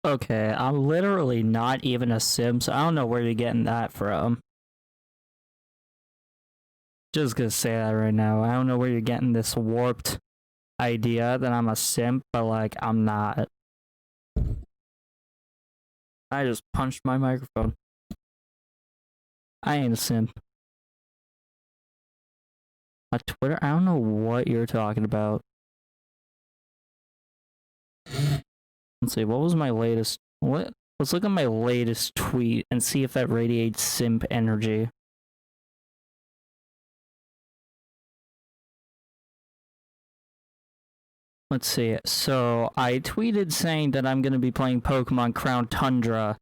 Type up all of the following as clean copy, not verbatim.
Okay, I'm literally not even a sim, so I don't know where you're getting that from. Just gonna say that right now. I don't know where you're getting this warped idea that I'm a simp, but like, I'm not. I just punched my microphone. I ain't a simp. My Twitter? I don't know what you're talking about. Let's see, what was my latest... What? Let's look at my latest tweet and see if that radiates simp energy. Let's see. So, I tweeted saying that I'm going to be playing Pokemon Crown Tundra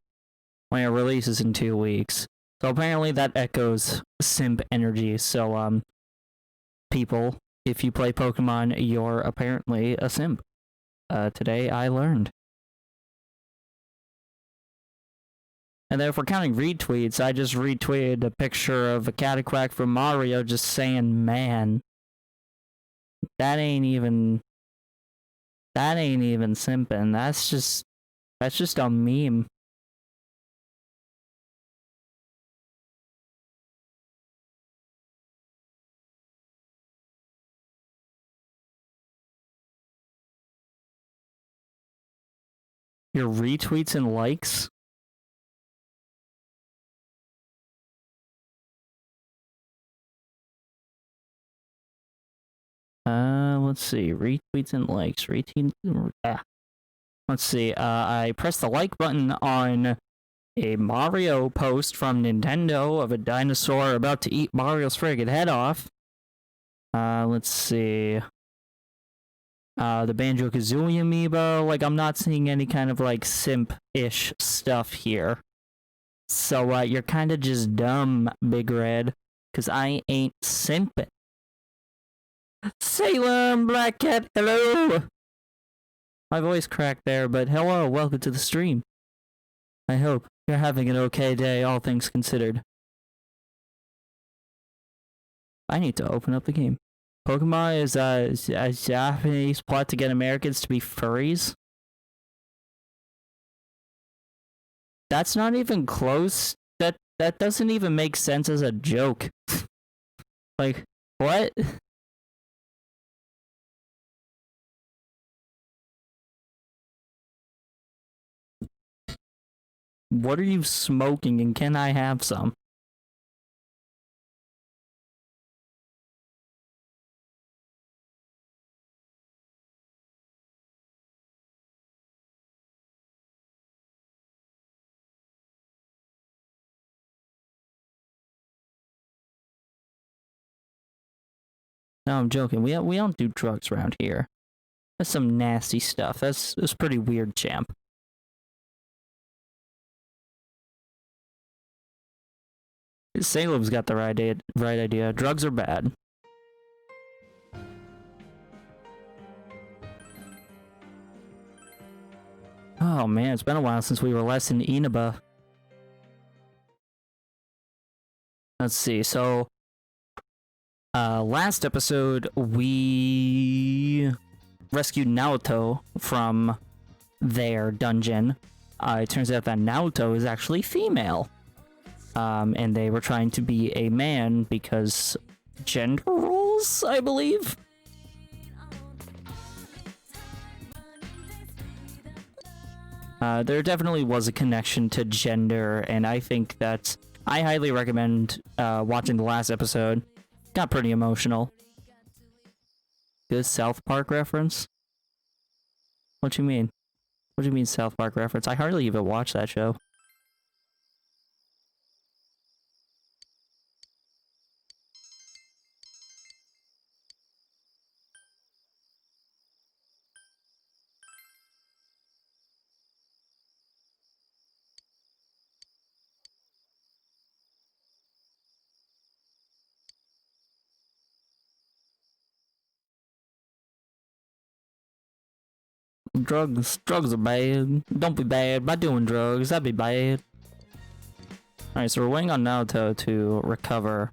when it releases in 2 weeks. So apparently that echoes simp energy. So, people, if you play Pokemon, you're apparently a simp. Today I learned. And then if we're counting retweets, I just retweeted a picture of a Cataquack from Mario just saying, man. That ain't even simping. That's just a meme. Your retweets and likes? Let's see. Retweets and likes. Let's see. I pressed the like button on a Mario post from Nintendo of a dinosaur about to eat Mario's friggin' head off. Let's see. The Banjo-Kazooie amiibo. Like, I'm not seeing any kind of, like, simp-ish stuff here. So, you're kind of just dumb, Big Red. Because I ain't simping. Salem Black Cat, hello! My voice cracked there, but hello, welcome to the stream. I hope you're having an okay day, all things considered. I need to open up the game. Pokemon is a Japanese plot to get Americans to be furries. That's not even close. That doesn't even make sense as a joke. Like, what? What are you smoking and can I have some? No, I'm joking. We don't do drugs around here. That's some nasty stuff. That's pretty weird, champ. Salem's got the right idea. Drugs are bad. Oh man, it's been a while since we were last in Inaba. Let's see, so... last episode, we rescued Naoto from their dungeon. It turns out that Naoto is actually female. And they were trying to be a man because gender roles, I believe? There definitely was a connection to gender, and I think that I highly recommend watching the last episode. Got pretty emotional. Good South Park reference? What you mean? What do you mean South Park reference? I hardly even watch that show. Drugs are bad. Don't be bad by doing drugs. That'd be bad. Alright, so we're waiting on Naoto to recover.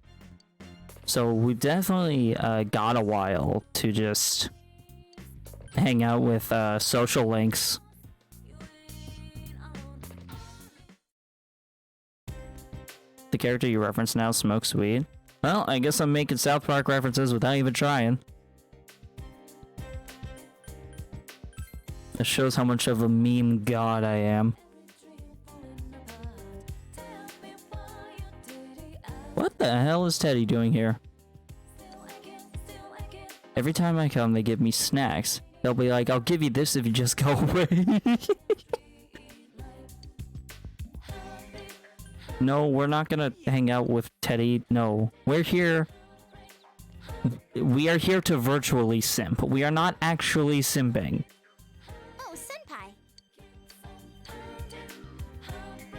So we've definitely got a while to just hang out with social links. The character you reference now smokes weed. Well, I guess I'm making South Park references without even trying. It shows how much of a meme god I am. What the hell is Teddy doing here? Every time I come, they give me snacks. They'll be like, I'll give you this if you just go away. No, we're not gonna hang out with Teddy. No, we're here. We are here to virtually simp. We are not actually simping. Oh, senpai.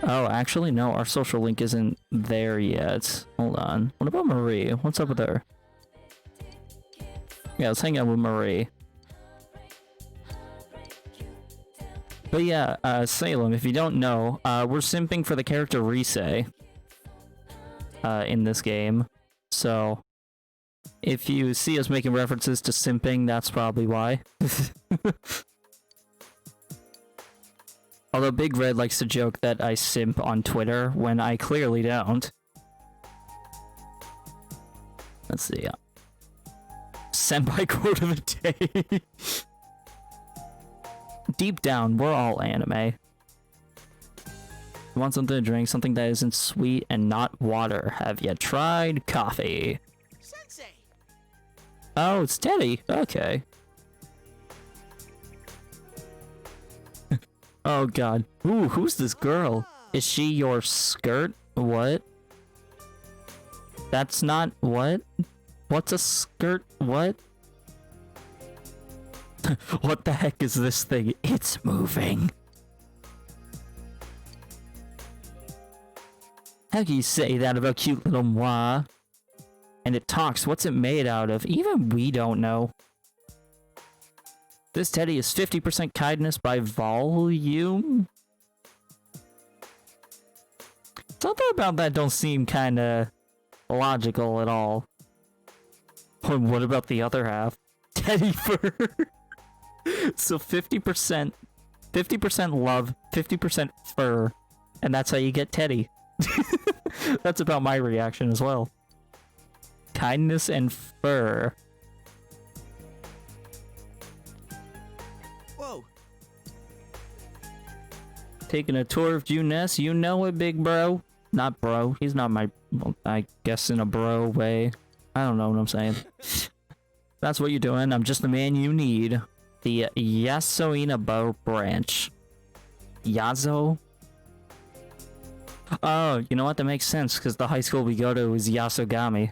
Oh, actually, no, our social link isn't there yet. Hold on. What about Marie? What's up with her? Yeah, let's hang out with Marie. But yeah, Salem, if you don't know, we're simping for the character Rise in this game. So, if you see us making references to simping, that's probably why. Although Big Red likes to joke that I simp on Twitter when I clearly don't. Let's see. Senpai quote of the day. Deep down, we're all anime. You want something to drink, something that isn't sweet and not water. Have you tried coffee? Sensei. Oh, it's Teddy. Okay. Oh god. Ooh, who's this girl? Is she your skirt? What? That's not what? What's a skirt? What? What the heck is this thing? It's moving. How can you say that about cute little moi? And it talks. What's it made out of? Even we don't know. This Teddy is 50% kindness by volume? Something about that don't seem kinda logical at all. What about the other half? Teddy fur. So 50% love, 50% fur, and that's how you get Teddy. That's about my reaction as well. Kindness and fur. Whoa. Taking a tour of Junes, you know it, big bro. Not bro, he's not my, well, I guess in a bro way. I don't know what I'm saying. That's what you're doing, I'm just the man you need. The Yasuina branch. Yazo? Oh, you know what? That makes sense, because the high school we go to is Yasogami.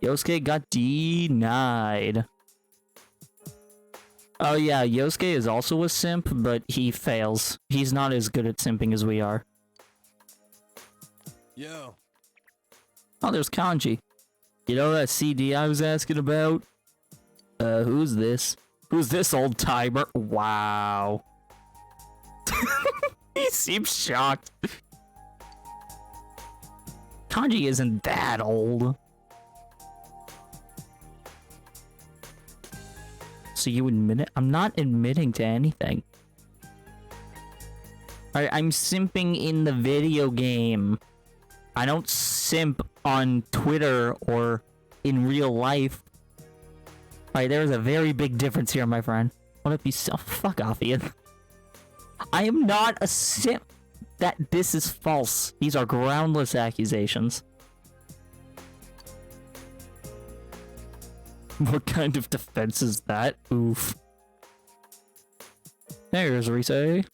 Yosuke got denied. Oh yeah, Yosuke is also a simp, but he fails. He's not as good at simping as we are. Yo. Oh, there's Kanji. You know that CD I was asking about? Who's this? Who's this old timer? Wow. He seems shocked. Kanji isn't that old. So you admit it? I'm not admitting to anything. I'm simping in the video game. I don't simp on Twitter or in real life. Alright, there's a very big difference here, my friend. What if you fuck off, Ian? I am not a simp. This is false. These are groundless accusations. What kind of defense is that? Oof. There's Rise.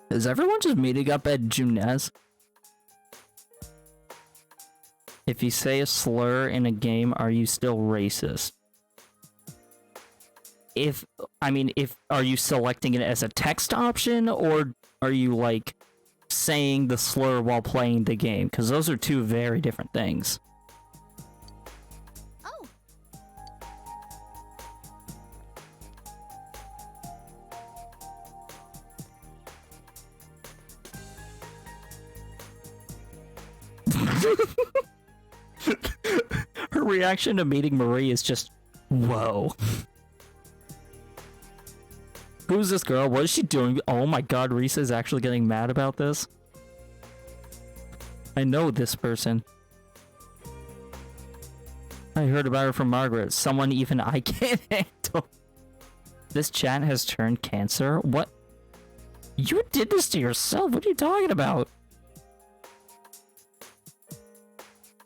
Is everyone just meeting up at Junes? If you say a slur in a game, are you still racist? Are you selecting it as a text option, or are you, like, saying the slur while playing the game? Because those are two very different things. Oh. Her reaction to meeting Marie is just, whoa. Who's this girl? What is she doing? Oh my god, Risa is actually getting mad about this. I know this person. I heard about her from Margaret. Someone even I can't handle. This chat has turned cancer? What? You did this to yourself. What are you talking about?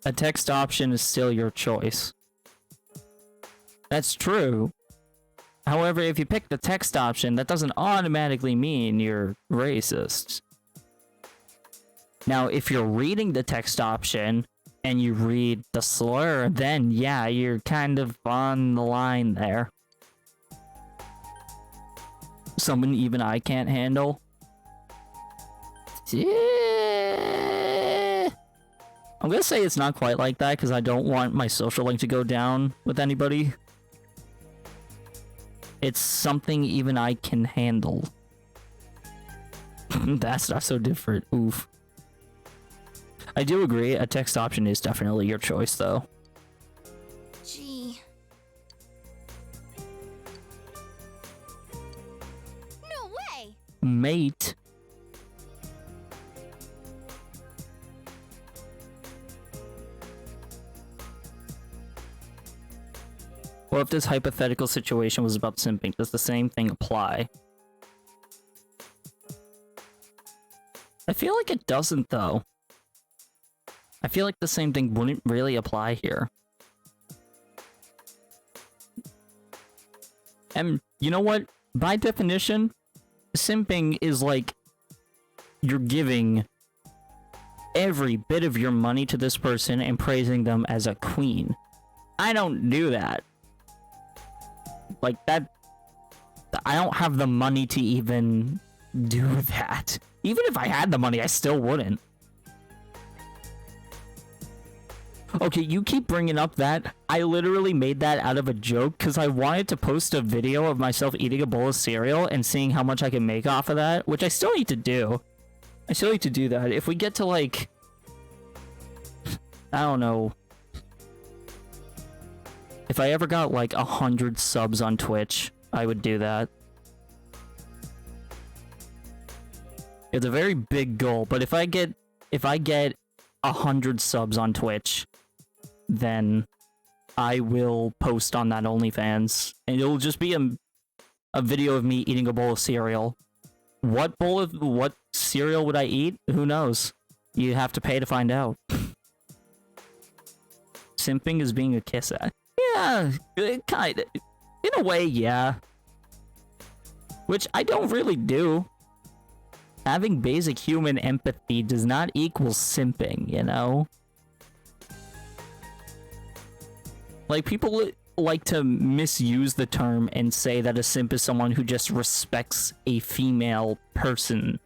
A text option is still your choice. That's true. However, if you pick the text option, that doesn't automatically mean you're racist. Now, if you're reading the text option and you read the slur, then yeah, you're kind of on the line there. Someone even I can't handle. Yeah. I'm gonna say it's not quite like that because I don't want my social link to go down with anybody. It's something even I can handle. That's not so different. Oof. I do agree, a text option is definitely your choice, though. Gee. No way! Mate. What if this hypothetical situation was about simping? Does the same thing apply? I feel like it doesn't, though. I feel like the same thing wouldn't really apply here. And you know what? By definition, simping is like you're giving every bit of your money to this person and praising them as a queen. I don't do that. Like that, I don't have the money to even do that. Even if I had the money, I still wouldn't. Okay, you keep bringing up that. I literally made that out of a joke because I wanted to post a video of myself eating a bowl of cereal and seeing how much I can make off of that, which I still need to do. I still need to do that. If we get to like, I don't know. If I ever got like 100 subs on Twitch, I would do that. It's a very big goal, but if I get 100 subs on Twitch, then I will post on that OnlyFans, and it'll just be a video of me eating a bowl of cereal. What cereal would I eat? Who knows? You have to pay to find out. Simping is being a kiss ass. Yeah, kinda. In a way, yeah. Which I don't really do. Having basic human empathy does not equal simping, you know? Like, people like to misuse the term and say that a simp is someone who just respects a female person.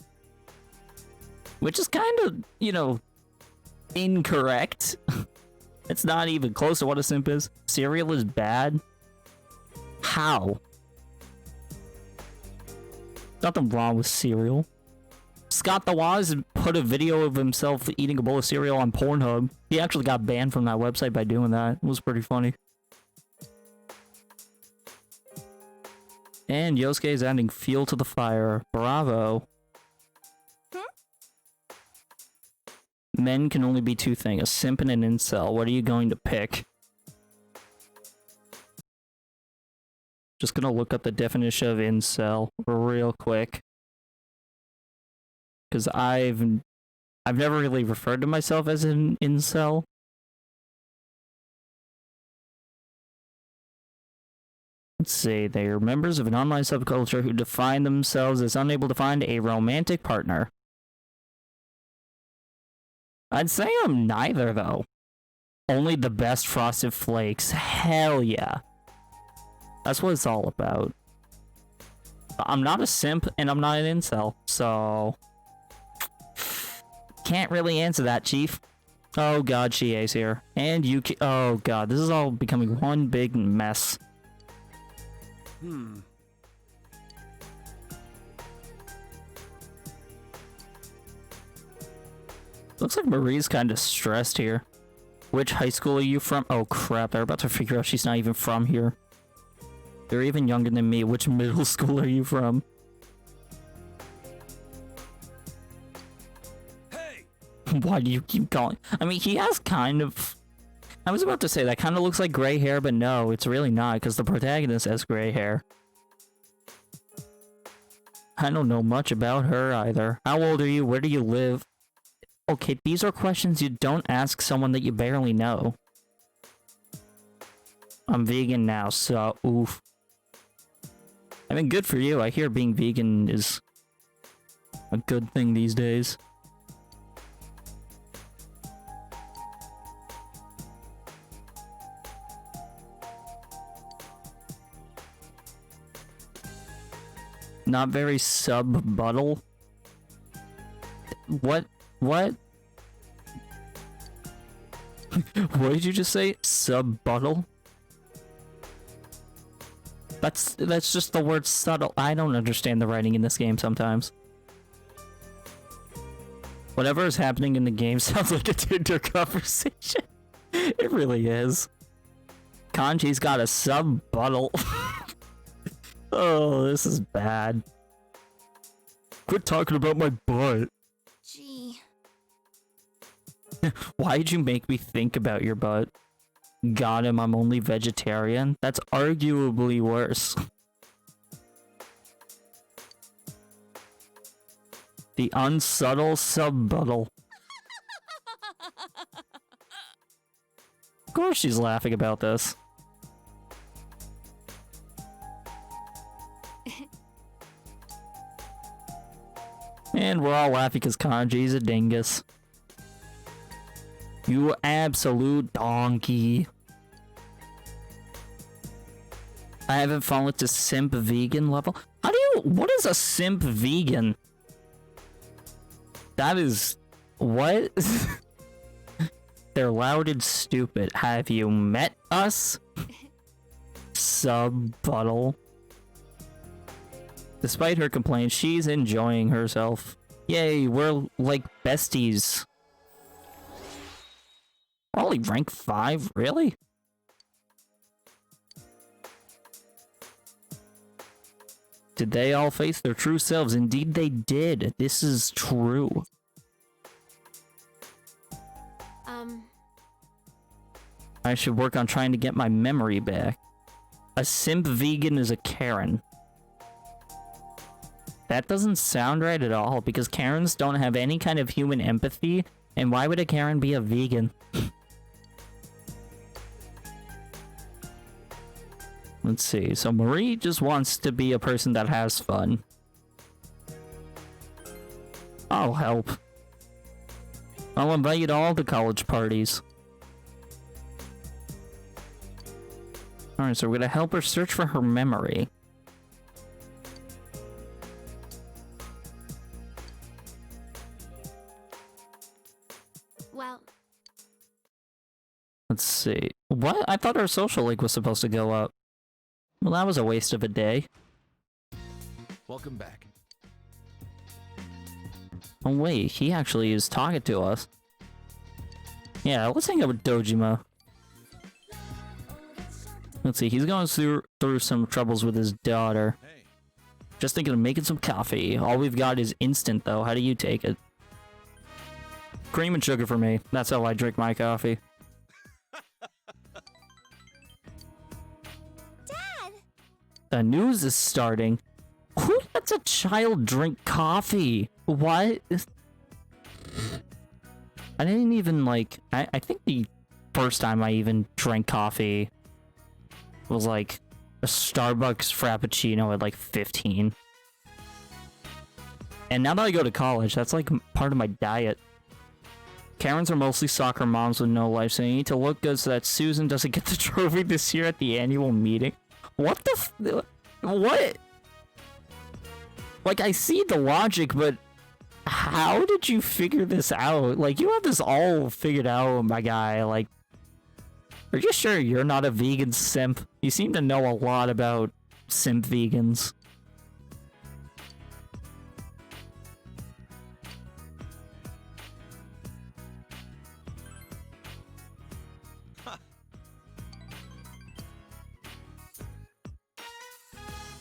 Which is kind of, you know, incorrect. It's not even close to what a simp is. Cereal is bad? How? Nothing wrong with cereal. Scott the Waz put a video of himself eating a bowl of cereal on Pornhub. He actually got banned from that website by doing that. It was pretty funny. And Yosuke is adding fuel to the fire. Bravo. Men can only be two things, a simp and an incel. What are you going to pick? Just gonna look up the definition of incel real quick. Because I've never really referred to myself as an incel. Let's see, they are members of an online subculture who define themselves as unable to find a romantic partner. I'd say I'm neither, though. Only the best Frosted Flakes. Hell yeah. That's what it's all about. I'm not a simp, and I'm not an incel, so... Can't really answer that, Chief. Oh god, Chie's here. And Yuki... Oh god, this is all becoming one big mess. Looks like Marie's kind of stressed here. Which high school are you from? Oh crap, they're about to figure out she's not even from here. They're even younger than me. Which middle school are you from? Hey! Why do you keep calling? I mean, he has kind of... I was about to say, that kind of looks like gray hair, but no, it's really not, because the protagonist has gray hair. I don't know much about her either. How old are you? Where do you live? Okay, these are questions you don't ask someone that you barely know. I'm vegan now, so oof. I mean, good for you. I hear being vegan is a good thing these days. Not very sub-buttle. What? What? What did you just say? Sub-buttle? That's just the word subtle. I don't understand the writing in this game sometimes. Whatever is happening in the game sounds like a Tinder conversation. It really is. Kanji's got a sub-buttle. Oh, this is bad. Quit talking about my butt. Gee. Why'd you make me think about your butt? Got him, I'm only vegetarian. That's arguably worse. The unsubtle sub-buttle. Of course she's laughing about this. And we're all laughing because Kanji's a dingus. You absolute donkey. I haven't fallen to simp vegan level. How do you... What is a simp vegan? That is... What? They're loud and stupid. Have you met us? Sub-buttle. Despite her complaints, she's enjoying herself. Yay, we're like besties. Only rank 5? Really? Did they all face their true selves? Indeed they did. This is true. I should work on trying to get my memory back. A simp vegan is a Karen. That doesn't sound right at all, because Karens don't have any kind of human empathy, and why would a Karen be a vegan? Let's see, so Marie just wants to be a person that has fun. I'll help. I'll invite you to all the college parties. Alright, so we're gonna help her search for her memory. Well, Let's see. What? I thought our social link was supposed to go up. Well, that was a waste of a day. Welcome back. Oh wait, he actually is talking to us. Yeah, let's hang out with Dojima. Let's see, he's going through some troubles with his daughter. Hey. Just thinking of making some coffee. All we've got is instant though. How do you take it? Cream and sugar for me. That's how I drink my coffee. Dad! The news is starting. Who lets a child drink coffee? What? I didn't even like... I think the first time I even drank coffee was like a Starbucks Frappuccino at like 15. And now that I go to college, that's like part of my diet. Karens are mostly soccer moms with no life, so you need to look good so that Susan doesn't get the trophy this year at the annual meeting. What the what? Like, I see the logic, but how did you figure this out? Like, you have this all figured out, my guy. Like, are you sure you're not a vegan simp? You seem to know a lot about simp vegans.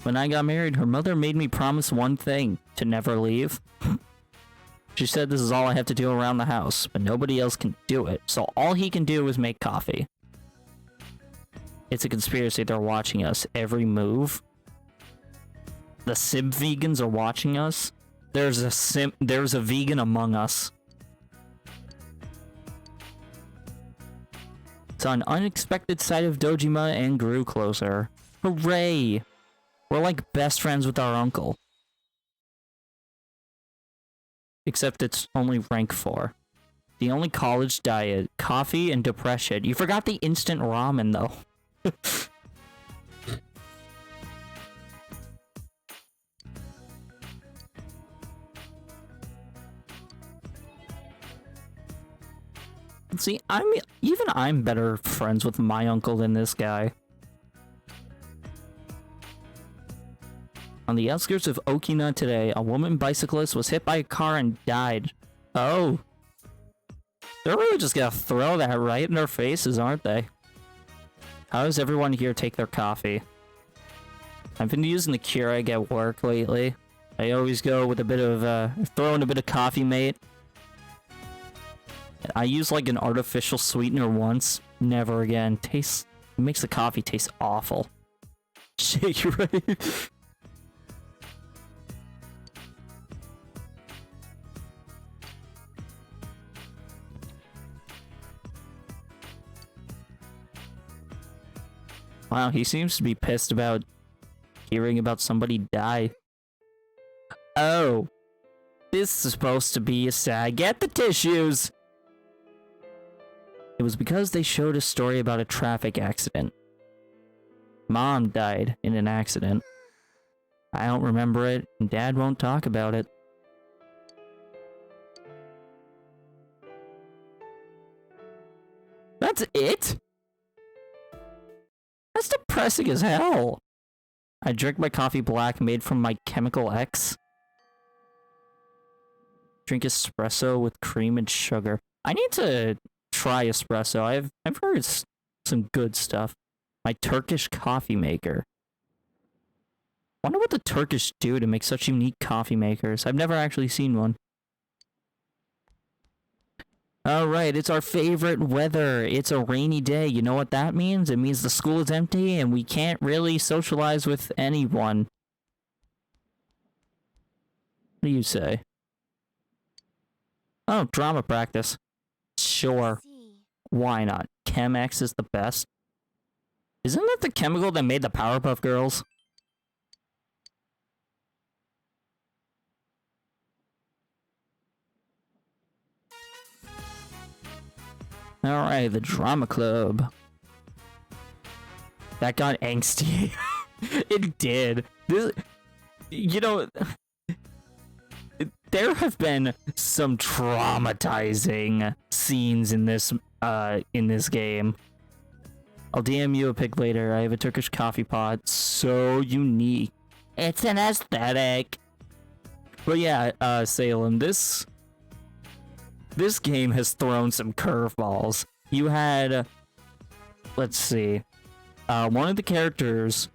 When I got married, her mother made me promise one thing, to never leave. She said this is all I have to do around the house, but nobody else can do it, so all he can do is make coffee. It's a conspiracy, they're watching us every move. The Sim vegans are watching us. There's a vegan among us. Saw an unexpected sight of Dojima and grew closer. Hooray! We're like best friends with our uncle. Except it's only rank 4. The only college diet, coffee and depression. You forgot the instant ramen though. See, I'm better friends with my uncle than this guy. On the outskirts of Okina today, a woman bicyclist was hit by a car and died. Oh. They're really just gonna throw that right in their faces, aren't they? How does everyone here take their coffee? I've been using the Keurig at work lately. I always go with a bit of, throw in a bit of coffee mate. I used like an artificial sweetener once. Never again. It makes the coffee taste awful. Shit, you're right. Wow, he seems to be pissed about hearing about somebody die. Oh. This is supposed to be a sad. Get the tissues! It was because they showed a story about a traffic accident. Mom died in an accident. I don't remember it, and Dad won't talk about it. That's it? That's depressing as hell. I drink my coffee black made from my Chemical X. Drink espresso with cream and sugar. I need to try espresso. I've heard some good stuff. My Turkish coffee maker. Wonder what the Turkish do to make such unique coffee makers. I've never actually seen one. Alright, it's our favorite weather. It's a rainy day. You know what that means? It means the school is empty and we can't really socialize with anyone. What do you say? Oh, drama practice. Sure. Why not? Chemex is the best. Isn't that the chemical that made the Powerpuff Girls? Alright, the drama club. That got angsty. It did. You know, there have been some traumatizing scenes in this game. I'll DM you a pic later. I have a Turkish coffee pot. So unique. It's an aesthetic. But yeah, Salem, this game has thrown some curveballs. You had, let's see, one of the characters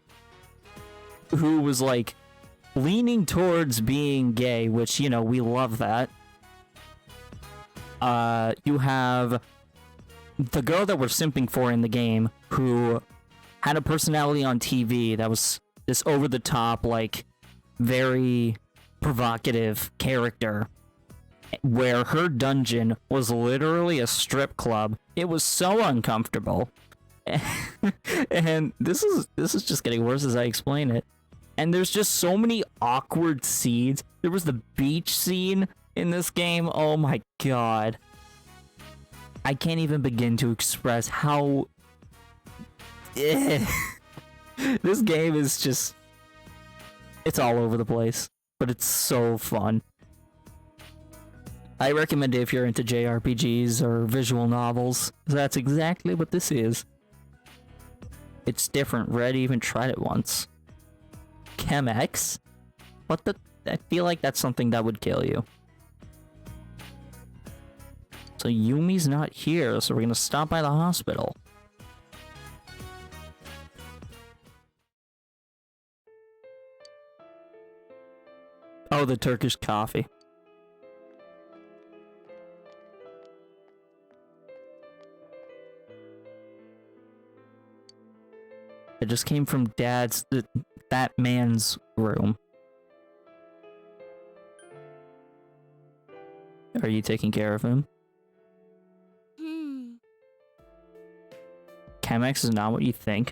who was like leaning towards being gay, which, you know, we love that. You have the girl that we're simping for in the game who had a personality on TV that was this over-the-top, like, very provocative character, where her dungeon was literally a strip club. It was so uncomfortable. And this is just getting worse as I explain it. And there's just so many awkward scenes. There was the beach scene in this game. Oh my god. I can't even begin to express how... This game is just... It's all over the place. But it's so fun. I recommend it if you're into JRPGs or visual novels. That's exactly what this is. It's different. Red even tried it once. Chemex? What the... I feel like that's something that would kill you. So Yumi's not here, so we're gonna stop by the hospital. Oh, the Turkish coffee. It just came from that man's room. Are you taking care of him? Chemex is not what you think.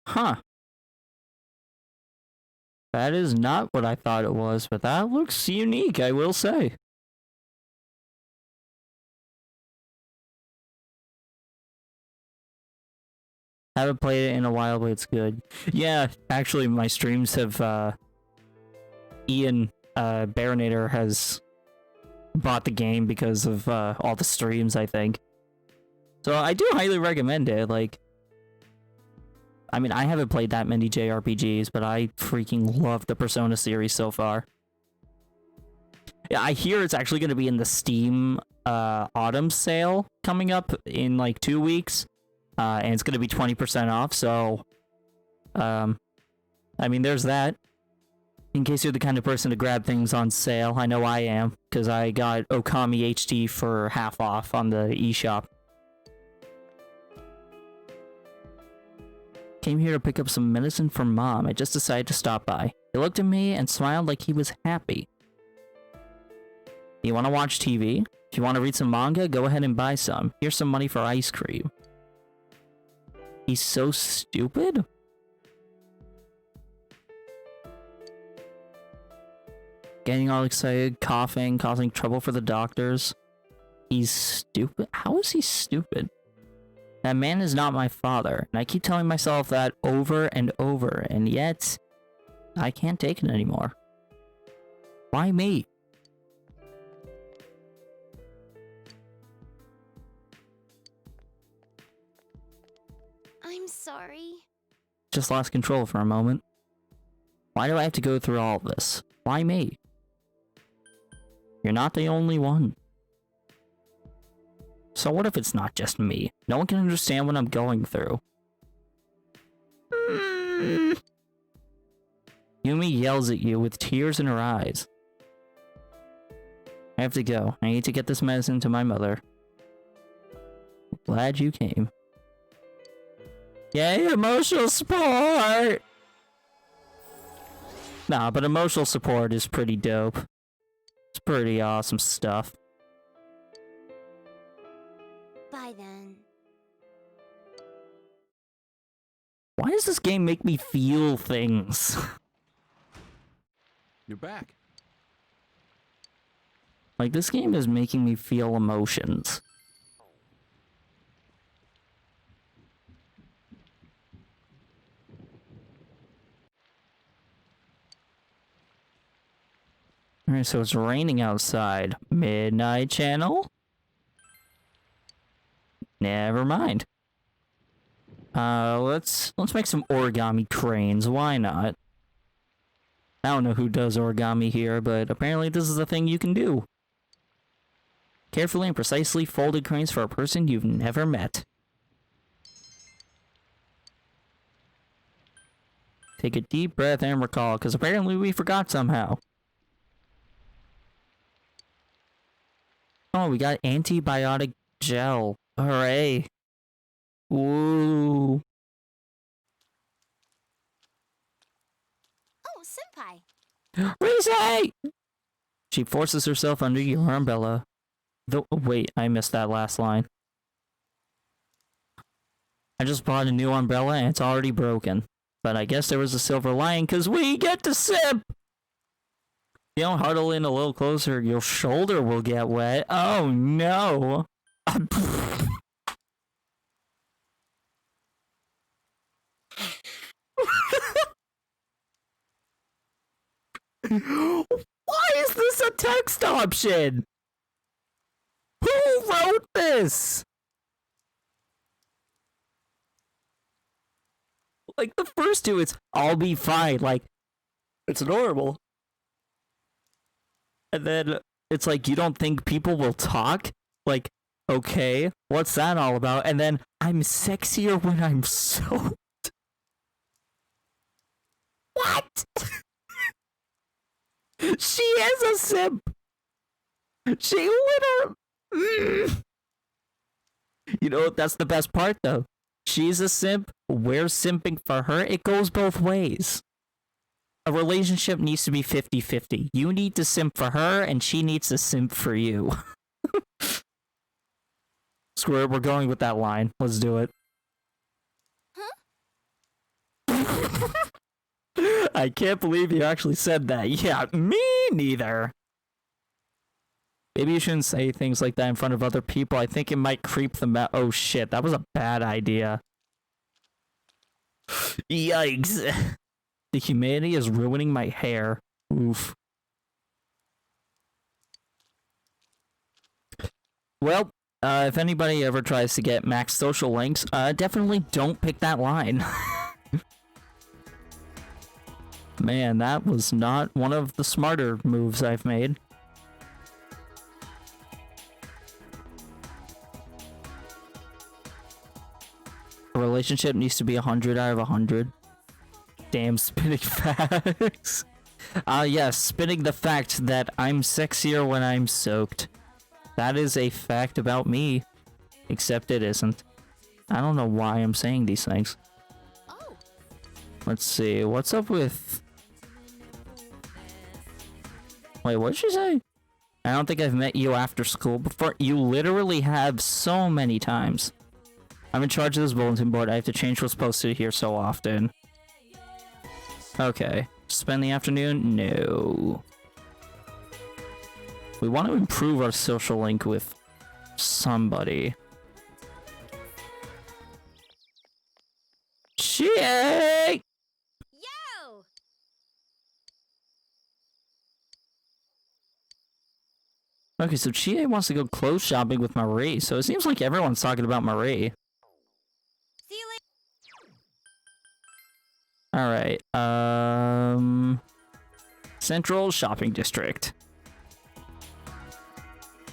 Huh. That is not what I thought it was, but that looks unique, I will say. Haven't played it in a while, but it's good. Yeah, actually, my streams have, Ian, Baronator has bought the game because of, all the streams, I think. So I do highly recommend it, like... I mean, I haven't played that many JRPGs, but I freaking love the Persona series so far. Yeah, I hear it's actually going to be in the Steam, Autumn sale coming up in, like, 2 weeks. And it's going to be 20% off, so... I mean, there's that. In case you're the kind of person to grab things on sale, I know I am, because I got Okami HD for half off on the eShop. Came here to pick up some medicine for Mom. I just decided to stop by. He looked at me and smiled like he was happy. You want to watch TV? If you want to read some manga, go ahead and buy some. Here's some money for ice cream. He's so stupid? Getting all excited, coughing, causing trouble for the doctors. He's stupid? How is he stupid? That man is not my father, and I keep telling myself that over and over, and yet, I can't take it anymore. Why me? I'm sorry. Just lost control for a moment. Why do I have to go through all of this? Why me? You're not the only one. So what if it's not just me? No one can understand what I'm going through. Yumi yells at you with tears in her eyes. I have to go. I need to get this medicine to my mother. Glad you came. Yay, emotional support! Nah, but emotional support is pretty dope. It's pretty awesome stuff. Bye then. Why does this game make me feel things? You're back. Like, this game is making me feel emotions. Alright, so it's raining outside. Midnight Channel? Never mind. Let's make some origami cranes. Why not? I don't know who does origami here, but apparently this is a thing you can do. Carefully and precisely folded cranes for a person you've never met. Take a deep breath and recall, because apparently we forgot somehow. Oh, we got antibiotic gel. Hooray. Woo. Oh, senpai. Rise! She forces herself under your umbrella. Wait, I missed that last line. I just bought a new umbrella and it's already broken. But I guess there was a silver lining because we get to sip! You don't huddle in a little closer, your shoulder will get wet. Oh no! Why is this a text option? Who wrote this? Like, the first two, it's, I'll be fine, like, it's normal. And then, it's like, you don't think people will talk? Like, okay, what's that all about? And then, I'm sexier when I'm soaked. What? She is a simp. She literally. You know, that's the best part, though. She's a simp. We're simping for her. It goes both ways. A relationship needs to be 50-50. You need to simp for her, and she needs to simp for you. Screw it, we're going with that line. Let's do it. Huh? I can't believe you actually said that. Yeah, me neither. Maybe you shouldn't say things like that in front of other people. I think it might creep them out. Oh shit, that was a bad idea. Yikes. The humidity is ruining my hair. Oof. Well, if anybody ever tries to get max social links, definitely don't pick that line. Man, that was not one of the smarter moves I've made. A relationship needs to be 100 out of 100. Damn, spinning facts. Yes, spinning the fact that I'm sexier when I'm soaked. That is a fact about me. Except it isn't. I don't know why I'm saying these things. Oh. Let's see, what's up with... Wait, what did she say? I don't think I've met you after school before. You literally have so many times. I'm in charge of this bulletin board. I have to change what's posted here so often. Okay. Spend the afternoon? No. We want to improve our social link with somebody. Shit! Yo! Okay, so Chie wants to go clothes shopping with Marie, so it seems like everyone's talking about Marie. See you later. Alright, Central Shopping District.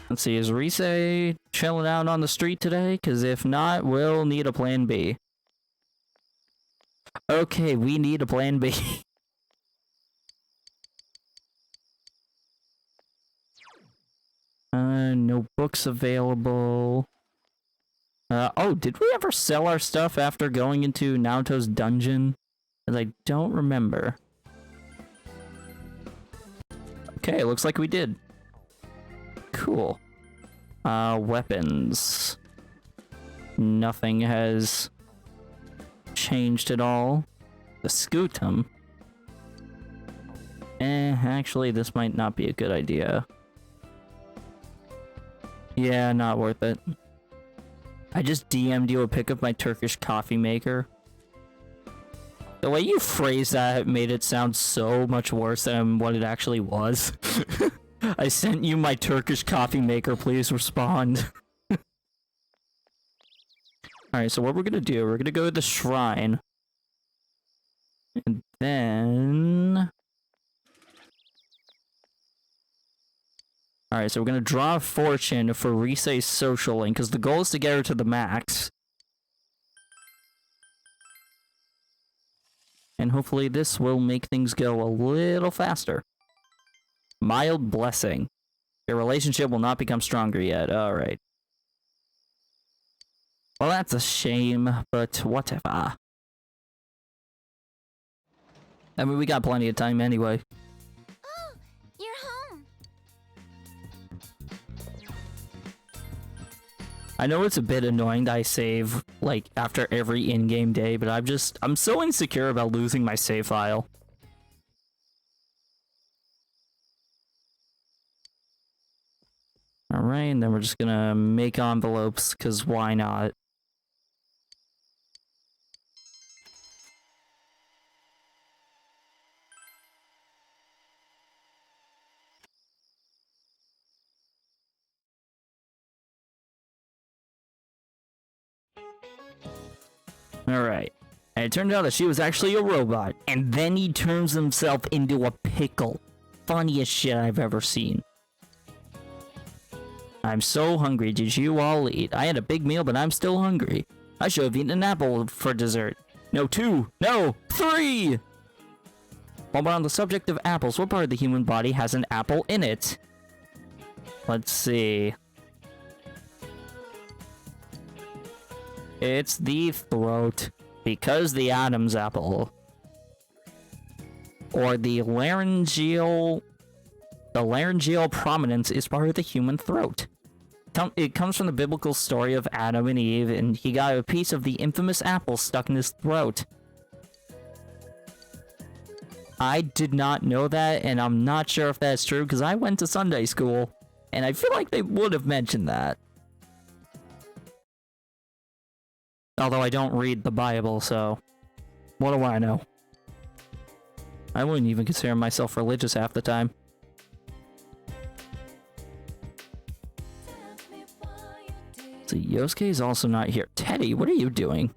Let's see, is Rise chilling out on the street today? Because if not, we'll need a plan B. Okay, we need a plan B. No books available. Oh, did we ever sell our stuff after going into Naoto's dungeon? 'Cause I don't remember. Okay, looks like we did. Cool. Weapons. Nothing has changed at all. The Scutum. Actually, this might not be a good idea. Yeah, not worth it. I just DM'd you a pic of my Turkish coffee maker. The way you phrased that made it sound so much worse than what it actually was. I sent you my Turkish coffee maker, please respond. Alright, so what we're gonna do, we're gonna go to the shrine. And then... Alright, so we're gonna draw a fortune for Rise's social link, because the goal is to get her to the max. And hopefully this will make things go a little faster. Mild blessing. Your relationship will not become stronger yet. Alright. Well, that's a shame, but whatever. I mean, we got plenty of time anyway. Oh, you're home. I know it's a bit annoying that I save, like, after every in-game day, but I'm so insecure about losing my save file. Alright, and then we're just gonna make envelopes, because why not? Alright. And it turned out that she was actually a robot, and then he turns himself into a pickle. Funniest shit I've ever seen. I'm so hungry. Did you all eat? I had a big meal, but I'm still hungry. I should have eaten an apple for dessert. No, 2. No, 3! While we're on the subject of apples, what part of the human body has an apple in it? Let's see. It's the throat, because the Adam's apple. Or the laryngeal prominence is part of the human throat. It comes from the biblical story of Adam and Eve, and he got a piece of the infamous apple stuck in his throat. I did not know that, and I'm not sure if that's true, because I went to Sunday school, and I feel like they would have mentioned that. Although I don't read the Bible, so what do I know? I wouldn't even consider myself religious half the time. So Yosuke is also not here. Teddy, what are you doing?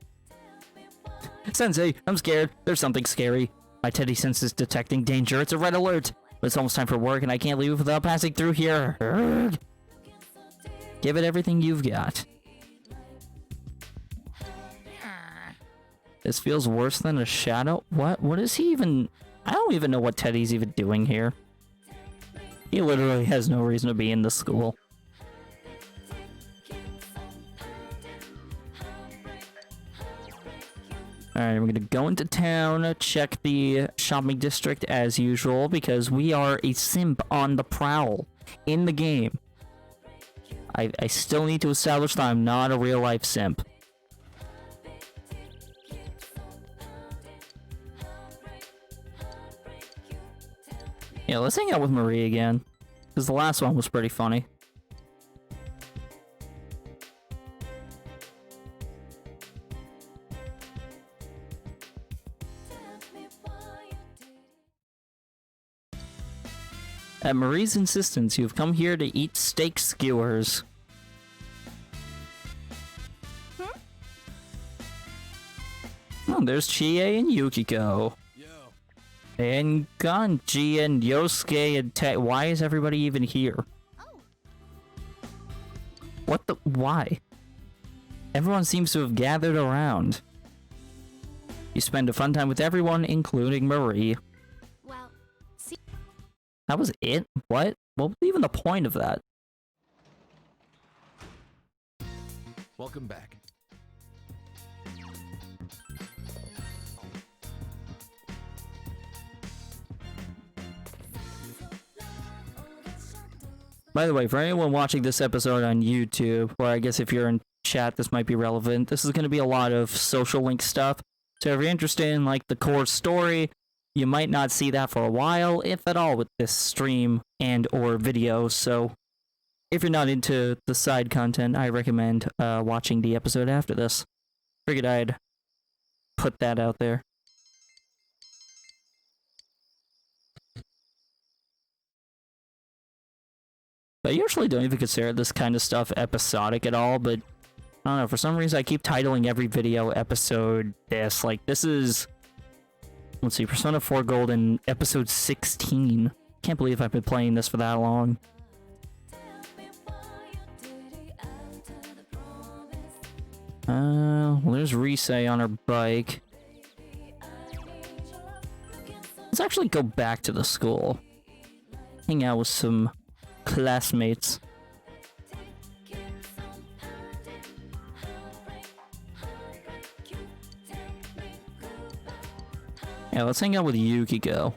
Sensei, I'm scared. There's something scary. My Teddy sense is detecting danger. It's a red alert. But it's almost time for work and I can't leave without passing through here. Urgh. Give it everything you've got. This feels worse than a shadow. What is he even... I don't even know what Teddy's even doing here. He literally has no reason to be in this school. Alright, we're gonna go into town, check the shopping district as usual, because we are a simp on the prowl in the game. I still need to establish that I'm not a real-life simp. Yeah, let's hang out with Marie again, because the last one was pretty funny. At Marie's insistence, you've come here to eat steak skewers. Oh, there's Chie and Yukiko. And Ganji and Yosuke and Te- Why is everybody even here? What the- why? Everyone seems to have gathered around. You spend a fun time with everyone, including Marie. Well, see. That was it? What? What was even the point of that? Welcome back. By the way, for anyone watching this episode on YouTube, or I guess if you're in chat, this might be relevant. This is going to be a lot of social link stuff. So if you're interested in like the core story, you might not see that for a while, if at all, with this stream and or video. So if you're not into the side content, I recommend watching the episode after this. Figured I'd put that out there. I usually don't even consider this kind of stuff episodic at all, but I don't know, for some reason I keep titling every video episode this. Like, this is... Let's see, Persona 4 Golden, episode 16. Can't believe I've been playing this for that long. Well, there's Rise on her bike. Let's actually go back to the school. Hang out with some classmates. Yeah, let's hang out with Yukiko.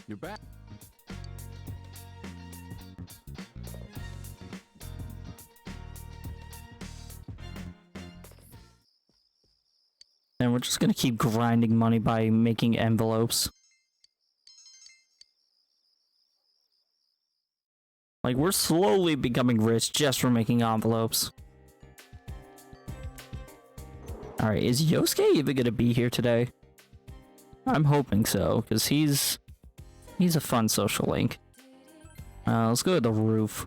You're back. And we're just gonna keep grinding money by making envelopes. Like, we're slowly becoming rich just from making envelopes. Alright, is Yosuke even gonna be here today? I'm hoping so, because he's a fun social link. Let's go to the roof.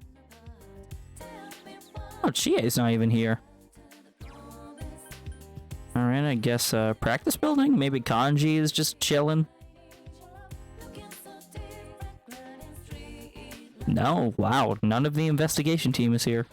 Oh, Chie's not even here. Alright, I guess practice building? Maybe Kanji is just chilling? No, wow, none of the investigation team is here.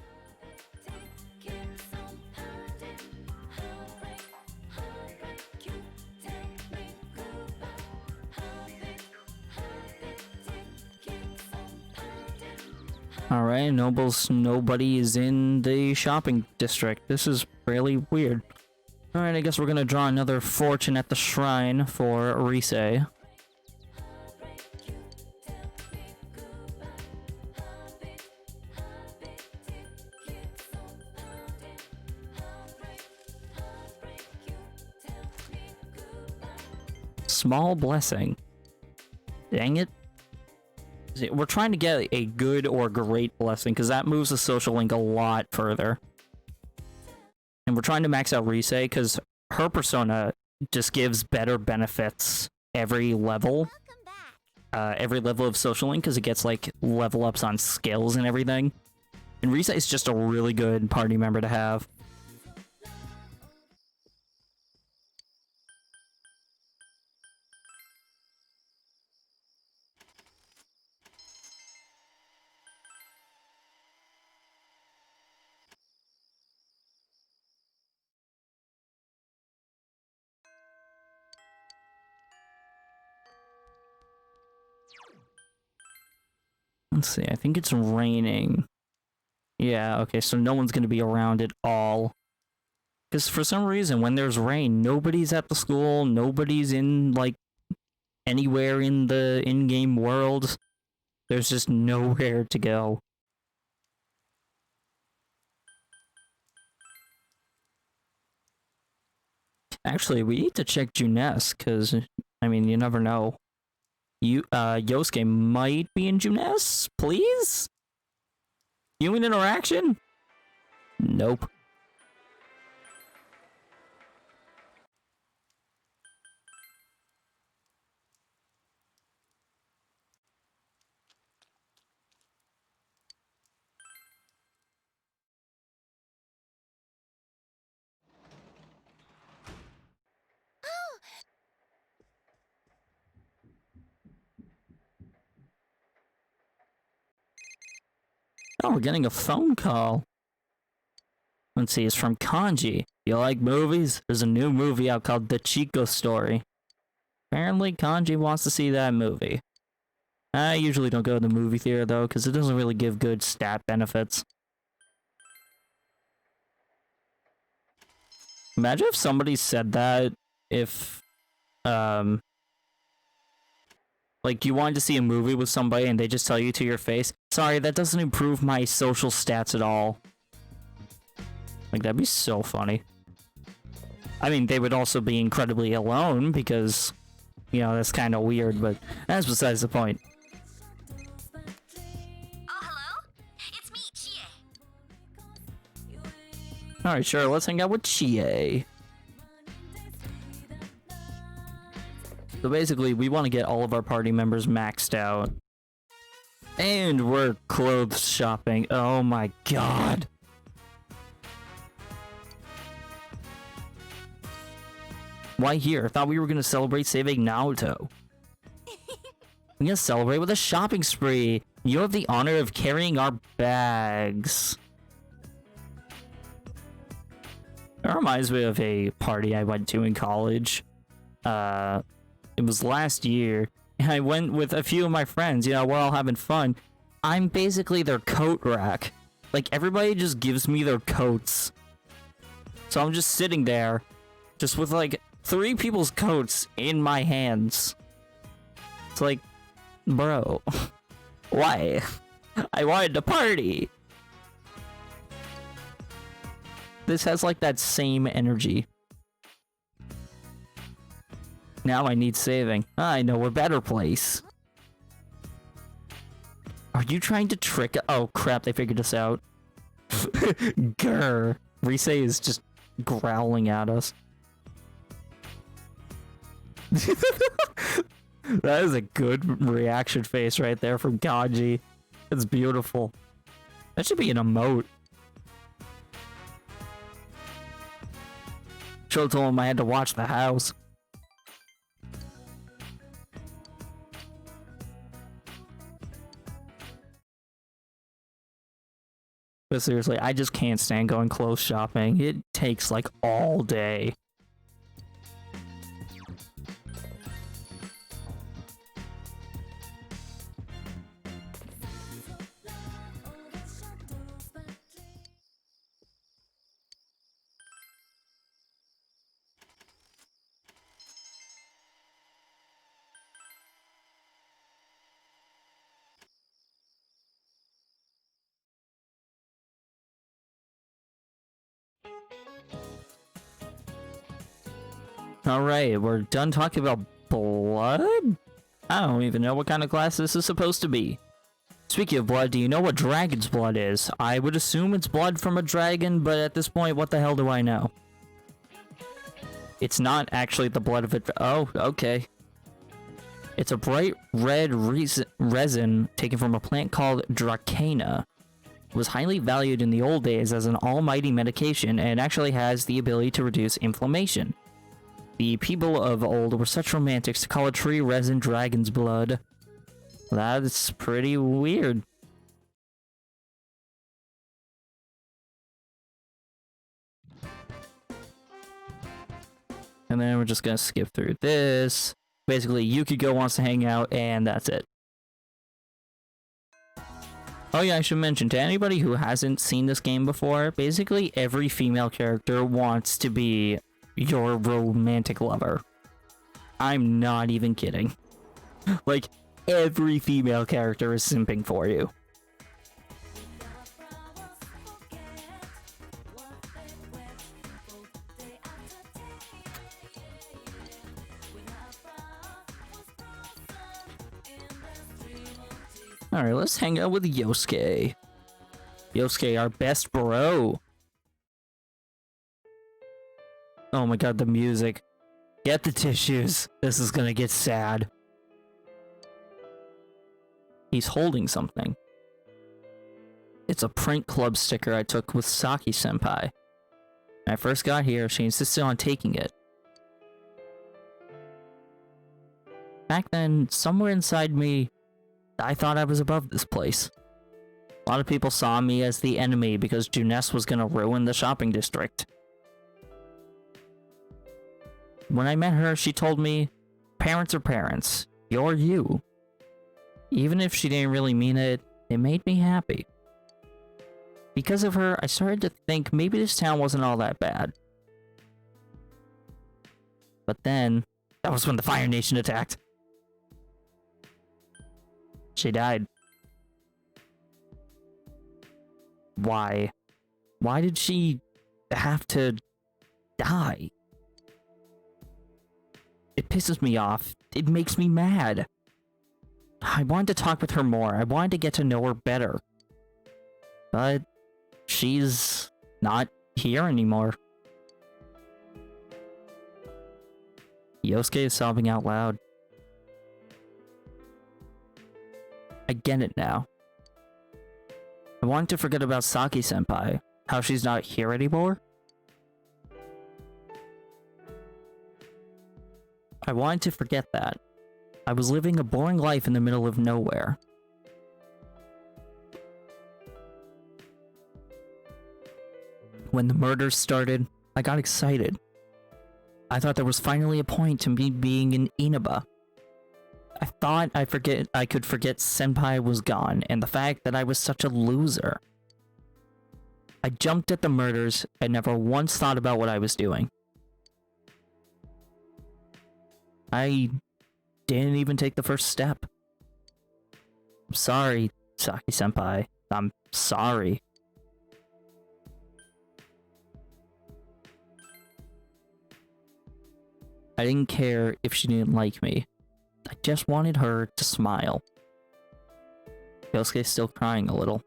Alright, nobody is in the shopping district. This is really weird. Alright, I guess we're gonna draw another fortune at the shrine for Rise. Small blessing. Dang it. We're trying to get a good or great blessing, because that moves the social link a lot further. And we're trying to max out Rise, because her persona just gives better benefits every level. Every level of social link, because it gets, like, level ups on skills and everything. And Rise is just a really good party member to have. Let's see, I think it's raining. Yeah, okay, so no one's gonna be around at all. Because for some reason, when there's rain, nobody's at the school, nobody's in, like, anywhere in the in-game world. There's just nowhere to go. Actually, we need to check Junes, because, I mean, you never know. Yosuke might be in Junes, please? Human interaction? Nope. Oh, we're getting a phone call. Let's see, it's from Kanji. You like movies? There's a new movie out called The Chico Story. Apparently, Kanji wants to see that movie. I usually don't go to the movie theater, though, because it doesn't really give good stat benefits. Imagine if somebody said that if, like, you wanted to see a movie with somebody and they just tell you to your face, sorry, that doesn't improve my social stats at all. Like, that'd be so funny. I mean, they would also be incredibly alone because, you know, that's kind of weird, but that's besides the point. Oh, hello? It's me, Chie. Alright, sure, let's hang out with Chie. So basically, we want to get all of our party members maxed out. And we're clothes shopping. Oh my god. Why here? I thought we were gonna celebrate saving Naoto. We're gonna celebrate with a shopping spree. You have the honor of carrying our bags. That reminds me of a party I went to in college. It was last year. And I went with a few of my friends, you know, we're all having fun. I'm basically their coat rack. Like, everybody just gives me their coats. So I'm just sitting there, just with, like, 3 people's coats in my hands. It's like, bro, why? I wanted to party. This has, like, that same energy. Now I need saving. I know a better place. Are you trying to trick? Oh crap, they figured us out. Grr. Rise is just growling at us. That is a good reaction face right there from Kanji. It's beautiful. That should be an emote. should have told him I had to watch the house. But seriously, I just can't stand going clothes shopping. It takes like all day. Alright, we're done talking about blood? I don't even know what kind of class this is supposed to be. Speaking of blood, do you know what dragon's blood is? I would assume it's blood from a dragon, but at this point, what the hell do I know? It's not actually the blood of it. Oh, okay. It's a bright red resin taken from a plant called Dracana. It was highly valued in the old days as an almighty medication and actually has the ability to reduce inflammation. The people of old were such romantics to call a tree resin dragon's blood. That's pretty weird. And then we're just gonna skip through this. Basically, Yukiko wants to hang out, and that's it. Oh yeah, I should mention, to anybody who hasn't seen this game before, basically every female character wants to be your romantic lover. I'm not even kidding. Like, every female character is simping for you. Alright, let's hang out with Yosuke. Yosuke, our best bro. Oh my god, the music. Get the tissues. This is gonna get sad. He's holding something. It's a print club sticker I took with Saki senpai. When I first got here, she insisted on taking it. Back then, somewhere inside me, I thought I was above this place. A lot of people saw me as the enemy because Junes was gonna ruin the shopping district. When I met her, she told me, parents are parents. You're you. Even if she didn't really mean it, it made me happy. Because of her, I started to think maybe this town wasn't all that bad. But then, that was when the Fire Nation attacked. She died. Why? Why did she have to die? It pisses me off. It makes me mad. I wanted to talk with her more. I wanted to get to know her better. But she's not here anymore. Yosuke is sobbing out loud. I get it now. I wanted to forget about Saki senpai, how she's not here anymore. I wanted to forget that. I was living a boring life in the middle of nowhere. When the murders started, I got excited. I thought there was finally a point to me being in Inaba. I thought I could forget senpai was gone and the fact that I was such a loser. I jumped at the murders and never once thought about what I was doing. I didn't even take the first step. I'm sorry, Saki senpai. I'm sorry. I didn't care if she didn't like me. I just wanted her to smile. Yosuke's still crying a little.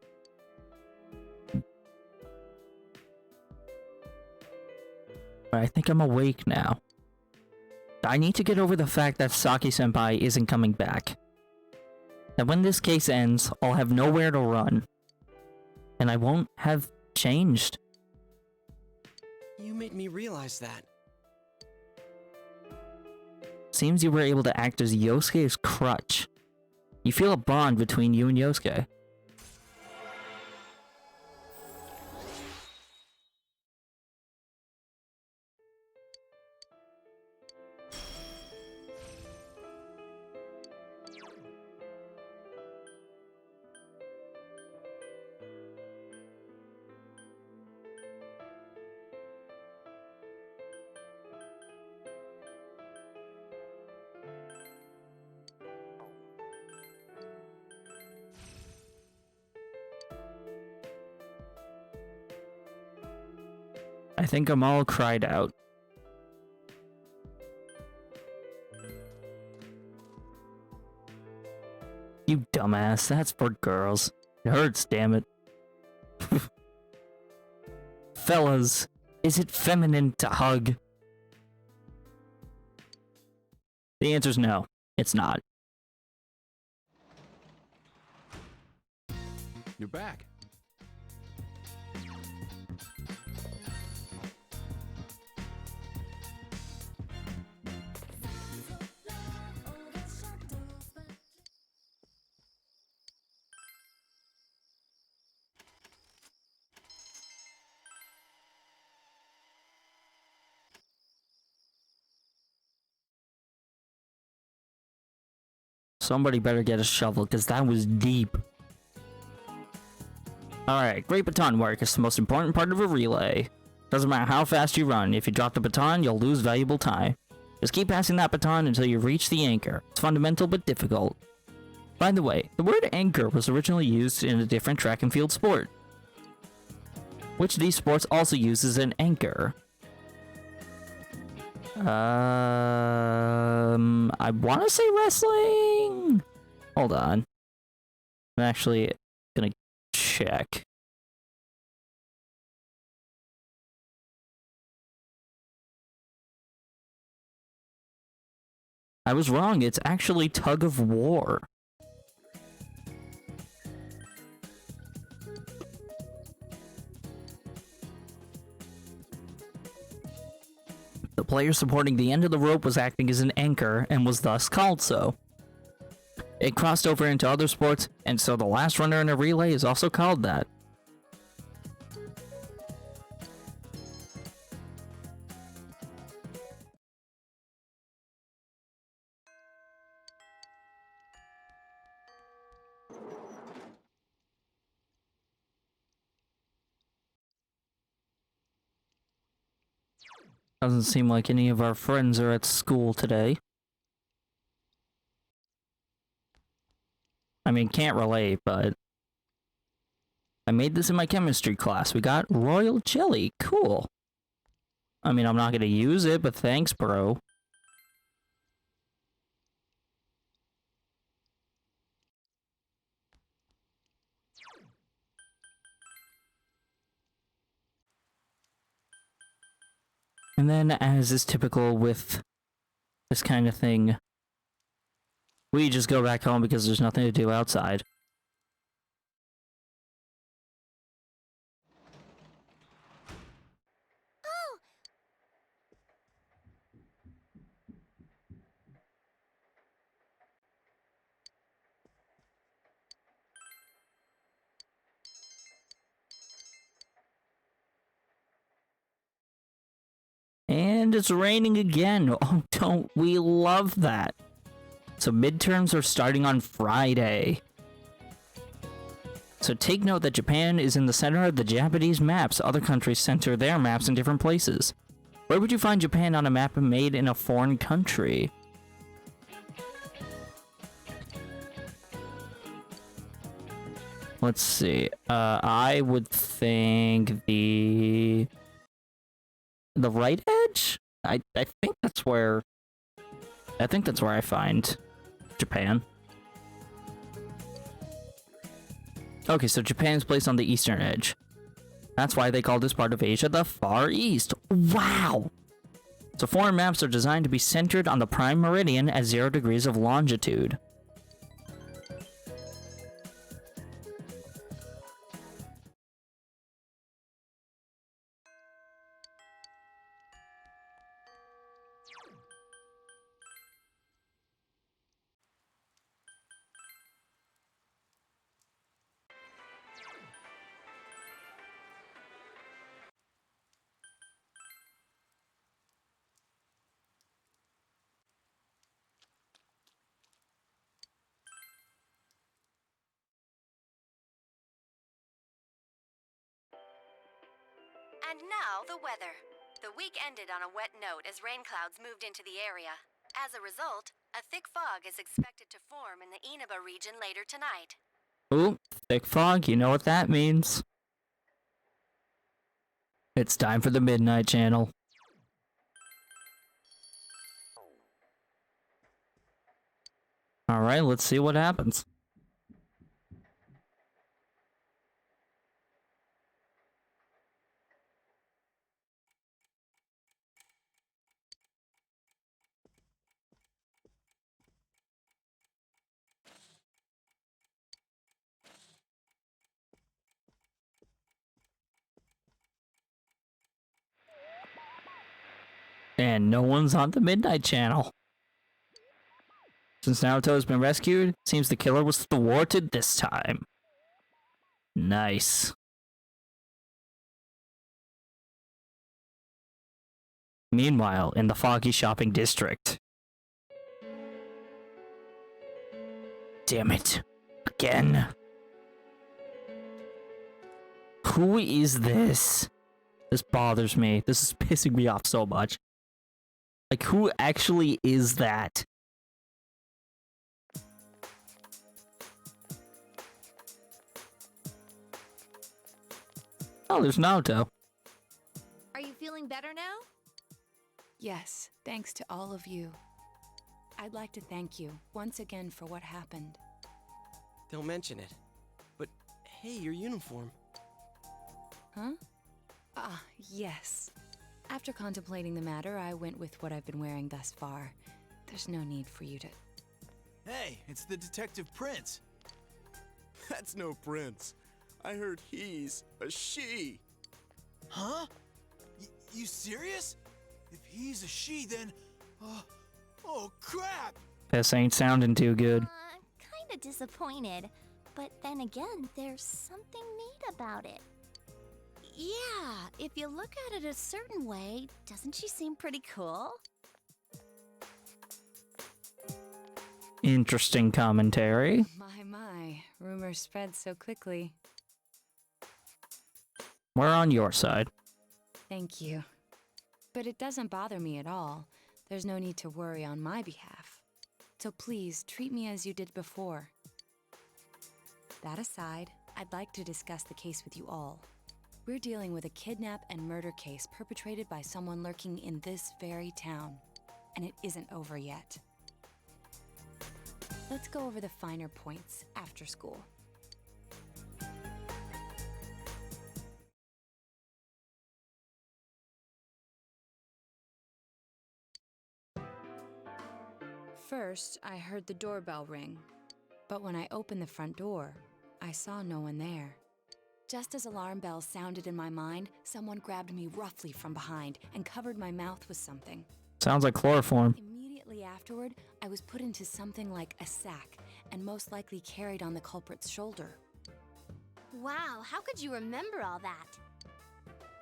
But I think I'm awake now. I need to get over the fact that Saki senpai isn't coming back. That when this case ends, I'll have nowhere to run. And I won't have changed. You made me realize that. seems you were able to act as Yosuke's crutch. You feel a bond between you and Yosuke. I think Amal cried out. You dumbass, that's for girls. It hurts, damn it. Fellas, is it feminine to hug? The answer's no, it's not. You're back. Somebody better get a shovel, because that was deep. Alright, great baton work is the most important part of a relay. Doesn't matter how fast you run, if you drop the baton, you'll lose valuable time. Just keep passing that baton until you reach the anchor. It's fundamental but difficult. By the way, the word anchor was originally used in a different track and field sport. Which of these sports also uses an anchor? I want to say wrestling. Hold on. I'm actually gonna check. I was wrong. It's actually tug of war. The player supporting the end of the rope was acting as an anchor and was thus called so. It crossed over into other sports, and so the last runner in a relay is also called that. Doesn't seem like any of our friends are at school today. I mean, can't relate, but I made this in my chemistry class. We got royal jelly. Cool. I mean, I'm not gonna use it, but thanks, bro. And then, as is typical with this kind of thing, we just go back home because there's nothing to do outside. And it's raining again. Oh, don't we love that? So midterms are starting on Friday. So take note that Japan is in the center of the Japanese maps. Other countries center their maps in different places. Where would you find Japan on a map made in a foreign country? Let's see. I would think the right edge? I think that's where I find Japan. Okay, so Japan's placed on the eastern edge. That's why they call this part of Asia the Far East. Wow! So foreign maps are designed to be centered on the prime meridian at 0 degrees of longitude. And now, the weather. The week ended on a wet note as rain clouds moved into the area. As a result, a thick fog is expected to form in the Inaba region later tonight. Ooh, thick fog, you know what that means. It's time for the Midnight Channel. Alright, let's see what happens. And no one's on the Midnight Channel. Since Naruto has been rescued, seems the killer was thwarted this time. Nice. Meanwhile, in the foggy shopping district. Damn it. Again. Who is this? This bothers me. This is pissing me off so much. Like, who actually is that? Oh, there's Naruto. Are you feeling better now? Yes, thanks to all of you. I'd like to thank you once again for what happened. Don't mention it. But hey, your uniform. Huh? Ah, yes. After contemplating the matter, I went with what I've been wearing thus far. There's no need for you to... Hey, it's the Detective Prince. That's no prince. I heard he's a she. Huh? You serious? If he's a she, then... oh, crap! This ain't sounding too good. Kinda disappointed. But then again, there's something neat about it. Yeah, if you look at it a certain way, doesn't she seem pretty cool? Interesting commentary. My, rumors spread so quickly. We're on your side. Thank you. But it doesn't bother me at all. There's no need to worry on my behalf. So please, treat me as you did before. That aside, I'd like to discuss the case with you all. We're dealing with a kidnap and murder case perpetrated by someone lurking in this very town. And it isn't over yet. Let's go over the finer points after school. First, I heard the doorbell ring. But when I opened the front door, I saw no one there. Just as alarm bells sounded in my mind, someone grabbed me roughly from behind and covered my mouth with something. Sounds like chloroform. Immediately afterward, I was put into something like a sack and most likely carried on the culprit's shoulder. Wow, how could you remember all that?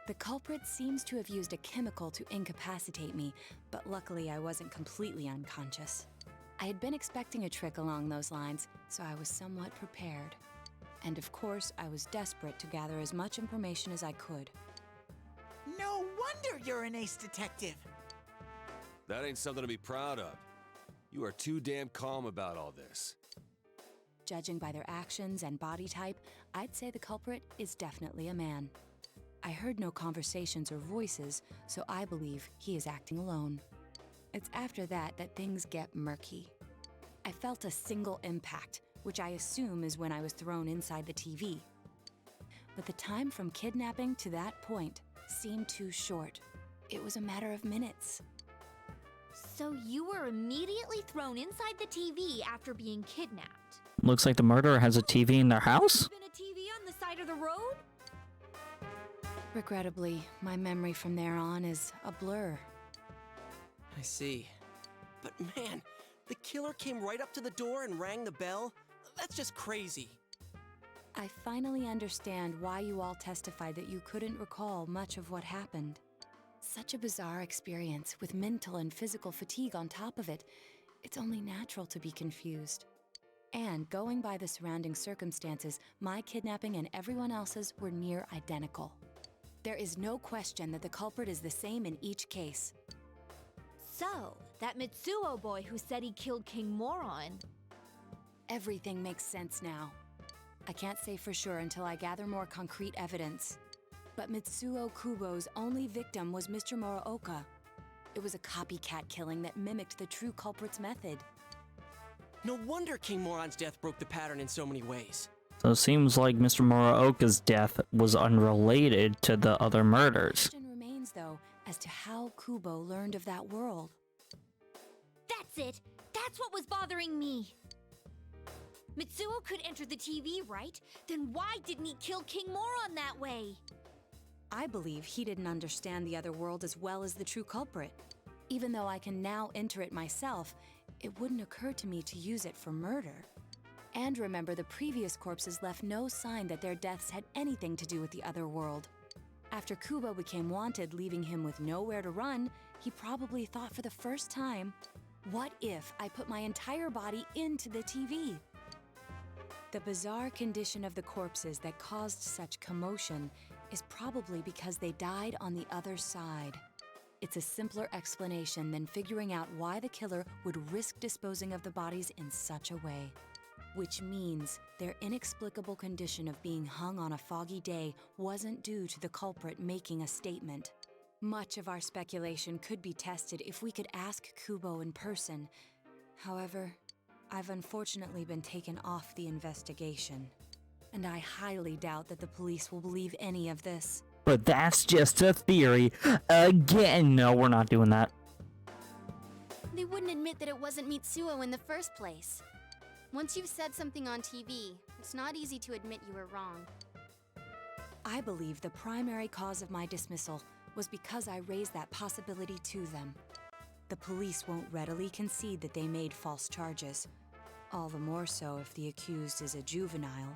The culprit seems to have used a chemical to incapacitate me, but luckily I wasn't completely unconscious. I had been expecting a trick along those lines, so I was somewhat prepared. And of course, I was desperate to gather as much information as I could. No wonder you're an ace detective. That ain't something to be proud of. You are too damn calm about all this. Judging by their actions and body type, I'd say the culprit is definitely a man. I heard no conversations or voices, so I believe he is acting alone. It's after that that things get murky. I felt a single impact, which I assume is when I was thrown inside the TV. But the time from kidnapping to that point seemed too short. It was a matter of minutes. So you were immediately thrown inside the TV after being kidnapped? Looks like the murderer has a TV in their house. Been a TV on the side of the road? Regrettably, my memory from there on is a blur. I see. But man, the killer came right up to the door and rang the bell? That's just crazy. I finally understand why you all testified that you couldn't recall much of what happened. Such a bizarre experience with mental and physical fatigue on top of it. It's only natural to be confused. And going by the surrounding circumstances, my kidnapping and everyone else's were near identical. There is no question that the culprit is the same in each case. So, that Mitsuo boy who said he killed King Moron. Everything makes sense now. I can't say for sure until I gather more concrete evidence. But Mitsuo Kubo's only victim was Mr. Muraoka. It was a copycat killing that mimicked the true culprit's method. No wonder King Moron's death broke the pattern in so many ways. So it seems like Mr. Muraoka's death was unrelated to the other murders. The question remains, though, as to how Kubo learned of that world. That's it! That's what was bothering me! Mitsuo could enter the TV, right? Then why didn't he kill King Moron that way? I believe he didn't understand the other world as well as the true culprit. Even though I can now enter it myself, it wouldn't occur to me to use it for murder. And remember, the previous corpses left no sign that their deaths had anything to do with the other world. After Kubo became wanted, leaving him with nowhere to run, he probably thought for the first time, what if I put my entire body into the TV? The bizarre condition of the corpses that caused such commotion is probably because they died on the other side. It's a simpler explanation than figuring out why the killer would risk disposing of the bodies in such a way. Which means their inexplicable condition of being hung on a foggy day wasn't due to the culprit making a statement. Much of our speculation could be tested if we could ask Kubo in person. However, I've unfortunately been taken off the investigation. And I highly doubt that the police will believe any of this. But that's just a theory. Again, no, we're not doing that. They wouldn't admit that it wasn't Mitsuo in the first place. Once you've said something on TV, it's not easy to admit you were wrong. I believe the primary cause of my dismissal was because I raised that possibility to them. The police won't readily concede that they made false charges. All the more so if the accused is a juvenile.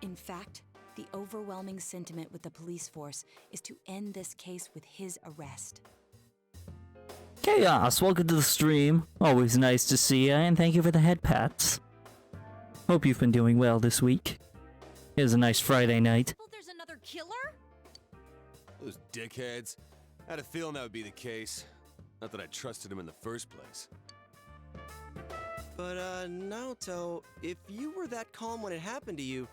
In fact, the overwhelming sentiment with the police force is to end this case with his arrest. Chaos, welcome to the stream. Always nice to see you, and thank you for the head pats. Hope you've been doing well this week. It was a nice Friday night. Well, there's another killer? Those dickheads. I had a feeling that would be the case. Not that I trusted him in the first place. But, Naoto, if you were that calm when it happened to you,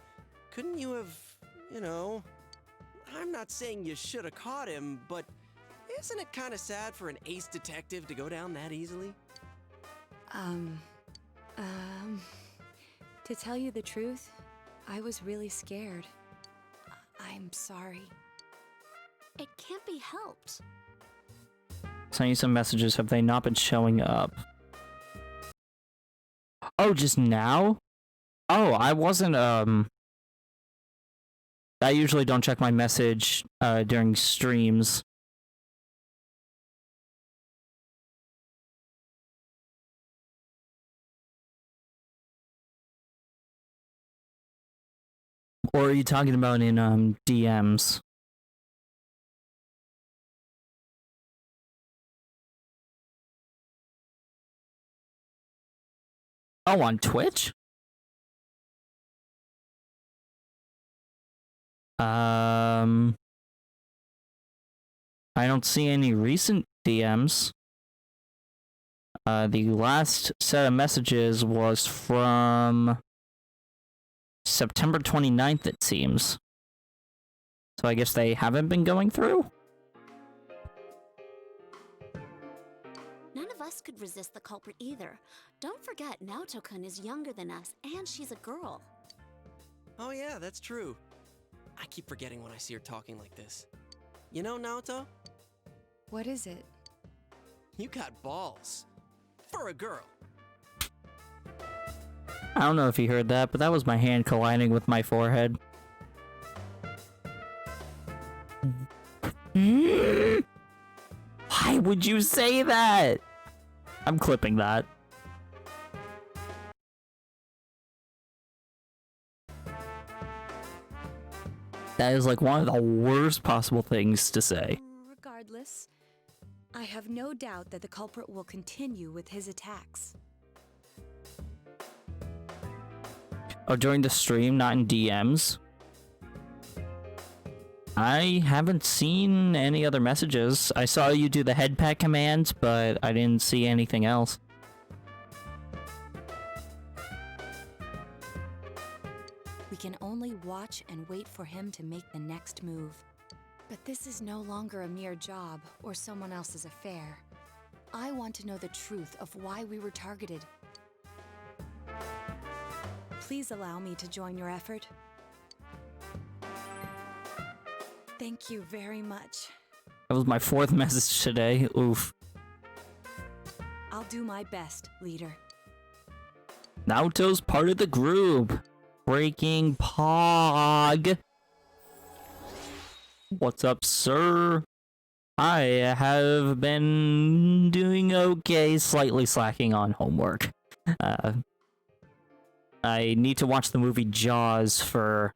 couldn't you have, I'm not saying you should have caught him, but isn't it kind of sad for an ace detective to go down that easily? To tell you the truth, I was really scared. I'm sorry. It can't be helped. Send you some messages. Have they not been showing up? Oh, just now? Oh, I wasn't, I usually don't check my message, during streams. Or are you talking about in, DMs? Oh, on Twitch? I don't see any recent DMs. The last set of messages was from September 29th, it seems. So I guess they haven't been going through? None of us could resist the culprit either. Don't forget, Naoto-kun is younger than us, and she's a girl. Oh yeah, that's true. I keep forgetting when I see her talking like this. You know, Naoto? What is it? You got balls. For a girl. I don't know if you heard that, but that was my hand colliding with my forehead. Why would you say that? I'm clipping that. That is like one of the worst possible things to say. Regardless, I have no doubt that the culprit will continue with his attacks. Oh, during the stream, not in DMs? I haven't seen any other messages. I saw you do the head pat command, but I didn't see anything else. We can only watch and wait for him to make the next move. But this is no longer a mere job or someone else's affair. I want to know the truth of why we were targeted. Please allow me to join your effort. Thank you very much. That was my 4th message today. Oof. I'll do my best, leader. Naoto's part of the group. Breaking Pog. What's up, sir? I have been doing okay, slightly slacking on homework. I need to watch the movie Jaws for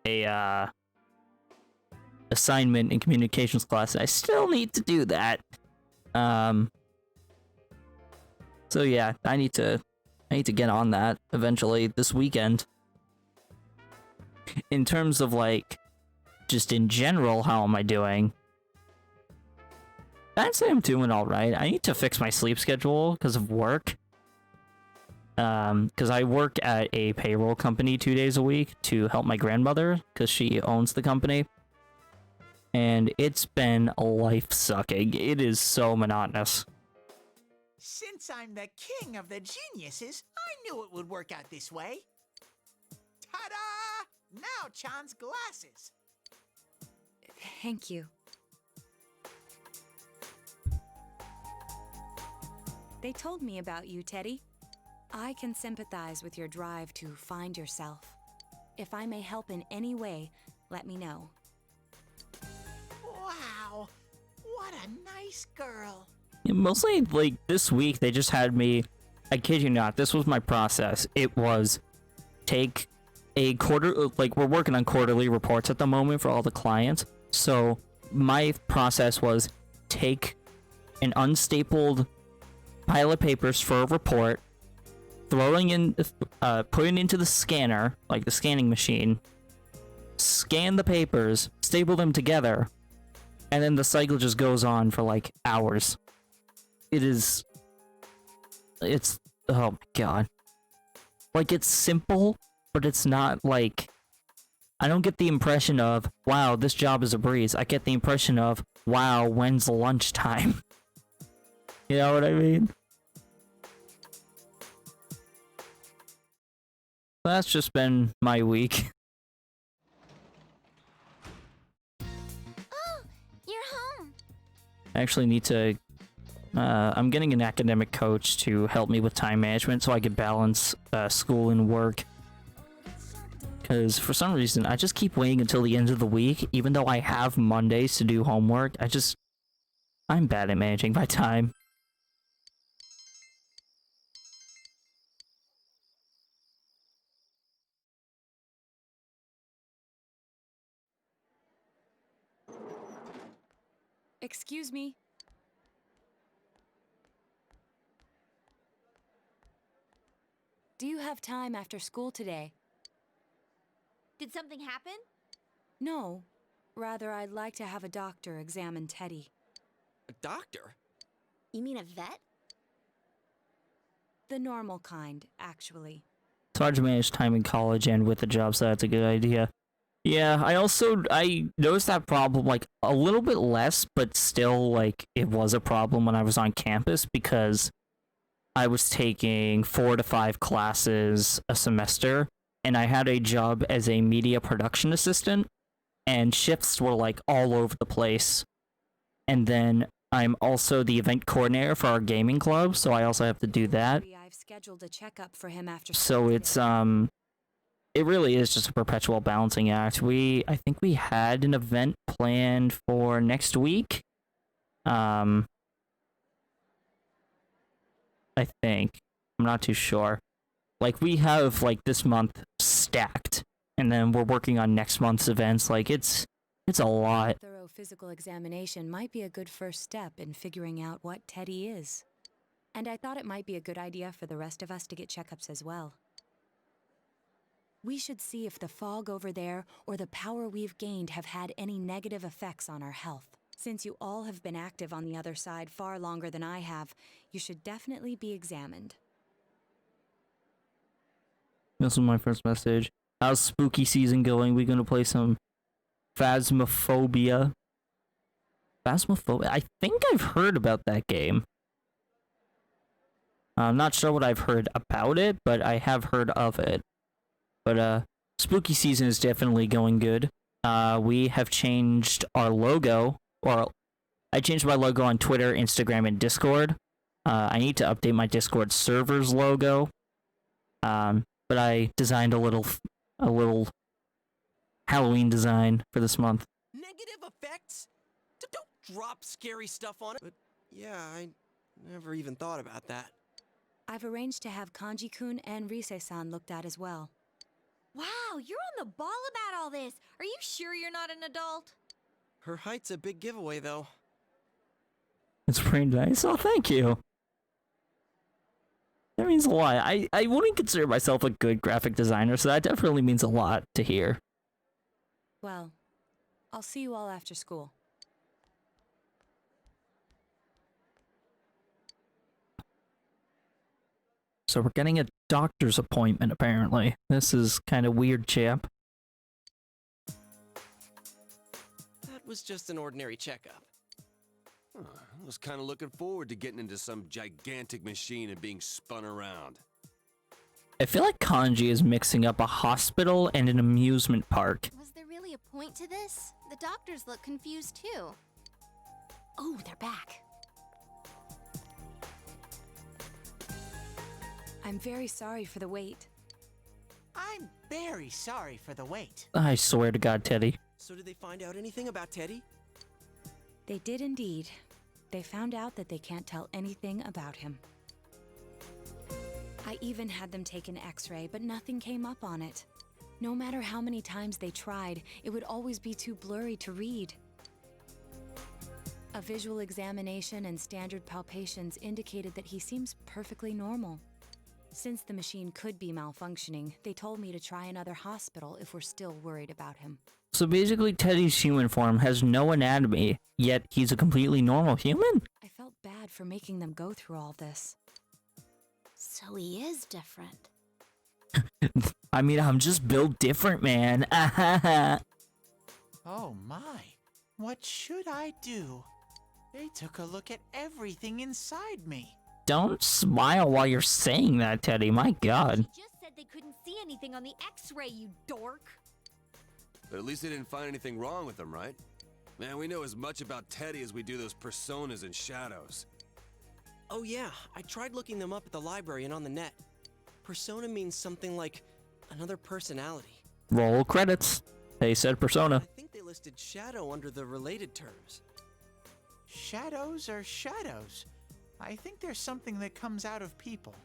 a assignment in communications class. I still need to do that. So yeah, I need to get on that eventually this weekend. In terms of like, just in general, how am I doing? I'd say I'm doing alright. I need to fix my sleep schedule because of work. Because I work at a payroll company 2 days a week to help my grandmother because she owns the company. And it's been life-sucking. It is so monotonous. Since I'm the king of the geniuses, I knew it would work out this way. Ta-da! Now Chan's glasses. Thank you. They told me about you, Teddy. I can sympathize with your drive to find yourself. If I may help in any way, let me know. Wow, what a nice girl. Yeah, mostly, like, this week, they just had me... I kid you not, this was my process. It was take a like, we're working on quarterly reports at the moment for all the clients. So, my process was take an unstapled pile of papers for a report, putting into the scanner, like the scanning machine, scan the papers, staple them together, and then the cycle just goes on for like hours. It's oh my god. Like, it's simple, but it's not like, I don't get the impression of, wow, this job is a breeze. I get the impression of, wow, when's lunchtime? You know what I mean? That's just been my week. Oh, you're home. I actually need to... I'm getting an academic coach to help me with time management so I can balance school and work. Because for some reason, I just keep waiting until the end of the week, even though I have Mondays to do homework. I'm bad at managing my time. Excuse me. Do you have time after school today? Did something happen? No. Rather, I'd like to have a doctor examine Teddy. A doctor? You mean a vet? The normal kind, actually. It's hard to manage time in college and with the job, so that's a good idea. Yeah, I noticed that problem, like, a little bit less, but still, like, it was a problem when I was on campus, because I was taking 4 to 5 classes a semester, and I had a job as a media production assistant, and shifts were, like, all over the place. And then I'm also the event coordinator for our gaming club, so I also have to do that. I've scheduled a checkup for him after So it's, it really is just a perpetual balancing act. I think we had an event planned for next week. I think. I'm not too sure. Like, we have, like, this month stacked, and then we're working on next month's events. Like, it's a lot. A thorough physical examination might be a good first step in figuring out what Teddy is. And I thought it might be a good idea for the rest of us to get checkups as well. We should see if the fog over there or the power we've gained have had any negative effects on our health. Since you all have been active on the other side far longer than I have, you should definitely be examined. This is my first message. How's spooky season going? We gonna play some Phasmophobia. Phasmophobia? I think I've heard about that game. I'm not sure what I've heard about it, but I have heard of it. But spooky season is definitely going good. We have changed our logo, or I changed my logo on Twitter, Instagram, and Discord. I need to update my Discord server's logo. But I designed a little Halloween design for this month. Negative effects? Don't drop scary stuff on it. But yeah, I never even thought about that. I've arranged to have Kanji-kun and Rise-san looked at as well. Wow, you're on the ball about all this. Are you sure you're not an adult? Her height's a big giveaway, though. It's pretty nice. Oh, thank you. That means a lot. I wouldn't consider myself a good graphic designer, so that definitely means a lot to hear. Well, I'll see you all after school. So we're getting a doctor's appointment, apparently. This is kind of weird, chap. That was just an ordinary checkup. Huh, I was kind of looking forward to getting into some gigantic machine and being spun around. I feel like Kanji is mixing up a hospital and an amusement park. Was there really a point to this? The doctors look confused too. Oh, they're back. I'm very sorry for the wait. I'm very sorry for the wait. I swear to God, Teddy. So did they find out anything about Teddy? They did indeed. They found out that they can't tell anything about him. I even had them take an X-ray, but nothing came up on it. No matter how many times they tried, it would always be too blurry to read. A visual examination and standard palpations indicated that he seems perfectly normal. Since the machine could be malfunctioning, they told me to try another hospital if we're still worried about him. So basically, Teddy's human form has no anatomy, yet he's a completely normal human? I felt bad for making them go through all this. So he is different. I mean, I'm just built different, man. Oh my, what should I do? They took a look at everything inside me. Don't smile while you're saying that, Teddy. My God. She just said they couldn't see anything on the X-ray, you dork. But at least they didn't find anything wrong with him, right? Man, we know as much about Teddy as we do those personas and shadows. Oh yeah, I tried looking them up at the library and on the net. Persona means something like another personality. Roll credits. They said persona. I think they listed shadow under the related terms. Shadows are shadows. I think there's something that comes out of people.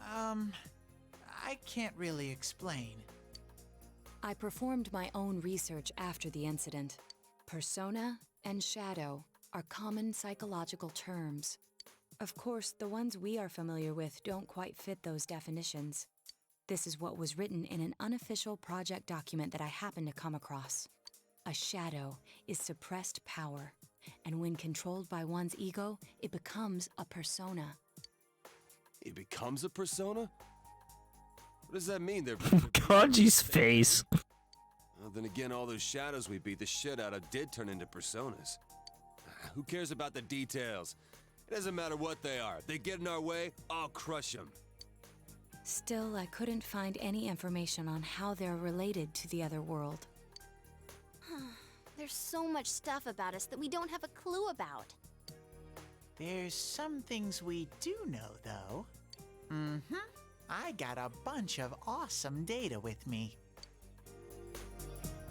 I can't really explain. I performed my own research after the incident. Persona and shadow are common psychological terms. Of course, the ones we are familiar with don't quite fit those definitions. This is what was written in an unofficial project document that I happened to come across. A shadow is suppressed power, and when controlled by one's ego, it becomes a persona. He becomes a persona? What does that mean? They're Kanji's face. Well, then again, all those shadows we beat the shit out of did turn into personas. Who cares about the details? It doesn't matter what they are. If they get in our way, I'll crush them. Still, I couldn't find any information on how they're related to the other world. There's so much stuff about us that we don't have a clue about. There's some things we do know, though. I got a bunch of awesome data with me.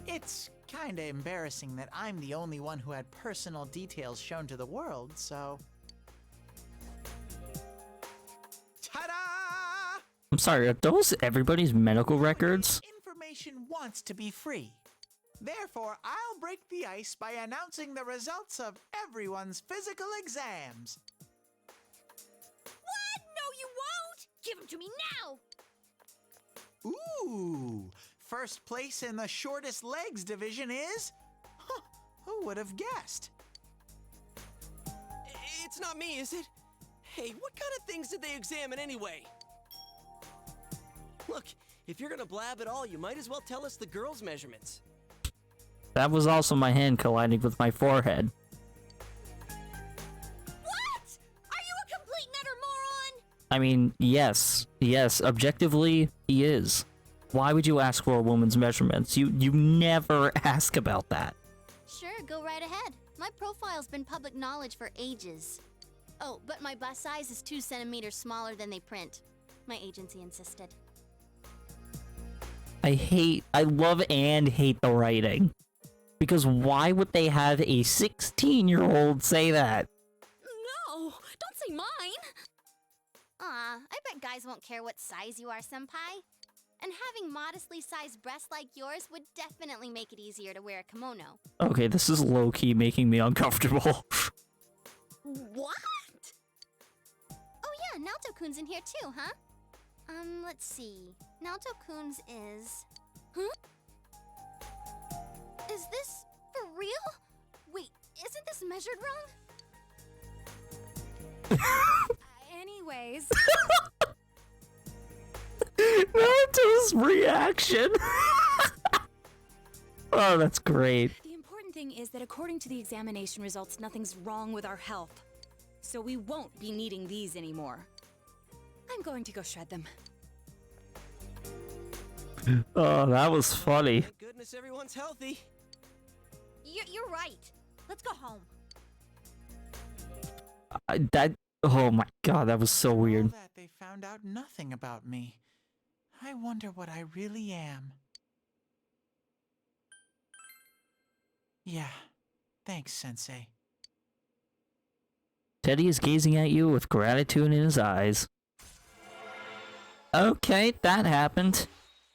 It's kinda embarrassing that I'm the only one who had personal details shown to the world, so... Ta-da! I'm sorry, are those everybody's medical records? Information wants to be free. Therefore, I'll break the ice by announcing the results of everyone's physical exams. What? No, you won't! Give them to me now! Ooh, First place in the shortest legs division is... Huh, who would have guessed? It's not me, is it? Hey, what kind of things did they examine anyway? Look, if you're gonna blab at all, you might as well tell us the girls' measurements. That was also my hand colliding with my forehead. What? Are you a complete and utter moron? I mean, yes, objectively, he is. Why would you ask for a woman's measurements? You never ask about that. Sure, go right ahead. My profile's been public knowledge for ages. Oh, but my bust size is 2 centimeters smaller than they print. My agency insisted. I love and hate the writing. Because why would they have a 16-year-old say that? No, don't say mine. Aw, I bet guys won't care what size you are, senpai. And having modestly sized breasts like yours would definitely make it easier to wear a kimono. Okay, this is low-key making me uncomfortable. What? Oh yeah, Naoto-kun's in here too, huh? Let's see. Naoto-kun's is... Huh? Is this for real? Wait, isn't this measured wrong? Anyways, Naruto's reaction. Oh, that's great. the important thing is that according to the examination results, nothing's wrong with our health. So we won't be needing these anymore. I'm going to go shred them. Oh, that was funny. Thank goodness everyone's healthy. You're right. Let's go home. Oh my god, that was so All weird. that they found out nothing about me. I wonder what I really am. Yeah, thanks, Sensei. Teddy is gazing at you with gratitude in his eyes. Okay, that happened.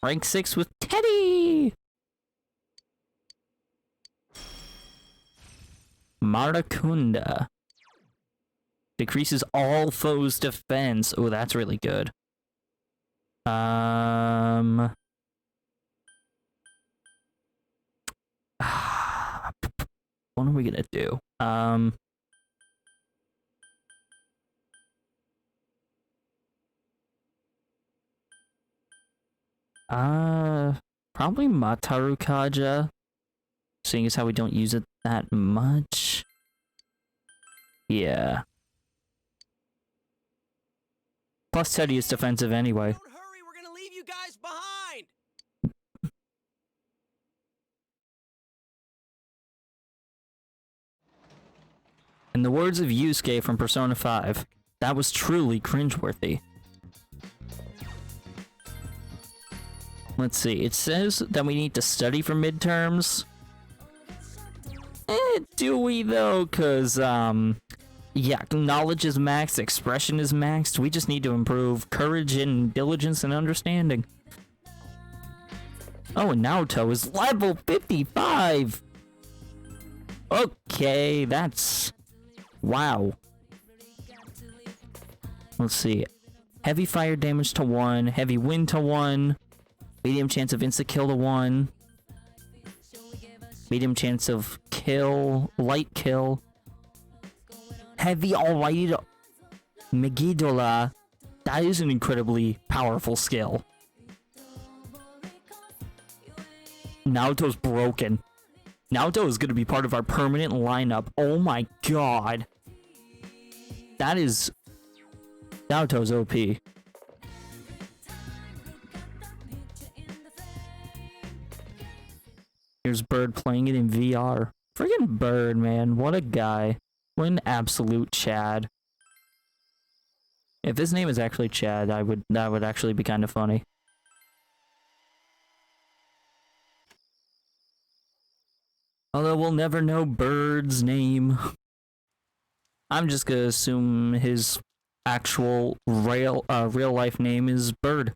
Rank 6 with Teddy! Marakunda. Decreases all foes' defense. Oh, that's really good. What are we gonna do? Probably Mataru Kaja. Seeing as how we don't use it that much. Yeah. Plus Teddy is defensive anyway. Don't hurry, we're gonna leave you guys behind! In the words of Yusuke from Persona 5, that was truly cringeworthy. Let's see, it says that we need to study for midterms. Do we though? Cause, yeah, knowledge is maxed, expression is maxed, we just need to improve courage and diligence and understanding. Oh, and Naoto is level 55! Okay, that's... wow. Let's see. Heavy fire damage to 1, heavy wind to 1, medium chance of insta-kill to 1, medium chance of kill, light kill, heavy alrighty Megiddola. That is an incredibly powerful skill. Naoto's broken. Naoto is going to be part of our permanent lineup. Oh my god. That is... Naoto's OP. Here's Bird playing it in VR. Friggin' Bird, man. What a guy. What an absolute Chad. If his name is actually Chad, that would actually be kind of funny. Although we'll never know Bird's name. I'm just gonna assume his actual real life name is Bird.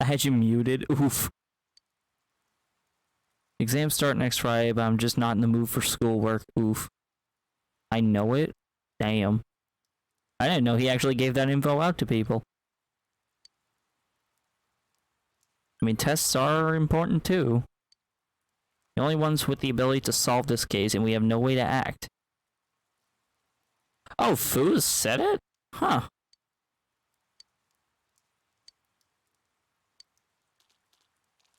I had you muted. Oof. Exams start next Friday, but I'm just not in the mood for schoolwork. Oof. I know it. Damn. I didn't know he actually gave that info out to people. I mean, tests are important too. The only ones with the ability to solve this case, and we have no way to act. Oh, Foos said it? Huh.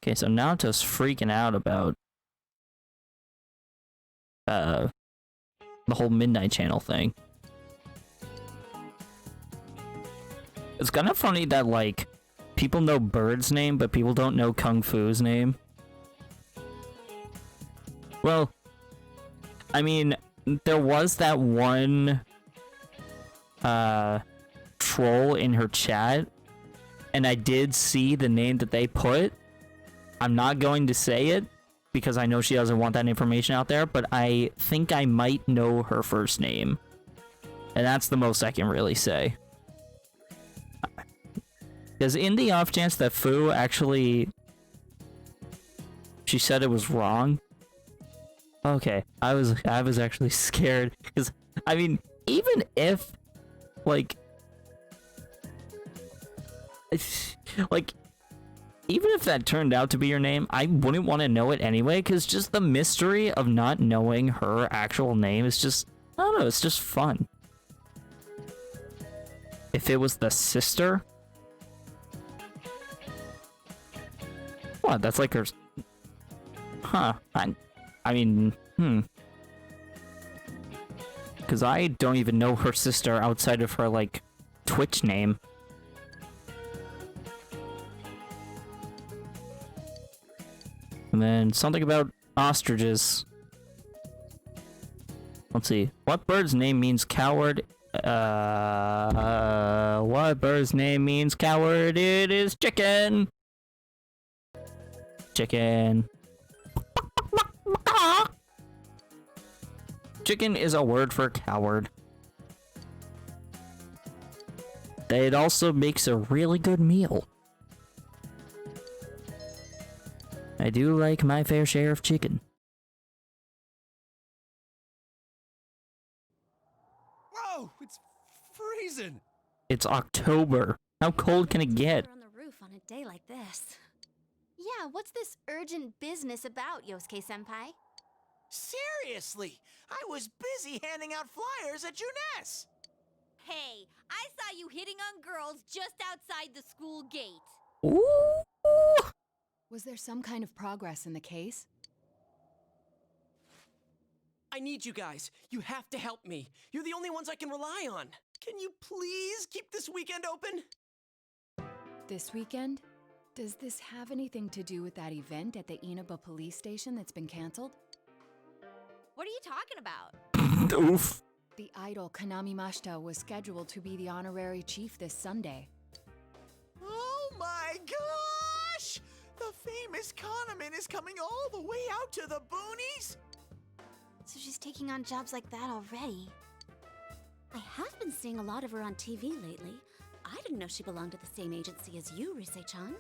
Okay, so Naoto's freaking out about the whole Midnight Channel thing. It's kind of funny that, like, people know Bird's name, but people don't know Kung Fu's name. Well, I mean, there was that one troll in her chat, and I did see the name that they put. I'm not going to say it because I know she doesn't want that information out there, but I think I might know her first name. And that's the most I can really say. Because in the off chance that Fu actually... she said it was wrong. Okay, I was actually scared. Because, I mean, even if, like... even if that turned out to be your name, I wouldn't want to know it anyway, because just the mystery of not knowing her actual name is just, I don't know, it's just fun. If it was the sister? What, that's like her... Huh, I mean, Because I don't even know her sister outside of her, like, Twitch name. And then something about ostriches. Let's see. What bird's name means coward? What bird's name means coward? It is chicken! Chicken. Chicken is a word for coward. It also makes a really good meal. I do like my fair share of chicken. Whoa, it's freezing. It's October. How cold can it get? On the roof on a day like this. Yeah, what's this urgent business about, Yosuke-senpai? Seriously, I was busy handing out flyers at Juness. Hey, I saw you hitting on girls just outside the school gate. Ooh. Was there some kind of progress in the case? I need you guys. You have to help me. You're the only ones I can rely on. Can you please keep this weekend open? This weekend? Does this have anything to do with that event at the Inaba police station that's been canceled? What are you talking about? Oof. The idol Kanami Mashita was scheduled to be the honorary chief this Sunday. Oh my gosh! The famous Kahneman is coming all the way out to the boonies? So she's taking on jobs like that already. I have been seeing a lot of her on TV lately. I didn't know she belonged to the same agency as you, Rise-chan.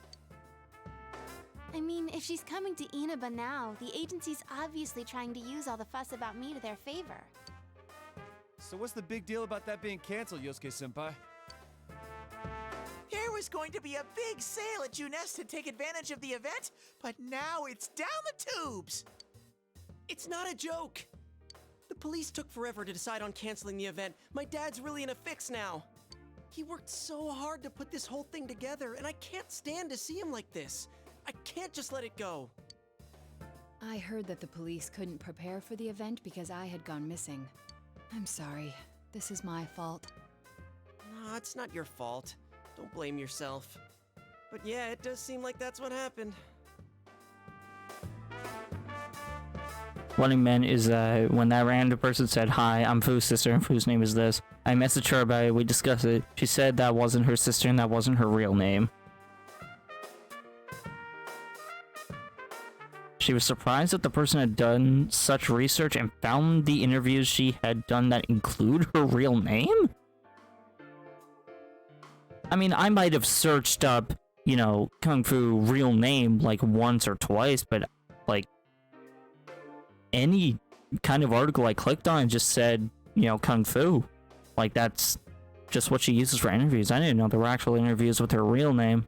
I mean, if she's coming to Inaba now, the agency's obviously trying to use all the fuss about me to their favor. So what's the big deal about that being canceled, Yosuke-senpai? There was going to be a big sale at Juness to take advantage of the event, but now it's down the tubes. It's not a joke. The police took forever to decide on canceling the event. My dad's really in a fix now. He worked so hard to put this whole thing together, and I can't stand to see him like this. I can't just let it go. I heard that the police couldn't prepare for the event because I had gone missing. I'm sorry. This is my fault. No, it's not your fault. Don't blame yourself. But yeah, it does seem like that's what happened. What I meant is when that random person said, "Hi, I'm Fu's sister, and Fu's name is this," I messaged her about it, we discussed it. She said that wasn't her sister and that wasn't her real name. She was surprised that the person had done such research and found the interviews she had done that include her real name? I mean, I might have searched up, you know, Kung Fu real name like once or twice, but like any kind of article I clicked on just said, you know, Kung Fu. Like that's just what she uses for interviews. I didn't know there were actual interviews with her real name.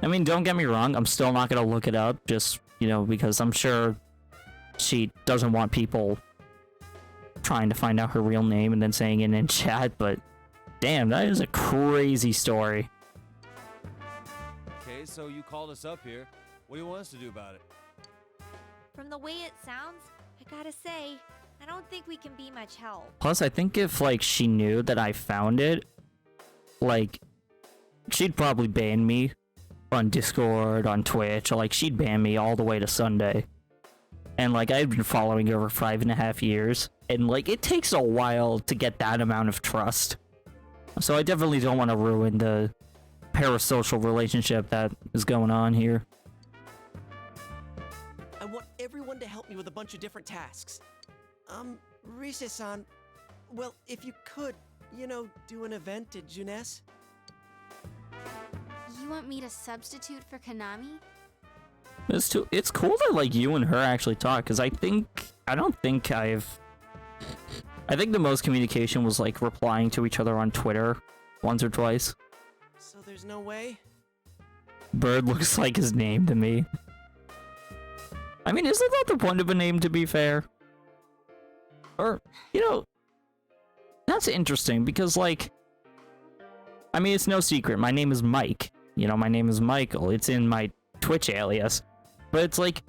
I mean, don't get me wrong, I'm still not gonna look it up, just, you know, because I'm sure she doesn't want people trying to find out her real name and then saying it in chat, but damn, that is a crazy story. Okay, so you called us up here. What do you want us to do about it? From the way it sounds, I gotta say, I don't think we can be much help. Plus, I think if, like, she knew that I found it, like, she'd probably ban me on Discord, on Twitch, or, like, she'd ban me all the way to Sunday. And, like, I've been following her for 5.5 years, and, like, it takes a while to get that amount of trust. So I definitely don't want to ruin the parasocial relationship that is going on here. I want everyone to help me with a bunch of different tasks. Rise-san, well, if you could, you know, do an event at Junes? You want me to substitute for Konami? It's cool that, like, you and her actually talk, because I think the most communication was, like, replying to each other on Twitter once or twice. So there's no way? Bird looks like his name to me. I mean, isn't that the point of a name, to be fair? Or, you know, that's interesting, because, like, I mean, it's no secret, my name is Mike. You know, my name is Michael. It's in my Twitch alias. But it's like,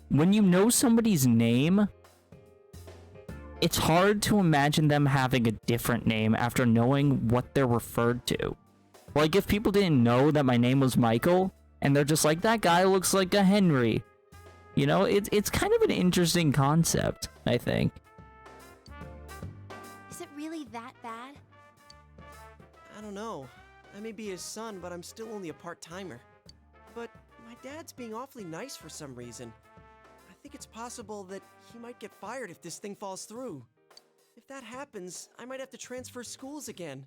when you know somebody's name, it's hard to imagine them having a different name after knowing what they're referred to. Like, if people didn't know that my name was Michael, and they're just like, that guy looks like a Henry. You know, it's kind of an interesting concept, I think. Is it really that bad? I don't know. I may be his son, but I'm still only a part-timer. But my dad's being awfully nice for some reason. I think it's possible that he might get fired if this thing falls through. If that happens, I might have to transfer schools again.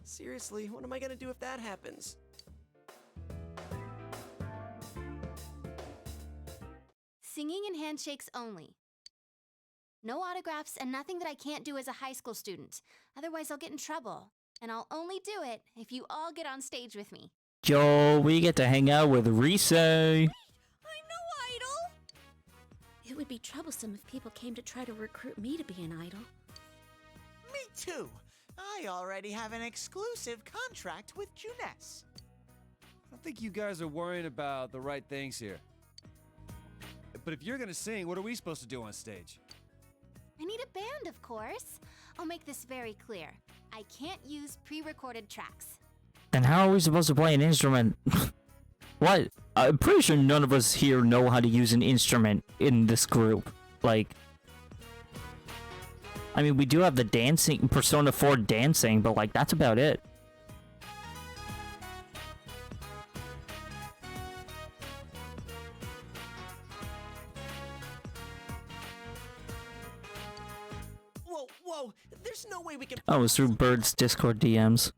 Seriously, what am I gonna do if that happens? Singing and handshakes only. No autographs and nothing that I can't do as a high school student. Otherwise, I'll get in trouble. And I'll only do it if you all get on stage with me. Yo, we get to hang out with Rise. I'm no idol! It would be troublesome if people came to try to recruit me to be an idol. Me too. I already have an exclusive contract with Junes. I don't think you guys are worrying about the right things here. But if you're gonna sing, what are we supposed to do on stage? I need a band, of course. I'll make this very clear. I can't use pre-recorded tracks. Then how are we supposed to play an instrument? What? I'm pretty sure none of us here know how to use an instrument in this group. Like, I mean, we do have the dancing, Persona 4 dancing, but, like, that's about it. Whoa, there's no way we can... Oh, it was through Bird's Discord DMs.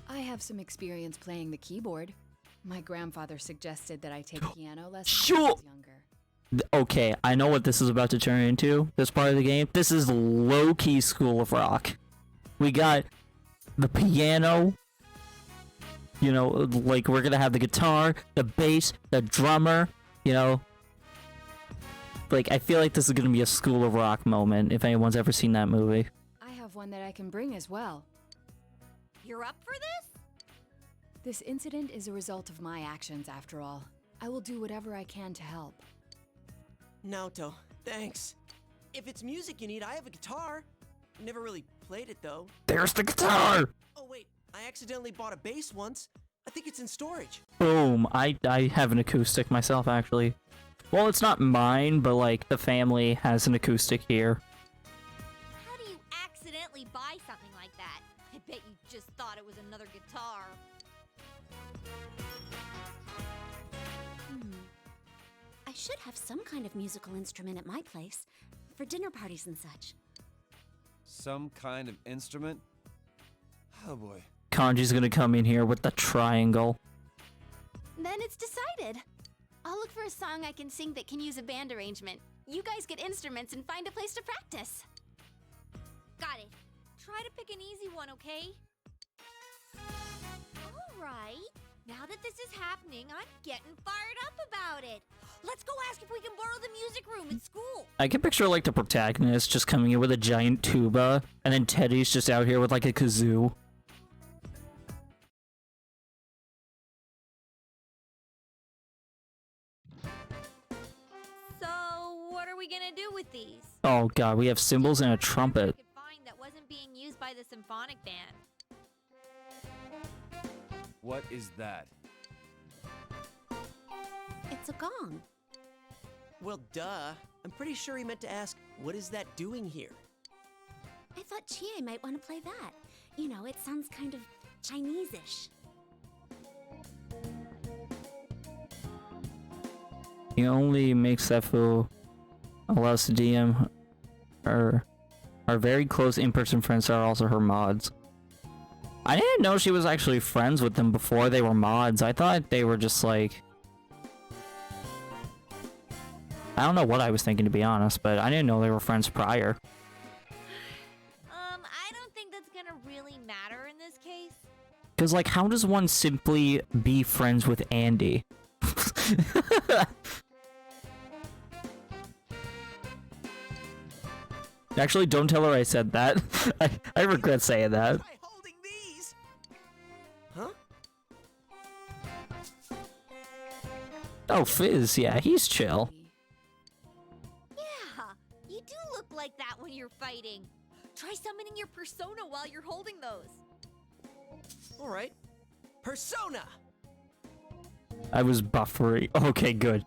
I have some experience playing the keyboard. My grandfather suggested that I take piano lessons Sure. when I was younger. Okay, I know what this is about to turn into, this part of the game. This is low-key School of Rock. We got the piano, you know, like, we're gonna have the guitar, the bass, the drummer, you know. Like, I feel like this is gonna be a School of Rock moment, if anyone's ever seen that movie. I have one that I can bring as well. You're up for this? This incident is a result of my actions, after all. I will do whatever I can to help. Naoto, thanks. If it's music you need, I have a guitar. Never really played it, though. There's the guitar! Oh, wait. I accidentally bought a bass once. I think it's in storage. Boom. I have an acoustic myself, actually. Well, it's not mine, but, like, the family has an acoustic here. How do you accidentally buy something like that? I bet you just thought it was another guitar. I should have some kind of musical instrument at my place, for dinner parties and such. Some kind of instrument? Oh boy. Kanji's gonna come in here with the triangle. Then it's decided. I'll look for a song I can sing that can use a band arrangement. You guys get instruments and find a place to practice. Got it. Try to pick an easy one, okay? Alright, now that this is happening, I'm getting fired up about it. Let's go ask if we can borrow the music room at school. I can picture like the protagonist just coming in with a giant tuba, and then Teddy's just out here with like a kazoo. So, what are we gonna do with these? Oh god, we have cymbals and a trumpet. Could find that wasn't being used by the symphonic band. What is that? It's a gong. Well, duh. I'm pretty sure he meant to ask, what is that doing here? I thought Chie might want to play that. You know, it sounds kind of Chinese-ish. He only makes that fool allows to DM her. Our very close in-person friends are also her mods. I didn't know she was actually friends with them before they were mods. I thought they were just like... I don't know what I was thinking, to be honest, but I didn't know they were friends prior. I don't think that's gonna really matter in this case. Because, like, how does one simply be friends with Andy? Actually, don't tell her I said that. I regret saying that. Try holding these. Huh? Oh, Fizz, yeah, he's chill. Yeah, you do look like that when you're fighting. Try summoning your persona while you're holding those. All right. Persona! I was buffering. Okay, good.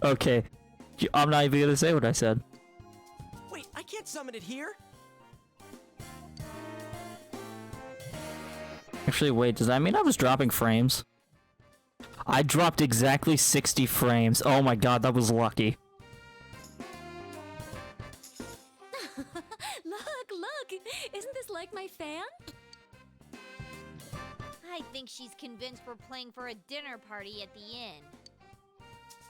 Okay. I'm not even gonna say what I said. Wait, I can't summon it here? Actually, wait, does that mean I was dropping frames? I dropped exactly 60 frames. Oh my god, that was lucky. Look! Isn't this like my fan? I think she's convinced we're playing for a dinner party at the inn.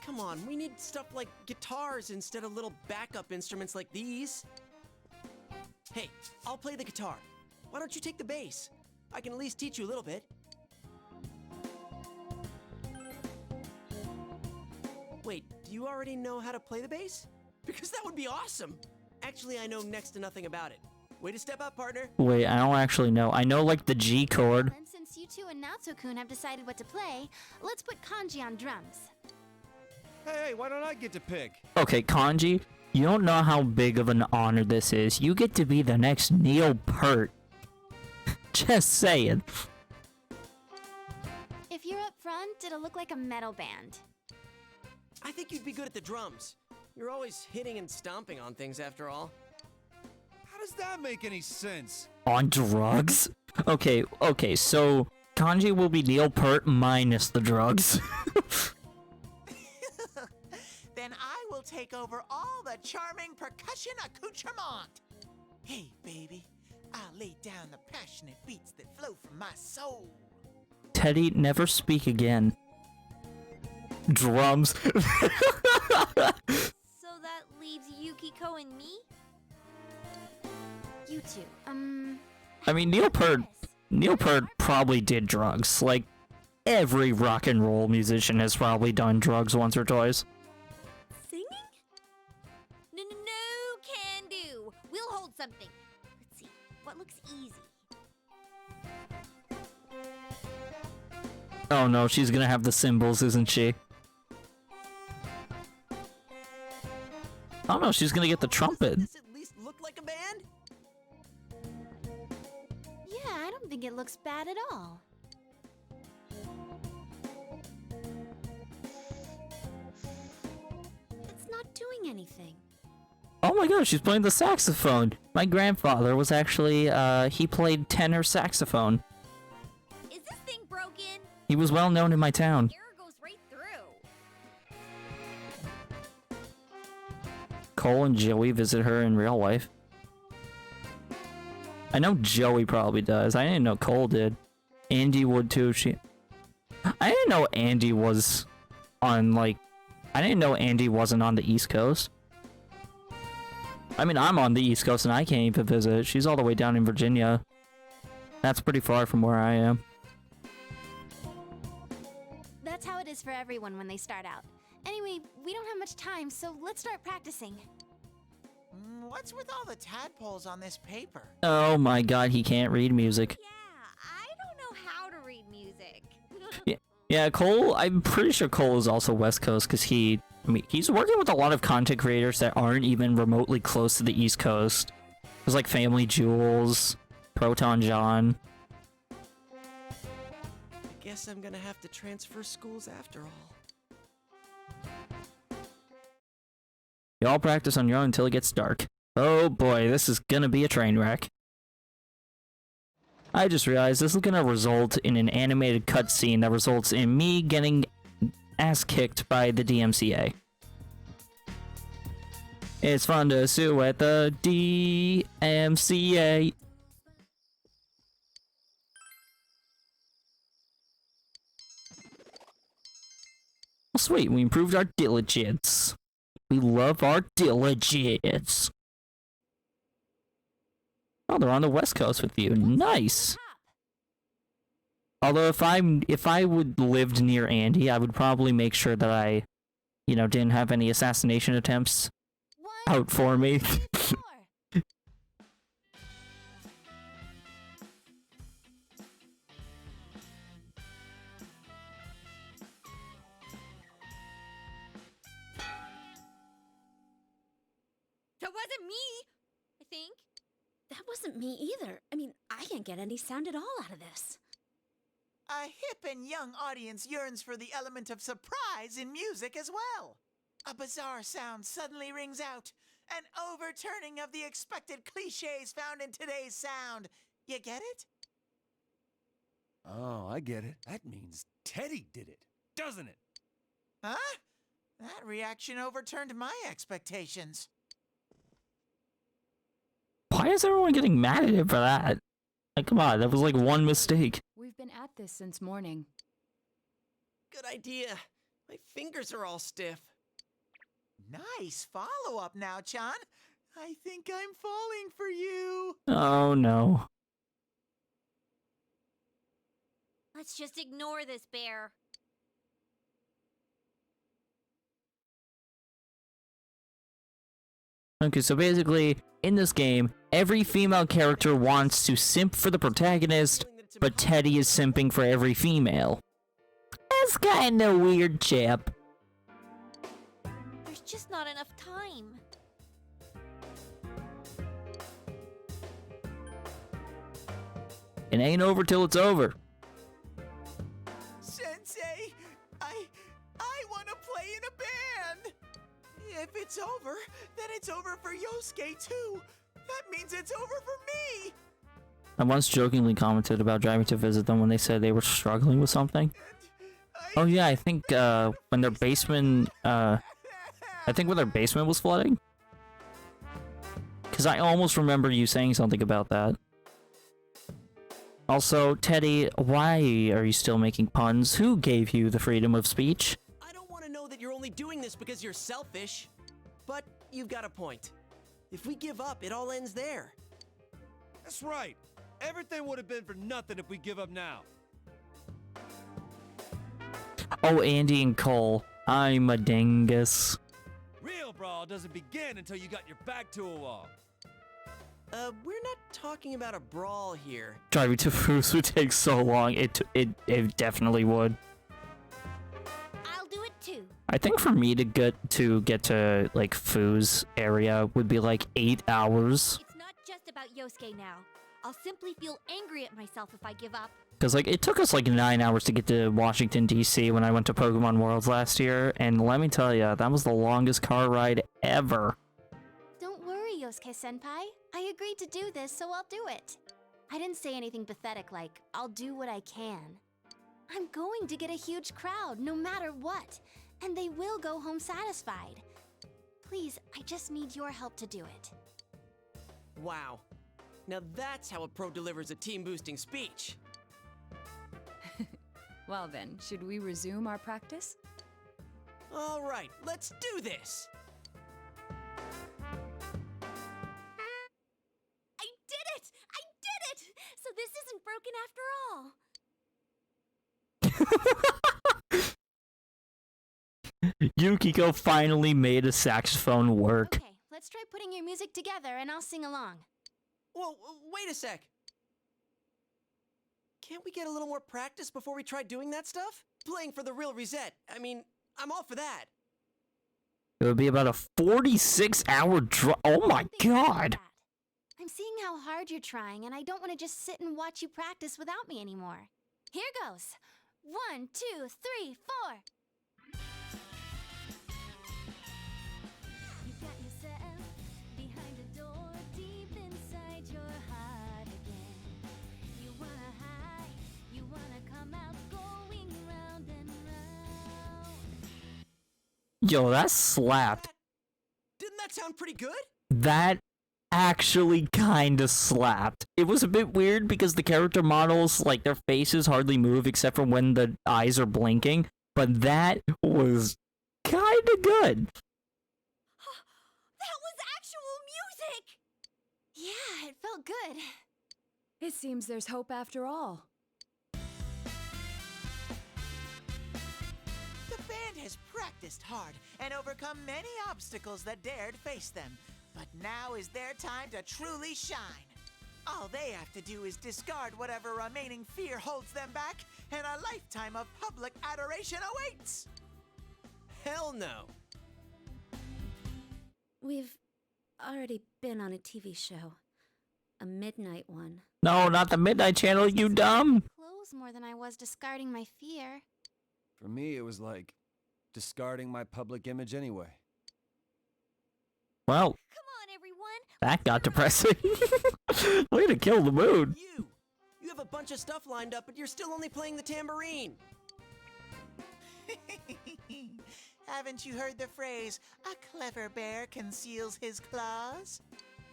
Come on, we need stuff like guitars instead of little backup instruments like these. Hey, I'll play the guitar. Why don't you take the bass? I can at least teach you a little bit. Wait, do you already know how to play the bass? Because that would be awesome! Actually, I know next to nothing about it. Way to step up, partner. Wait, I don't actually know. I know, like, the G chord. And since you two and Natsu-kun have decided what to play, let's put Kanji on drums. Hey, why don't I get to pick? Okay, Kanji, you don't know how big of an honor this is. You get to be the next Neil Peart. Just saying. If you're up front, it'll look like a metal band. I think you'd be good at the drums. You're always hitting and stomping on things after all. How does that make any sense? On drugs? Okay, so Kanji will be Neil Peart minus the drugs. Then I will take over all the charming percussion accoutrement. Hey, baby, I'll lay down the passionate beats that flow from my soul. Teddy, never speak again. Drums. So that leaves Yukiko and me? You two, I mean, Neil Peart probably did drugs. Like, every rock and roll musician has probably done drugs once or twice. Singing? No, can do. We'll hold something. Let's see, what looks easy? Oh no, she's gonna have the cymbals, isn't she? Oh no, she's gonna get the trumpet. Does this at least look like a band? yeah, I don't think it looks bad at all. It's not doing anything. Oh my god, she's playing the saxophone. My grandfather was actually, he played tenor saxophone. Is this thing broken? He was well known in my town. Air goes right through. Cole and Joey visit her in real life. I know Joey probably does. I didn't know Cole did. Andy would too. I didn't know Andy was on, like... I didn't know Andy wasn't on the East Coast. I mean, I'm on the East Coast and I can't even visit. She's all the way down in Virginia. That's pretty far from where I am. That's how it is for everyone when they start out. Anyway, we don't have much time, so let's start practicing. What's with all the tadpoles on this paper? Oh my god, he can't read music. Yeah, I don't know how to read music. Yeah, Cole, I'm pretty sure Cole is also West Coast because he's working with a lot of content creators that aren't even remotely close to the East Coast. There's like Family Jewels, Proton John. I guess I'm gonna have to transfer schools after all. You all practice on your own until it gets dark. Oh boy, this is gonna be a train wreck. I just realized this is gonna result in an animated cutscene that results in me getting ass kicked by the DMCA. It's fun to sue at the DMCA. Oh, sweet, we improved our diligence. We love our diligence. Oh, they're on the West Coast with you. Nice. Although if I would lived near Andy, I would probably make sure that I, didn't have any assassination attempts out for me. That wasn't me, I think. That wasn't me either. I mean, I can't get any sound at all out of this. A hip and young audience yearns for the element of surprise in music as well. A bizarre sound suddenly rings out, an overturning of the expected cliches found in today's sound. You get it? Oh, I get it. That means Teddy did it, doesn't it? Huh? That reaction overturned my expectations. Why is everyone getting mad at him for that? Like, come on, that was like one mistake. We've been at this since morning. Good idea. My fingers are all stiff. Nice follow-up now, Chan. I think I'm falling for you. Oh no. Let's just ignore this bear. Okay, so basically, in this game, every female character wants to simp for the protagonist, but Teddy is simping for every female. That's kinda weird, chap. There's just not enough time. It ain't over till it's over. Sensei, I want to play in a band. If it's over, then it's over for Yosuke too. That means it's over for me. I once jokingly commented about driving to visit them when they said they were struggling with something. Oh yeah, I think when their basement, when their basement was flooding. Because I almost remember you saying something about that. Also, Teddy, why are you still making puns? Who gave you the freedom of speech? I don't want to know that you're only doing this because you're selfish. But you've got a point. If we give up, it all ends there. That's right. Everything would have been for nothing if we give up now. Oh, Andy and Cole, I'm a dingus. Real brawl doesn't begin until you got your back to a wall. We're not talking about a brawl here. Driving to Foos would take so long. It definitely would. I'll do it too. I think for me to get to like Foos area would be like 8 hours. It's not just about Yosuke now. I'll simply feel angry at myself if I give up. Because like it took us like 9 hours to get to Washington D.C. when I went to Pokemon Worlds last year, and let me tell you, that was the longest car ride ever. Don't worry, Yosuke-senpai. I agreed to do this, so I'll do it. I didn't say anything pathetic like, I'll do what I can. I'm going to get a huge crowd, no matter what, and they will go home satisfied. Please, I just need your help to do it. Wow. Now that's how a pro delivers a team-boosting speech. Well then, should we resume our practice? All right, let's do this. I did it! I did it! So this isn't broken Yukiko finally made a saxophone work. Okay, let's try putting your music together and I'll sing along. Whoa, wait a sec. Can't we get a little more practice before we try doing that stuff? Playing for the real Reset. I mean, I'm all for that. It would be about a 46-hour drive. Oh my god! I'm seeing how hard you're trying, and I don't want to just sit and watch you practice without me anymore. Here goes. 1, 2, 3, 4. You got yourself behind a door deep inside your heart again. You wanna hide, you wanna come out going round and round. Yo, that slapped. Didn't that sound pretty good? That actually kinda slapped. It was a bit weird because the character models, like, their faces hardly move except for when the eyes are blinking, but that was kinda good. That was actual music! Yeah, it felt good. It seems there's hope after all. The band has practiced hard and overcome many obstacles that dared face them. But now is their time to truly shine. All they have to do is discard whatever remaining fear holds them back, and a lifetime of public adoration awaits! Hell no. We've already been on a TV show. A midnight one. No, not the Midnight Channel, you dumb! Clothes more than I was discarding my fear. For me, it was like discarding my public image anyway. Well, Come on, everyone! that got depressing. Way to kill the mood. You have a bunch of stuff lined up, but you're still only playing the tambourine. Haven't you heard the phrase, a clever bear conceals his claws?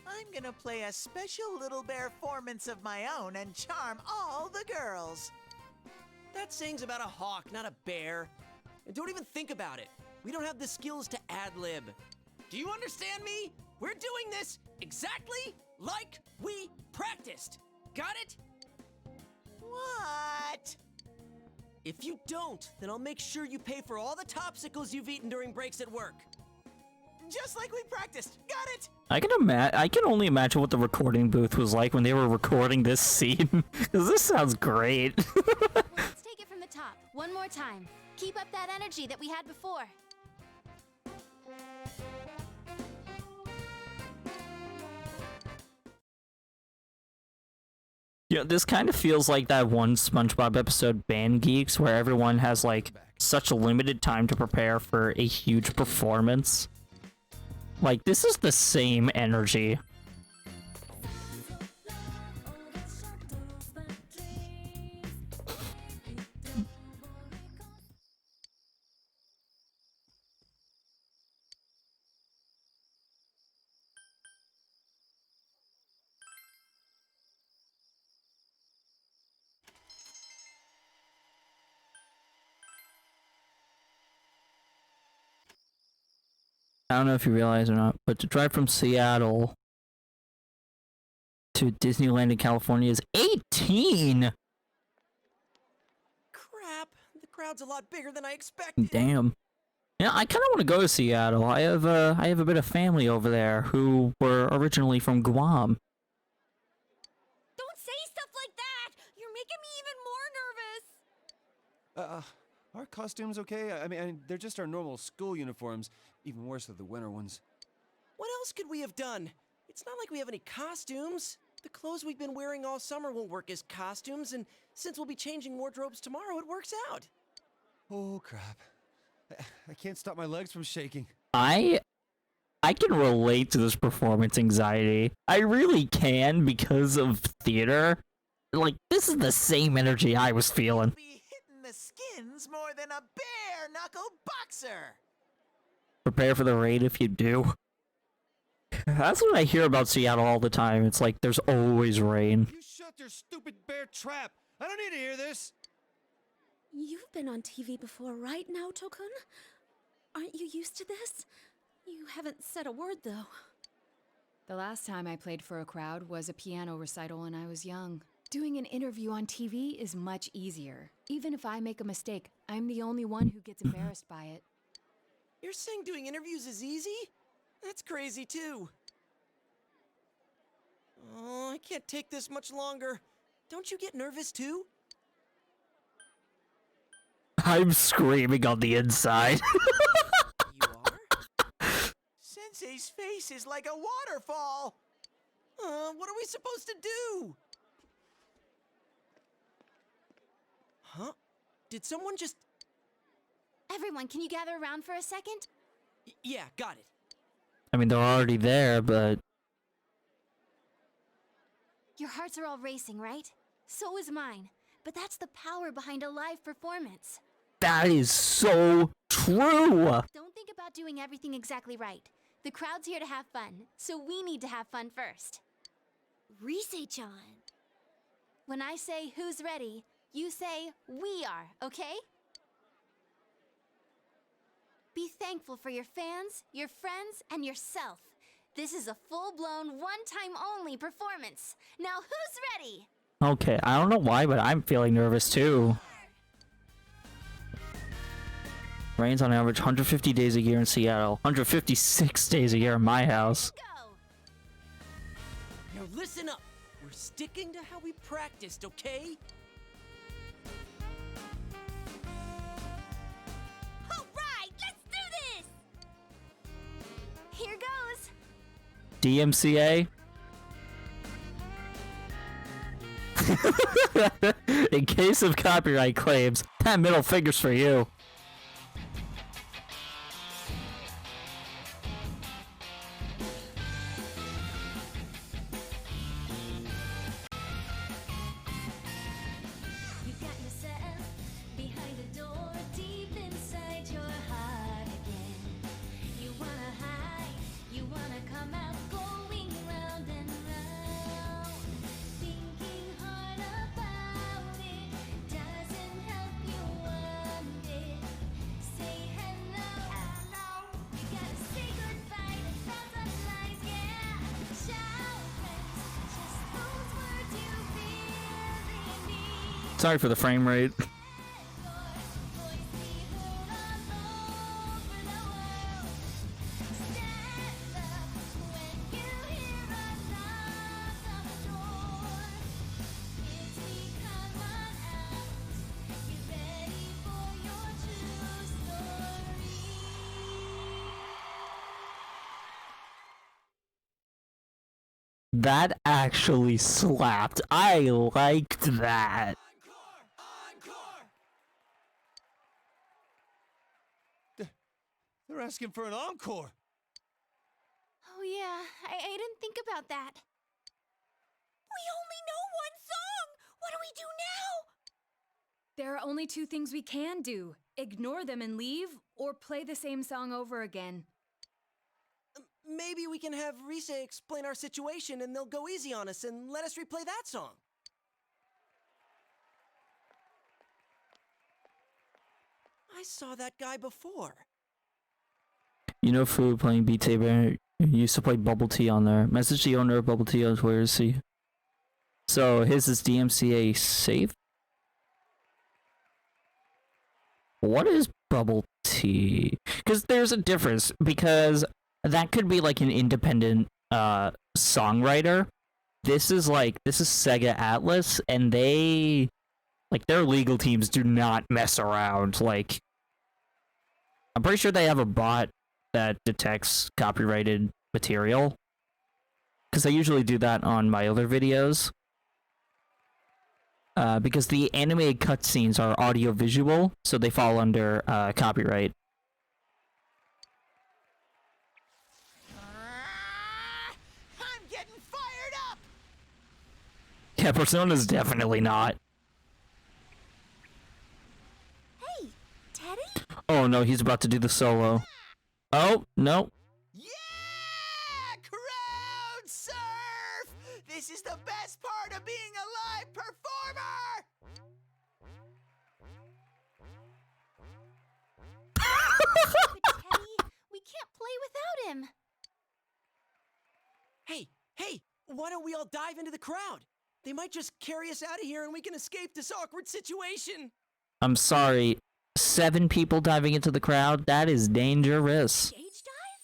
I'm gonna play a special little bear-formance of my own and charm all the girls. That saying's about a hawk, not a bear. And don't even think about it. We don't have the skills to ad-lib. Do you understand me? We're doing this exactly like we practiced. Got it? What? If you don't, then I'll make sure you pay for all the topsicles you've eaten during breaks at work. Just like we practiced. Got it? I can only imagine what the recording booth was like when they were recording this scene. Because this sounds great. Let's take it from the top. One more time. Keep up that energy that we had before. Yeah, this kind of feels like that one SpongeBob episode, Band Geeks, where everyone has, like, such a limited time to prepare for a huge performance. Like, this is the same energy. I don't know if you realize or not, but to drive from Seattle to Disneyland in California is 18! Crap, the crowd's a lot bigger than I expected. Damn. Yeah, I kind of want to go to Seattle. I have a bit of family over there who were originally from Guam. Don't say stuff like that! You're making me even more nervous! Are costumes okay? I mean, they're just our normal school uniforms. Even worse are the winter ones. What else could we have done? It's not like we have any costumes. The clothes we've been wearing all summer won't work as costumes, and since we'll be changing wardrobes tomorrow, it works out. Oh, crap. I can't stop my legs from shaking. I can relate to this performance anxiety. I really can because of theater. Like, this is the same energy I was feeling. Be hitting the skins more than a bare-knuckle boxer. Prepare for the rain if you do. That's what I hear about Seattle all the time. It's like there's always rain. You shut your stupid bear trap! I don't need to hear this! You've been on TV before, right now, Tokun? Aren't you used to this? You haven't said a word, though. The last time I played for a crowd was a piano recital when I was young. Doing an interview on TV is much easier. Even if I make a mistake, I'm the only one who gets embarrassed by it. You're saying doing interviews is easy? That's crazy, too. Oh, I can't take this much longer. Don't you get nervous, too? I'm screaming on the inside. You are? Sensei's face is like a waterfall. What are we supposed to do? Huh? Did someone just... Everyone, can you gather around for a second? Yeah, got it. I mean, they're already there, but Your hearts are all racing, right? So is mine. But that's the power behind a live performance. that is so true. Don't think about doing everything exactly right. The crowd's here to have fun, so we need to have fun first. Rise-chan. When I say who's ready, you say we are, okay? Be thankful for your fans, your friends, and yourself. This is a full-blown, one-time-only performance. Now who's ready? Okay, I don't know why, but I'm feeling nervous too. Rains on average 150 days a year in Seattle, 156 days a year in my house. Go! Now listen up. We're sticking to how we practiced, okay? All right, let's do this! Here goes! DMCA? In case of copyright claims, that middle finger's for you. You got yourself behind a door deep inside your heart again. You wanna hide, you wanna come out, going round and round. Thinking hard about it doesn't help you one bit. Say hello, hello. You gotta say goodbye to thousands of lies, yeah. Shout friends, just those words you really need. Sorry for the frame rate. That actually slapped. I liked that. They're asking for an encore. Oh yeah, I didn't think about that. We only know one song! What do we do now? There are only two things we can do. Ignore them and leave, or play the same song over again. Maybe we can have Rise explain our situation and they'll go easy on us and let us replay that song. I saw that guy before. You know, Fu playing Beat Saber used to play Bubble Tea on there. Message the owner of Bubble Tea on Twitter to see. So his is DMCA safe? What is Bubble Tea? Because there's a difference, because that could be like an independent songwriter. This is Sega Atlas, and they, like, their legal teams do not mess around. Like, I'm pretty sure they have a bot that detects copyrighted material, because I usually do that on my other videos. Because the animated cutscenes are audio-visual, so they fall under copyright. I'm getting fired up! Yeah, Persona's definitely not. Hey, Teddy? Oh no, he's about to do the solo. Oh, no. Yeah! Crowd surf! This is the best part of being a live performer! But Teddy, we can't play without him. Hey, why don't we all dive into the crowd? They might just carry us out of here and we can escape this awkward situation. I'm sorry. 7 people diving into the crowd? That is dangerous. Stage dive?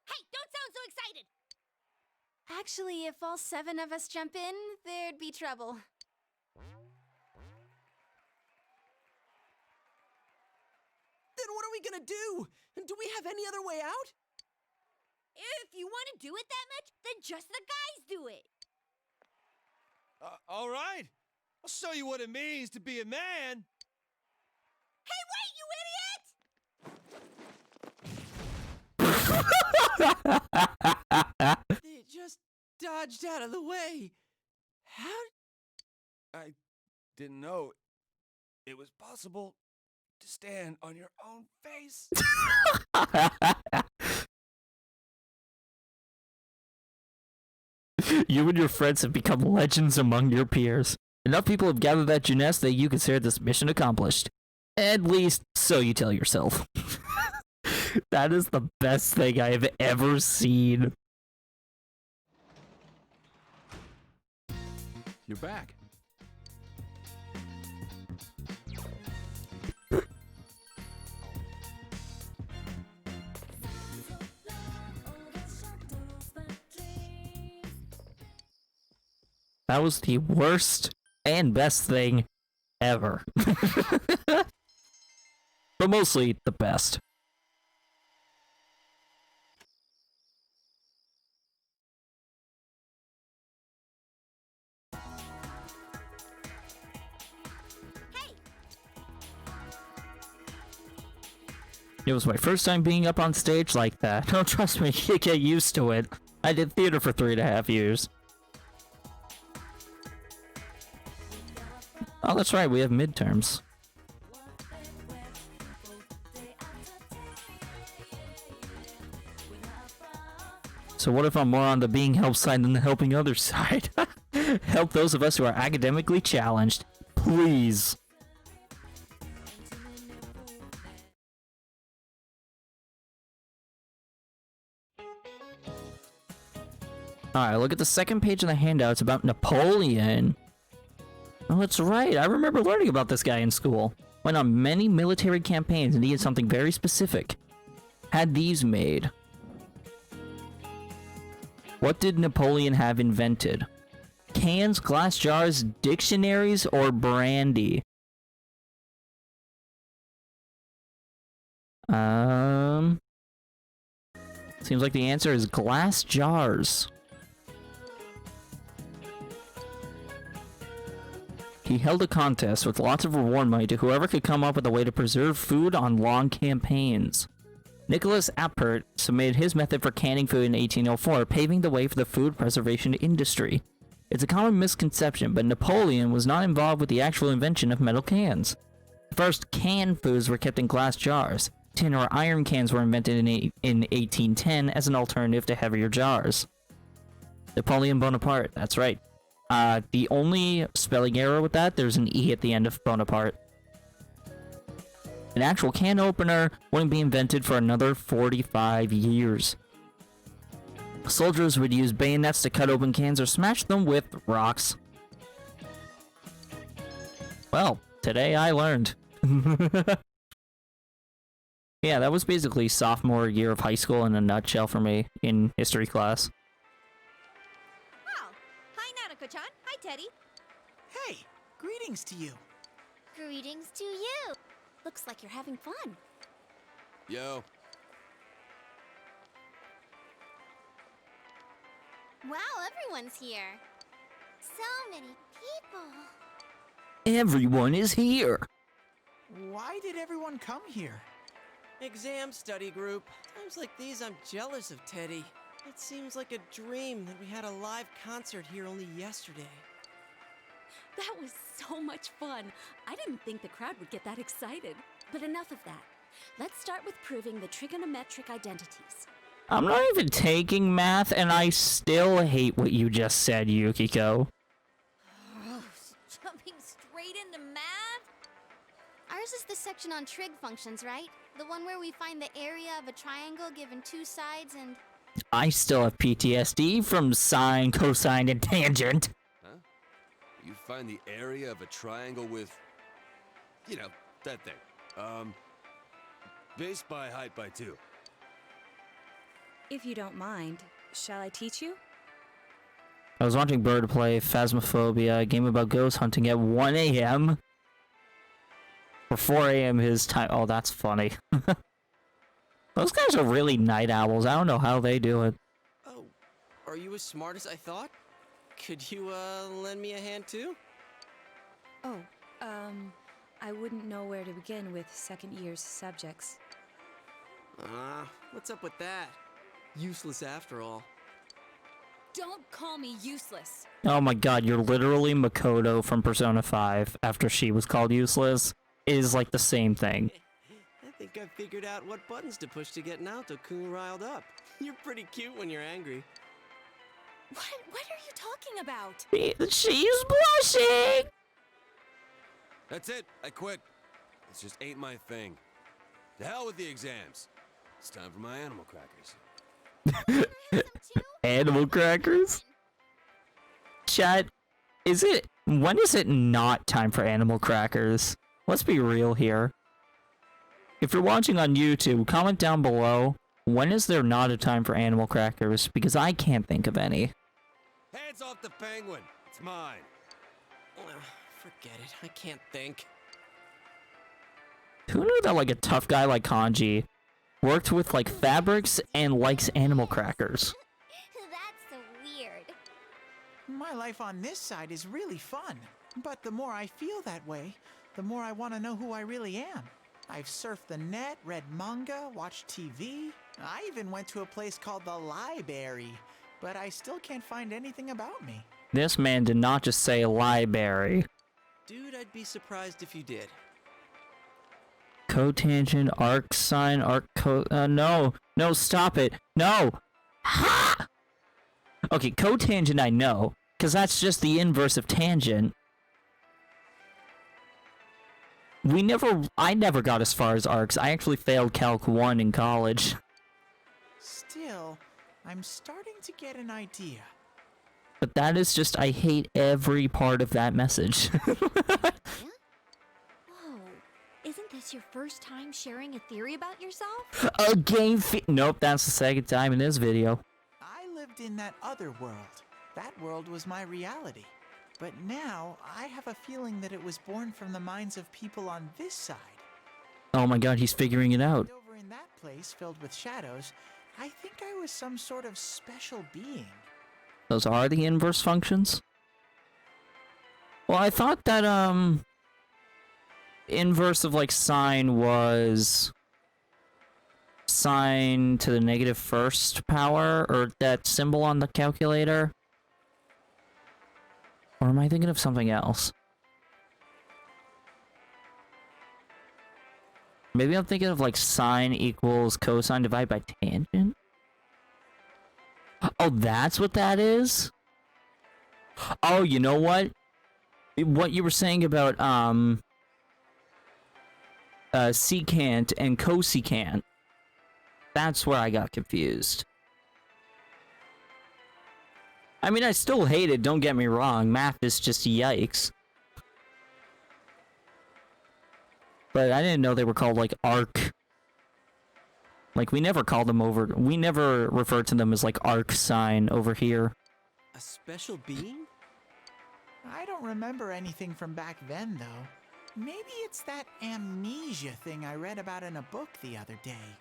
Hey, don't sound so excited! Actually, if all 7 of us jump in, there'd be trouble. Then what are we gonna do? Do we have any other way out? If you want to do it that much, then just the guys do it. All right. I'll show you what it means to be a man. Hey, wait, you idiot! They just dodged out of the way. How? I didn't know it was possible to stand on your own face. You and your friends have become legends among your peers. Enough people have gathered at Juness that you consider this mission accomplished. At least, so you tell yourself. That is the best thing I have ever seen. You're back. That was the worst and best thing ever. But mostly the best. It was my first time being up on stage like that. Oh, trust me, you get used to it. I did theater for 3.5 years. Oh, that's right, we have midterms. So what if I'm more on the being helped side than the helping others side? Help those of us who are academically challenged. Please. Alright, look at the second page of the handout. It's about Napoleon. Oh, that's right. I remember learning about this guy in school. Went on many military campaigns and needed something very specific. Had these made. What did Napoleon have invented? Cans, glass jars, dictionaries, or brandy? Seems like the answer is glass jars. He held a contest with lots of reward money to whoever could come up with a way to preserve food on long campaigns. Nicholas Appert submitted his method for canning food in 1804, paving the way for the food preservation industry. It's a common misconception, but Napoleon was not involved with the actual invention of metal cans. The first canned foods were kept in glass jars. Tin or iron cans were invented in 1810 as an alternative to heavier jars. Napoleon Bonaparte, that's right. The only spelling error with that, there's an E at the end of Bonaparte. An actual can opener wouldn't be invented for another 45 years. Soldiers would use bayonets to cut open cans or smash them with rocks. Well, today I learned. Yeah, that was basically sophomore year of high school in a nutshell for me in history class. Oh, hi Nanako-chan. Hi Teddy. Hey, greetings to you. Greetings to you. Looks like you're having fun. Yo. Wow, everyone's here. So many people. Everyone is here. Why did everyone come here? Exam study group. Times like these, I'm jealous of Teddy. It seems like a dream that we had a live concert here only yesterday. That was so much fun. I didn't think the crowd would get that excited. But enough of that. Let's start with proving the trigonometric identities. I'm not even taking math, and I still hate what you just said, Yukiko. Jumping straight into math? Ours is the section on trig functions, right? The one where we find the area of a triangle given 2 sides and... I still have PTSD from sine, cosine, and tangent. Huh? You find the area of a triangle with, you know, that thing. Base by height by 2. If you don't mind, shall I teach you? I was watching Bird play Phasmophobia, a game about ghost hunting at 1 a.m. Or 4 a.m. his time. Oh, that's funny. Those guys are really night owls. I don't know how they do it. Oh, are you as smart as I thought? Could you, lend me a hand too? Oh, I wouldn't know where to begin with second year's subjects. What's up with that? Useless after all. Don't call me useless. Oh my god, you're literally Makoto from Persona 5 after she was called useless. It is like the same thing. I think I figured out what buttons to push to get Naoto-kun riled up. You're pretty cute when you're angry. What are you talking about? She's blushing! That's it. I quit. This just ain't my thing. To hell with the exams. It's time for my animal crackers. Animal crackers? Chat, when is it not time for animal crackers? Let's be real here. If you're watching on YouTube, comment down below, when is there not a time for animal crackers? Because I can't think of any. Hands off the penguin. It's mine. Forget it. I can't think. Who knew that like a tough guy like Kanji worked with like fabrics and likes animal crackers? That's so weird. My life on this side is really fun. But the more I feel that way, the more I want to know who I really am. I've surfed the net, read manga, watched TV. I even went to a place called the Library. But I still can't find anything about me. This man did not just say library. Dude, I'd be surprised if you did. Cotangent, arc sine, no, stop it, no! Ha! Okay, cotangent I know, because that's just the inverse of tangent. I never got as far as arcs. I actually failed Calc 1 in college. Still, I'm starting to get an idea. But that is just, I hate every part of that message. Whoa. Isn't this your first time sharing a theory about yourself? A game nope, that's the second time in this video. I lived in that other world. That world was my reality. But now, I have a feeling that it was born from the minds of people on this side. Oh my god, he's figuring it out. Over in that place filled with shadows, I think I was some sort of special being. Those are the inverse functions? Well, I thought that, inverse of, like, sine was sine to the negative first power, or that symbol on the calculator? Or am I thinking of something else? Maybe I'm thinking of, like, sine equals cosine divided by tangent? Oh, that's what that is? Oh, you know what? What you were saying about, secant and cosecant. That's where I got confused. I mean, I still hate it, don't get me wrong. Math is just yikes. But I didn't know they were called, like, arc. Like, we never referred to them as, like, arc sine over here. A special being? I don't remember anything from back then, though. Maybe it's that amnesia thing I read about in a book the other day.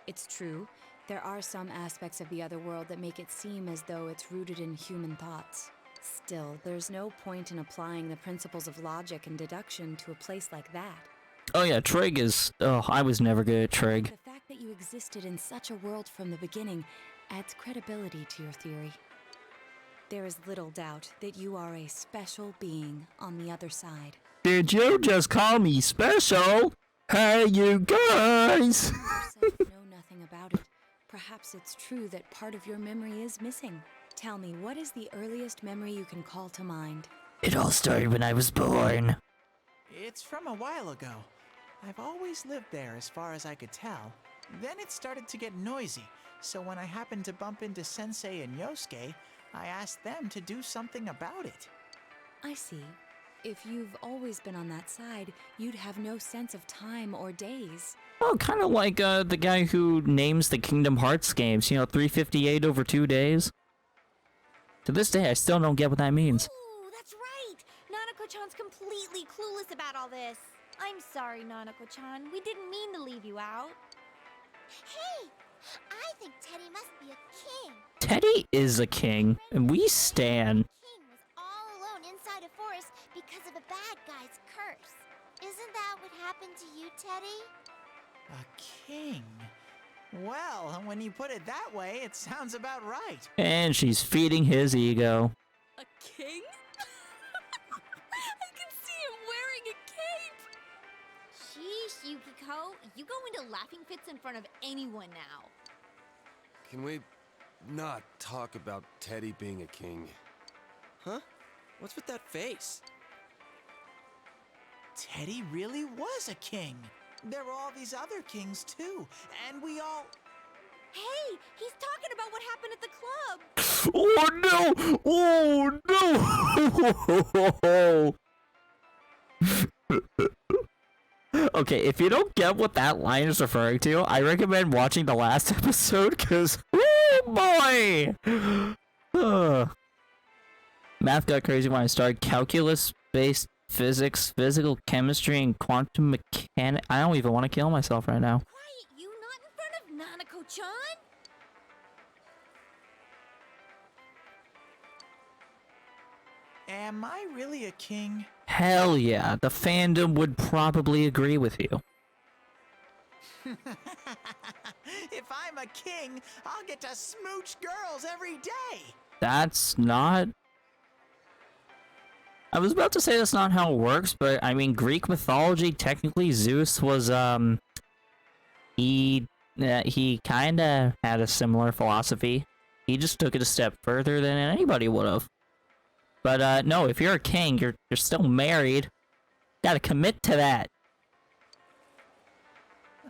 It's true. There are some aspects of the other world that make it seem as though it's rooted in human thoughts. Still, there's no point in applying the principles of logic and deduction to a place like that. Oh yeah, Trig is... Oh, I was never good at Trig. The fact that you existed in such a world from the beginning adds credibility to your theory. There is little doubt that you are a special being on the other side. Did you just call me special? Hey, you guys! You said you know nothing about it. Perhaps it's true that part of your memory is missing. Tell me, what is the earliest memory you can call to mind? It all started when I was born. It's from a while ago. I've always lived there as far as I could tell. Then it started to get noisy, so when I happened to bump into Sensei and Yosuke, I asked them to do something about it. I see. If you've always been on that side, you'd have no sense of time or days. Oh, kind of like the guy who names the Kingdom Hearts games, 358 over 2 days. To this day, I still don't get what that means. Ooh, that's right! Nanako-chan's completely clueless about all this. I'm sorry, Nanako-chan. We didn't mean to leave you out. Hey, I think Teddy must be a king. Teddy is a king, and we stan. King was all alone inside a forest because of a bad guy's curse. Isn't that what happened to you, Teddy? A king? Well, when you put it that way, it sounds about right. And she's feeding his ego. A king? I can see him wearing a cape! Sheesh, Yukiko. You go into laughing fits in front of anyone now. Can we not talk about Teddy being a king? Huh? What's with that face? Teddy really was a king. There were all these other kings too, and we all... Hey, he's talking about what happened at the club. Oh no! Oh no! Okay, if you don't get what that line is referring to, I recommend watching the last episode, cause oh boy! Math got crazy when I started calculus-based physics, physical chemistry, and quantum mechanics. I don't even want to kill myself right now. Quiet, you not in front of Nanako-chan? Am I really a king? Hell yeah, the fandom would probably agree with you. If I'm a king, I'll get to smooch girls every day. That's not... I was about to say that's not how it works, but I mean, Greek mythology, technically Zeus was, he kinda had a similar philosophy. He just took it a step further than anybody would've. But, no, if you're a king, you're still married. Gotta commit to that.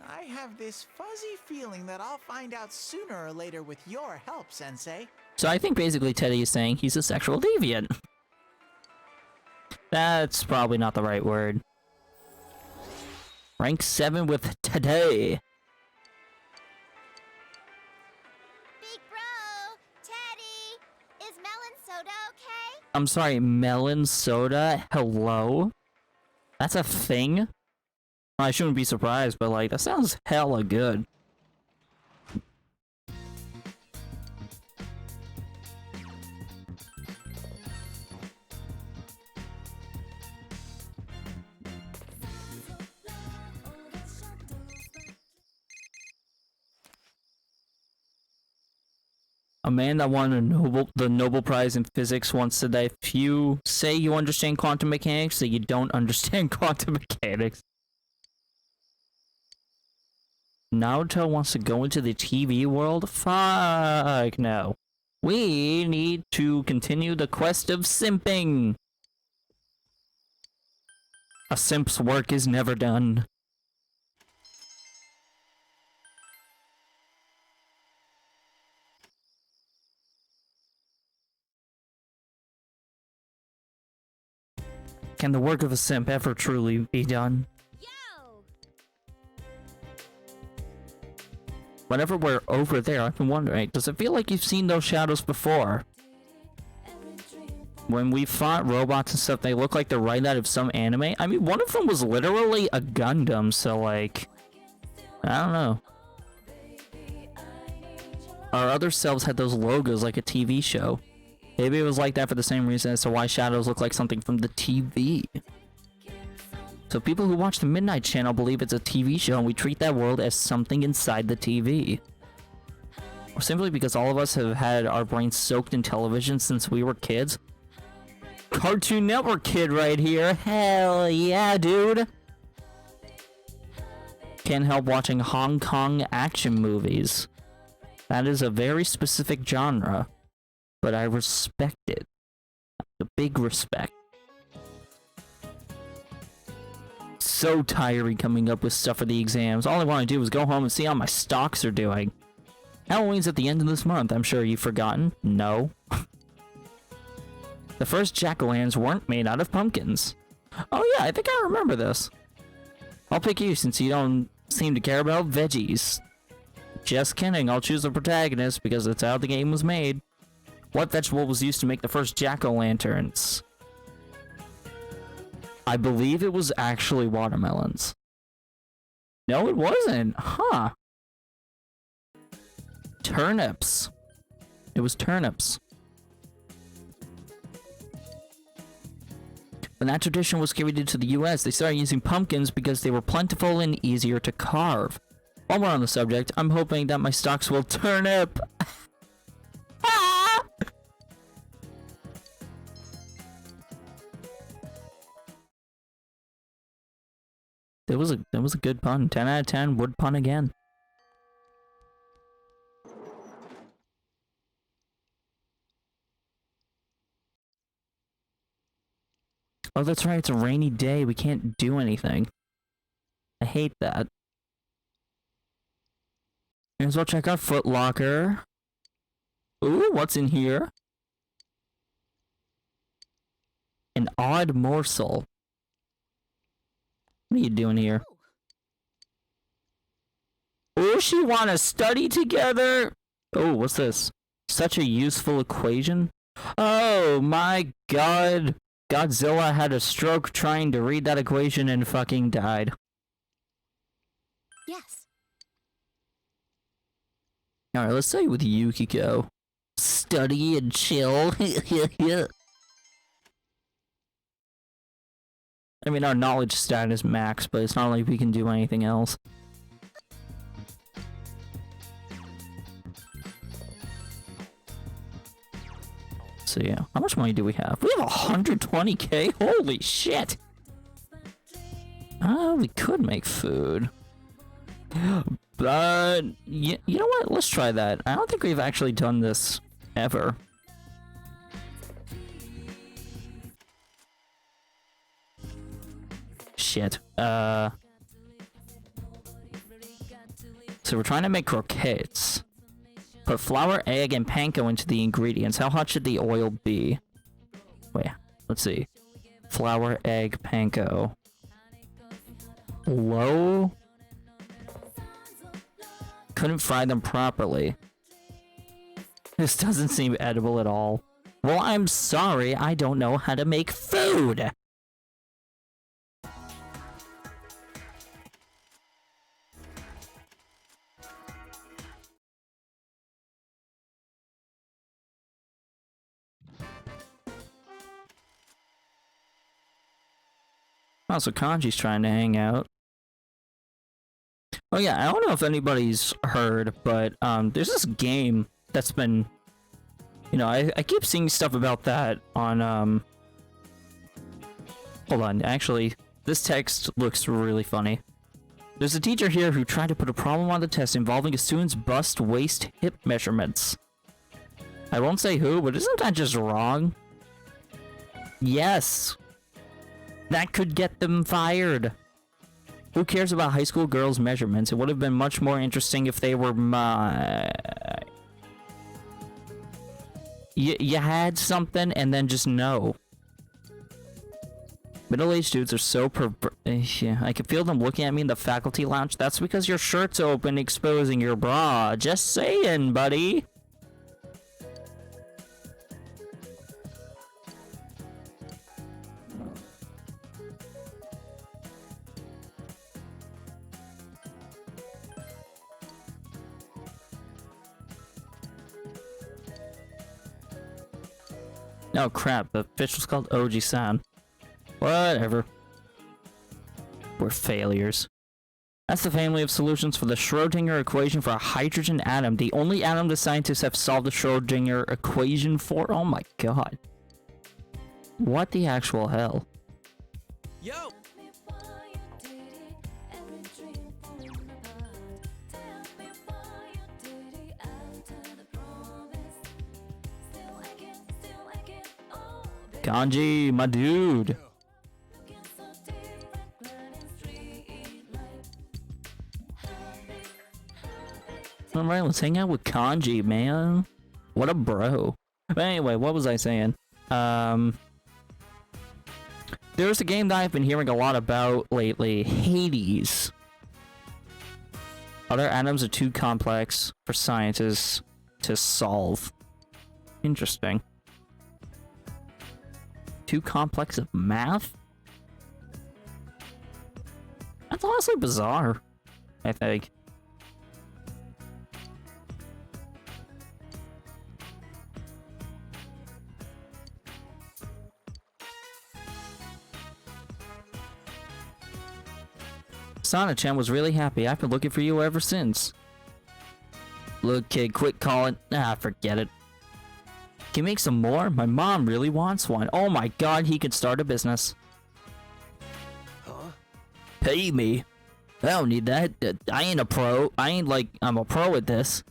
I have this fuzzy feeling that I'll find out sooner or later with your help, Sensei. So I think basically Teddy is saying he's a sexual deviant. That's probably not the right word. Rank 7 with Teddy. Big bro, Teddy, is melon soda okay? I'm sorry, melon soda? Hello? That's a thing? I shouldn't be surprised, but like, that sounds hella good. A man that won the Nobel Prize in Physics once said that if you say you understand quantum mechanics, that you don't understand quantum mechanics. Naruto wants to go into the TV world? Fuck no. We need to continue the quest of simping. A simp's work is never done. Can the work of a simp ever truly be done? Yo! Whenever we're over there, I've been wondering, does it feel like you've seen those shadows before? When we fought robots and stuff, they look like they're right out of some anime. I mean, one of them was literally a Gundam, so like... I don't know. Our other selves had those logos like a TV show. Maybe it was like that for the same reason as to why shadows look like something from the TV. So people who watch the Midnight Channel believe it's a TV show and we treat that world as something inside the TV. Or simply because all of us have had our brains soaked in television since we were kids. Cartoon Network kid right here. Hell yeah, dude. Can't help watching Hong Kong action movies. That is a very specific genre. But I respect it. A big respect. So tiring coming up with stuff for the exams. All I want to do is go home and see how my stocks are doing. Halloween's at the end of this month. I'm sure you've forgotten. No. The first jack-o'-lanterns weren't made out of pumpkins. Oh yeah, I think I remember this. I'll pick you since you don't seem to care about veggies. Just kidding, I'll choose the protagonist because that's how the game was made. What vegetable was used to make the first jack-o'-lanterns? I believe it was actually watermelons. No, it wasn't. Huh. Turnips. It was turnips. When that tradition was carried into the US, they started using pumpkins because they were plentiful and easier to carve. While we're on the subject, I'm hoping that my stocks will turnip. Ah! That was a good pun. 10 out of 10 would pun again. Oh, that's right, it's a rainy day. We can't do anything. I hate that. May as well check out Foot Locker. Ooh, what's in here? An odd morsel. What are you doing here? Oh, she wanna study together? Oh, what's this? Such a useful equation? Oh my god. Godzilla had a stroke trying to read that equation and fucking died. Yes. Alright, let's stay with Yukiko. Study and chill. I mean, our knowledge stat is max, but it's not like we can do anything else. So yeah, how much money do we have? We have 120k? Holy shit! We could make food. But, you know what? Let's try that. I don't think we've actually done this ever. Shit. So we're trying to make croquettes. Put flour, egg, and panko into the ingredients. How hot should the oil be? Wait, let's see. Flour, egg, panko. Low? Couldn't fry them properly. This doesn't seem edible at all. Well, I'm sorry, I don't know how to make food! Oh, so Kanji's trying to hang out. Oh yeah, I don't know if anybody's heard, but there's this game that's been, you know, I keep seeing stuff about that on hold on, actually, this text looks really funny. There's a teacher here who tried to put a problem on the test involving a student's bust, waist, hip measurements. I won't say who, but isn't that just wrong? Yes. That could get them fired. Who cares about high school girls' measurements? It would have been much more interesting if they were my... You had something and then just no. Middle-aged dudes are so yeah, I can feel them looking at me in the faculty lounge. That's because your shirt's open, exposing your bra. Just saying, buddy. Oh crap, the fish was called Oji-san. Whatever. We're failures. That's the family of solutions for the Schrödinger equation for a hydrogen atom. The only atom the scientists have solved the Schrödinger equation for? Oh my god. What the actual hell? Yo! Kanji, my dude. Alright, let's hang out with Kanji, man. What a bro. But anyway, what was I saying? There's a game that I've been hearing a lot about lately, Hades. Other atoms are too complex for scientists to solve. Interesting. Too complex of math? That's honestly bizarre, I think. Sana-chan was really happy. I've been looking for you ever since. Look, kid, quit calling. Ah, forget it. Can you make some more? My mom really wants one. Oh my god, he could start a business. Huh? Pay me. I don't need that. I ain't a pro. I'm a pro at this.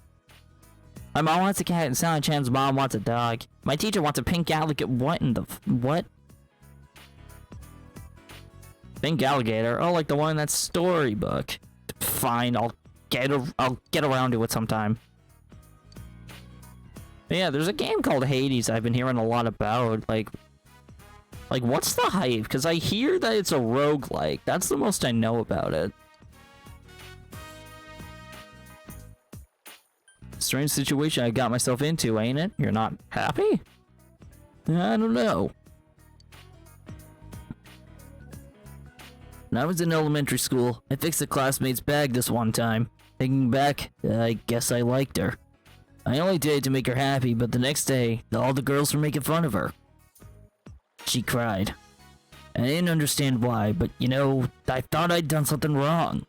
My mom wants a cat and Sana-chan's mom wants a dog. My teacher wants a pink alligator. What in the what? Pink alligator? Oh, like the one in that storybook. Fine, I'll get around to it sometime. But yeah, there's a game called Hades I've been hearing a lot about. Like what's the hype? Because I hear that it's a roguelike. That's the most I know about it. Strange situation I got myself into, ain't it? You're not happy? I don't know. When I was in elementary school, I fixed a classmate's bag this one time. Thinking back, I guess I liked her. I only did it to make her happy, but the next day, all the girls were making fun of her. She cried. I didn't understand why, but you know, I thought I'd done something wrong.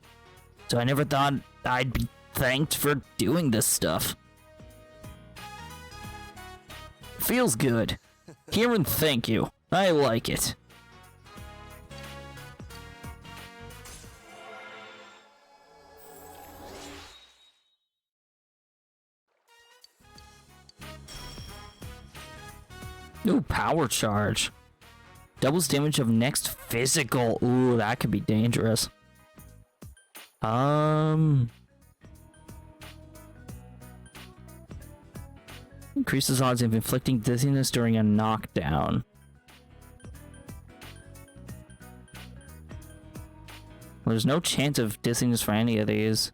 So I never thought I'd be thanked for doing this stuff. Feels good. Hear and thank you. I like it. Ooh, power charge. Doubles damage of next physical. Ooh, that could be dangerous. Increases odds of inflicting dizziness during a knockdown. Well, there's no chance of dizziness for any of these.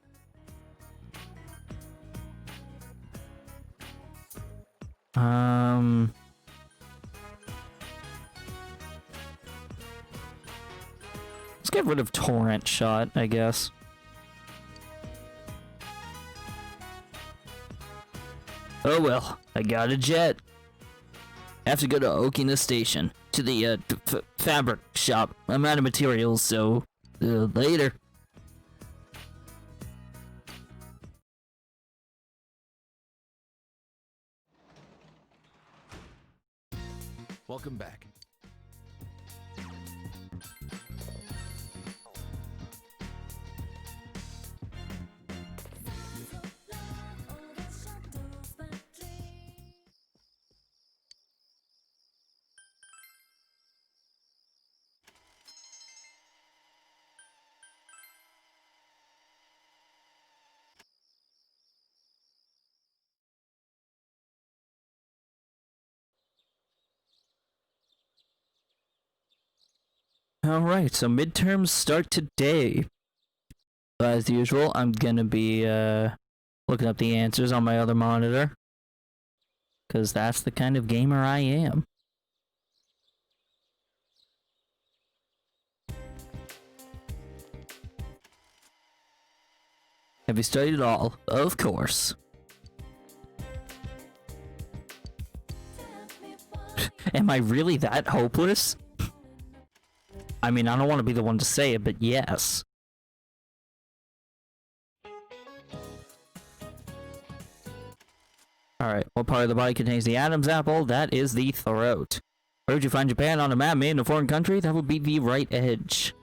Let's get rid of Torrent Shot, I guess. Oh well, I got a jet. Have to go to Okina Station, to the fabric shop. I'm out of materials, so later. Welcome back. Alright, so midterms start today. As usual, I'm gonna be looking up the answers on my other monitor. Because that's the kind of gamer I am. Have you studied it all? Of course. Am I really that hopeless? I mean, I don't want to be the one to say it, but yes. Alright, what part of the body contains the Adam's apple? That is the throat. Where would you find Japan on a map made in a foreign country? That would be the right edge.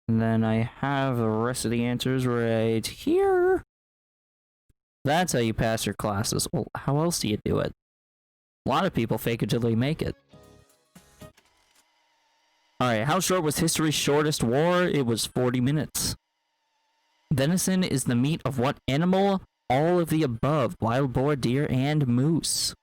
And then I have the rest of the answers right here. That's how you pass your classes. Well, how else do you do it? A lot of people fake it till they make it. Alright, how short was history's shortest war? It was 40 minutes. Venison is the meat of what animal? All of the above. Wild boar, deer, and moose.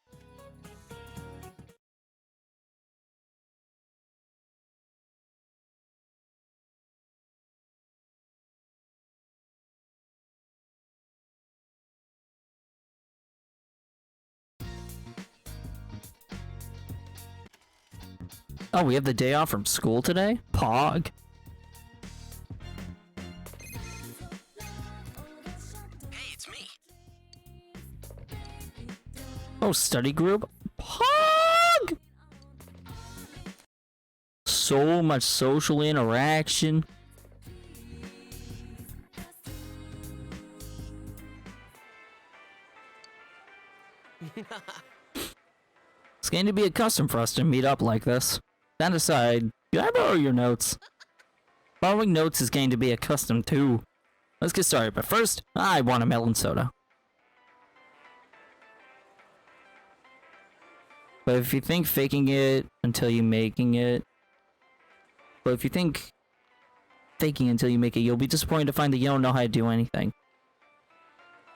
Oh, we have the day off from school today? Pog. Hey, it's me. Oh, study group? Pog! So much social interaction. It's going to be a custom for us to meet up like this. That aside, can I borrow your notes? Borrowing notes is going to be a custom too. Let's get started, but first, I want a melon soda. But if you think faking it until you making it... But if you think faking until you make it, you'll be disappointed to find that you don't know how to do anything.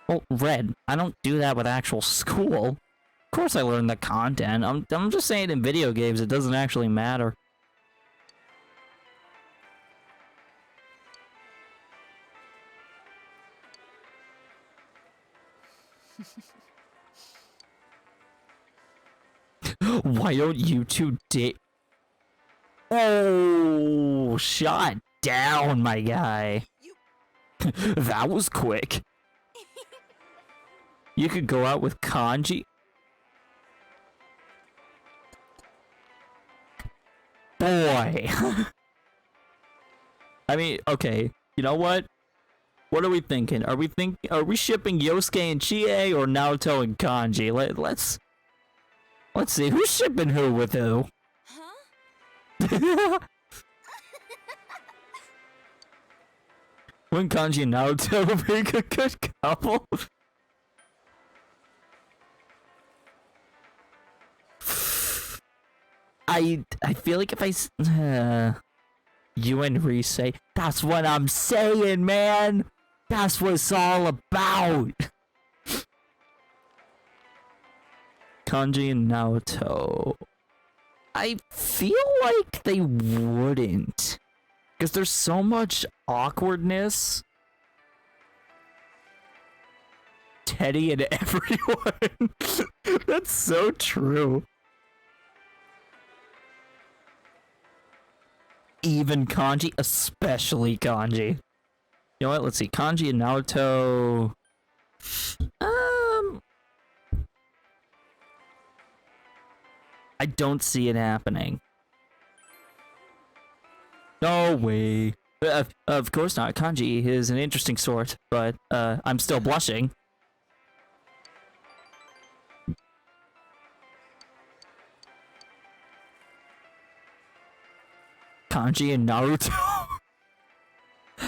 Well, Red, I don't do that with actual school. Of course I learned the content. I'm just saying in video games it doesn't actually matter. Why don't you two date? Oh, shot down, my guy. That was quick. You could go out with Kanji. Boy. I mean, okay. You know what? What are we thinking? Are we shipping Yosuke and Chie or Naruto and Kanji? Let's see who's shipping who with who. Huh? When Kanji and Naruto make a good couple. I feel like if you and Reese say, that's what I'm saying, man. That's what it's all about. Kanji and Naruto. I feel like they wouldn't. Because there's so much awkwardness. Teddy and everyone. That's so true. Even Kanji, especially Kanji. You know what? Let's see. Kanji and Naruto. I don't see it happening. No way. Of course not. Kanji is an interesting sort, but I'm still blushing. Kanji and Naruto.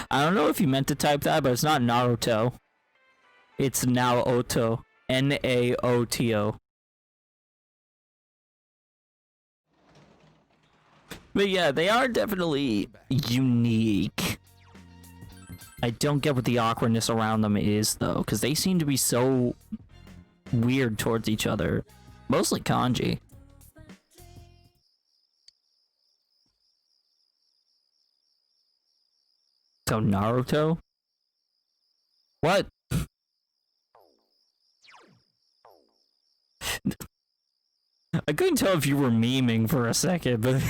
I don't know if you meant to type that, but it's not Naruto. It's Naoto. Naoto. But yeah, they are definitely unique. I don't get what the awkwardness around them is, though, because they seem to be so weird towards each other. Mostly Kanji. So Naruto? What? I couldn't tell if you were memeing for a second, but...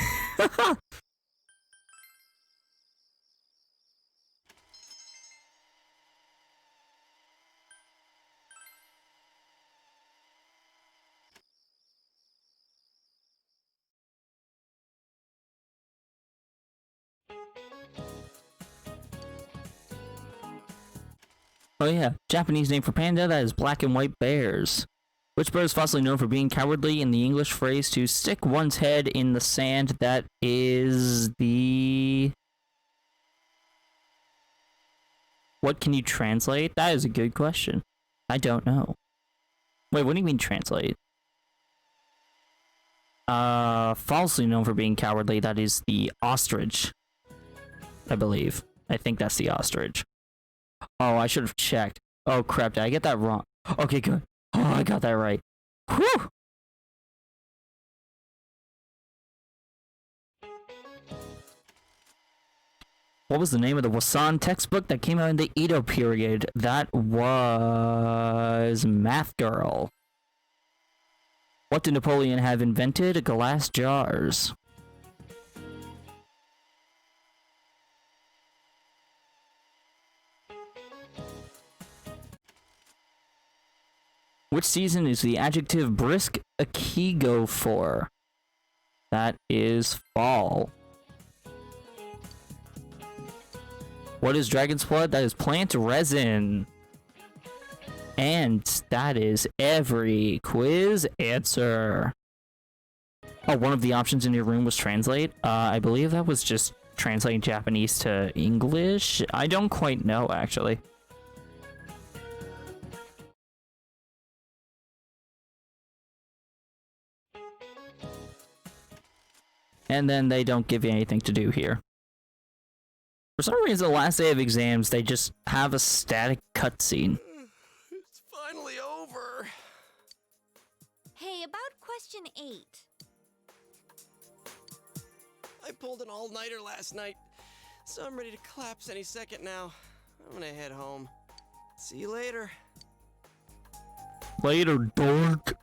Oh yeah, Japanese name for panda, that is black and white bears. Which bird is falsely known for being cowardly? In the English phrase to stick one's head in the sand, that is the... What can you translate? That is a good question. I don't know. Wait, what do you mean translate? Falsely known for being cowardly, that is the ostrich. I believe. I think that's the ostrich. Oh, I should have checked. Oh crap, did I get that wrong? Okay, good. Oh, I got that right. Whew! What was the name of the Wasan textbook that came out in the Edo period? That was Math Girl. What did Napoleon have invented? Glass jars. Which season is the adjective brisk akigo for? That is fall. What is dragon's blood? That is plant resin. And that is every quiz answer. Oh, one of the options in your room was translate. I believe that was just translating Japanese to English. I don't quite know, actually. And then they don't give you anything to do here. For some reason, the last day of exams, they just have a static cutscene. It's finally over. Hey, about question 8. I pulled an all-nighter last night, so I'm ready to collapse any second now. I'm gonna head home. See you later. Later, dork.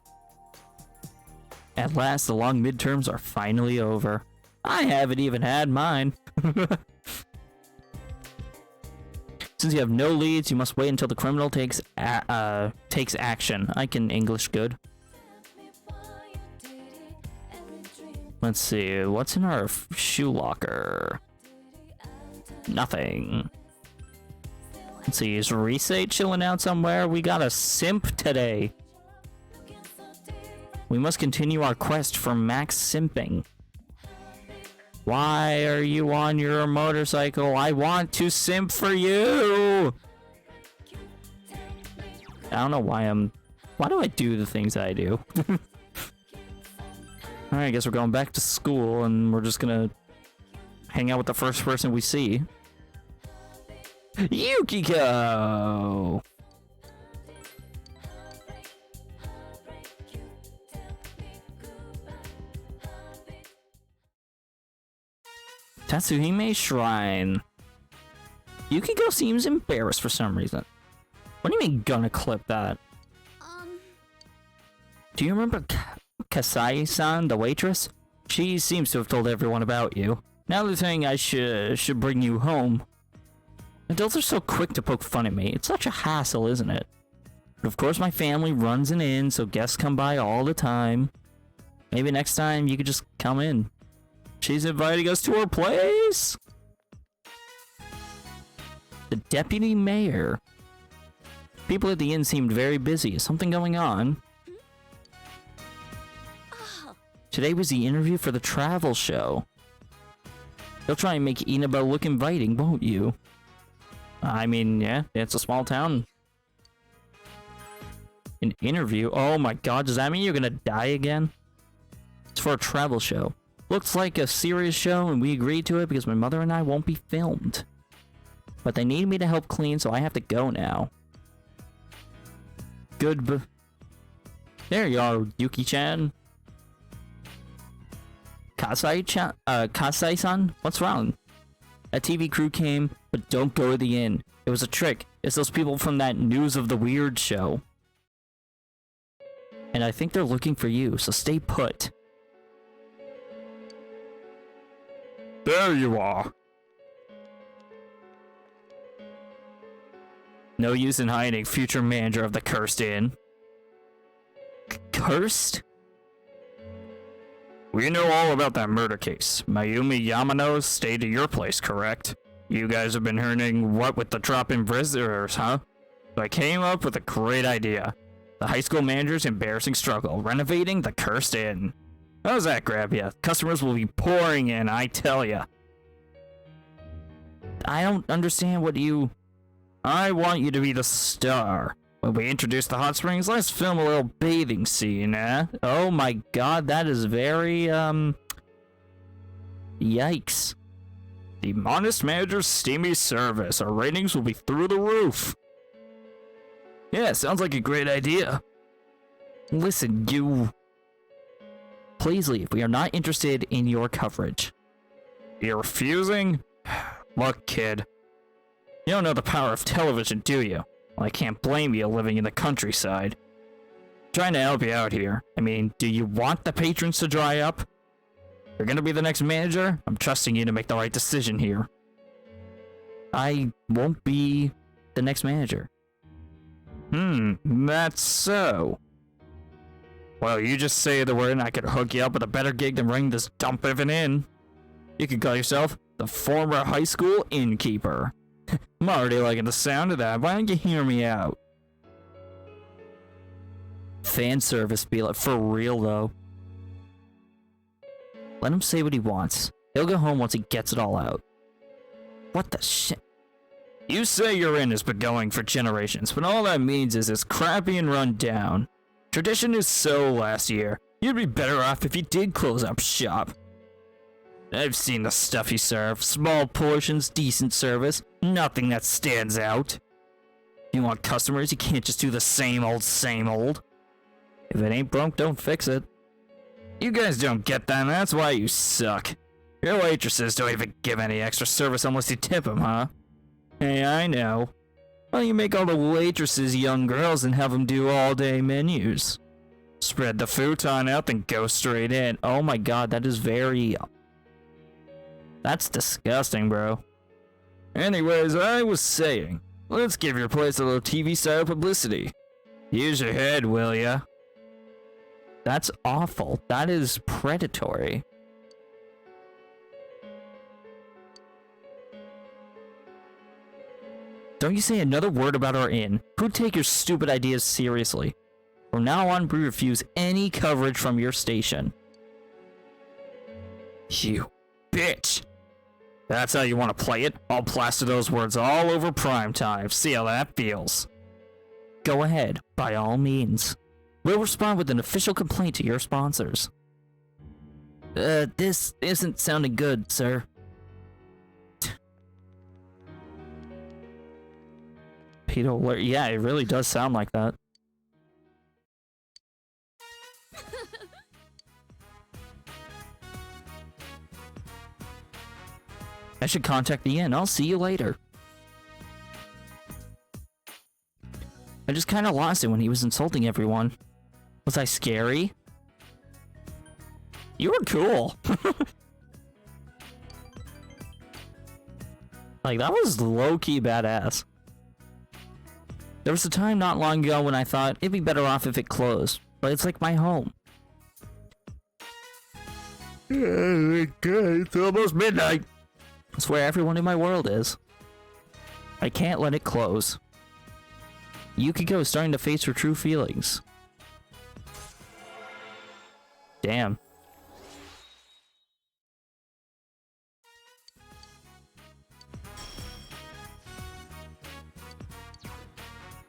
At last, the long midterms are finally over. I haven't even had mine. Since you have no leads, you must wait until the criminal takes action. I can English good. Let's see, what's in our shoe locker? Nothing. Let's see, is Rise chilling out somewhere? We got a simp today. We must continue our quest for max simping. Why are you on your motorcycle? I want to simp for you! I don't know why do I do the things I do? Alright, I guess we're going back to school and we're just gonna hang out with the first person we see. Yukiko! Tatsuhime Shrine. Yukiko seems embarrassed for some reason. What do you mean gonna clip that? Do you remember Kasai-san, the waitress? She seems to have told everyone about you. Now they're saying I should bring you home. Adults are so quick to poke fun at me. It's such a hassle, isn't it? But of course my family runs an inn, so guests come by all the time. Maybe next time you could just come in. She's inviting us to her place! The deputy mayor. People at the inn seemed very busy. Is something going on? Today was the interview for the travel show. They'll try and make Inaba look inviting, won't you? I mean, yeah, it's a small town. An interview? Oh my god, does that mean you're gonna die again? It's for a travel show. Looks like a serious show, and we agreed to it because my mother and I won't be filmed. But they need me to help clean, so I have to go now. There you are, Yuki-chan. Kasai-san? What's wrong? A TV crew came, but don't go to the inn. It was a trick. It's those people from that News of the Weird show. And I think they're looking for you, so stay put. There you are. No use in hiding, future manager of the Cursed Inn. Cursed? We know all about that murder case. Mayumi Yamano stayed at your place, correct? You guys have been earning what with the drop-in visitors, huh? So I came up with a great idea. The high school manager's embarrassing struggle, renovating the Cursed Inn. How's that grab ya? Customers will be pouring in, I tell ya. I don't understand what you... I want you to be the star. When we introduce the hot springs, let's film a little bathing scene, eh? Oh my god, that is very, yikes. The Modest Manager's steamy service. Our ratings will be through the roof. Yeah, sounds like a great idea. Listen, you... Please leave. We are not interested in your coverage. You're refusing? Look, kid. You don't know the power of television, do you? Well, I can't blame you living in the countryside. I'm trying to help you out here. I mean, do you want the patrons to dry up? You're gonna be the next manager? I'm trusting you to make the right decision here. I won't be the next manager. That's so. Well, you just say the word and I could hook you up with a better gig than running this dump of an inn. You could call yourself the former high school innkeeper. I'm already liking the sound of that. Why don't you hear me out? Fan service be like, for real though. Let him say what he wants. He'll go home once he gets it all out. What the shit? You say your inn has been going for generations, but all that means is it's crappy and run down. Tradition is so last year. You'd be better off if you did close up shop. I've seen the stuff you serve. Small portions, decent service, nothing that stands out. If you want customers, you can't just do the same old, same old. If it ain't broke, don't fix it. You guys don't get that, and that's why you suck. Your waitresses don't even give any extra service unless you tip them, huh? Hey, I know. Why don't you make all the waitresses young girls and have them do all-day menus? Spread the futon out and go straight in. Oh my god, that is very... That's disgusting, bro. Anyways, I was saying, let's give your place a little TV-style publicity. Use your head, will ya? That's awful. That is predatory. Don't you say another word about our inn. Who'd take your stupid ideas seriously? From now on, we refuse any coverage from your station. You bitch. That's how you want to play it? I'll plaster those words all over primetime. See how that feels. Go ahead, by all means. We'll respond with an official complaint to your sponsors. This isn't sounding good, sir. Peter alert. Yeah, it really does sound like that. I should contact the inn. I'll see you later. I just kind of lost it when he was insulting everyone. Was I scary? You were cool. Like, that was low-key badass. There was a time not long ago when I thought it'd be better off if it closed, but it's like my home. It's almost midnight. It's where everyone in my world is. I can't let it close. Yukiko is starting to face her true feelings. Damn.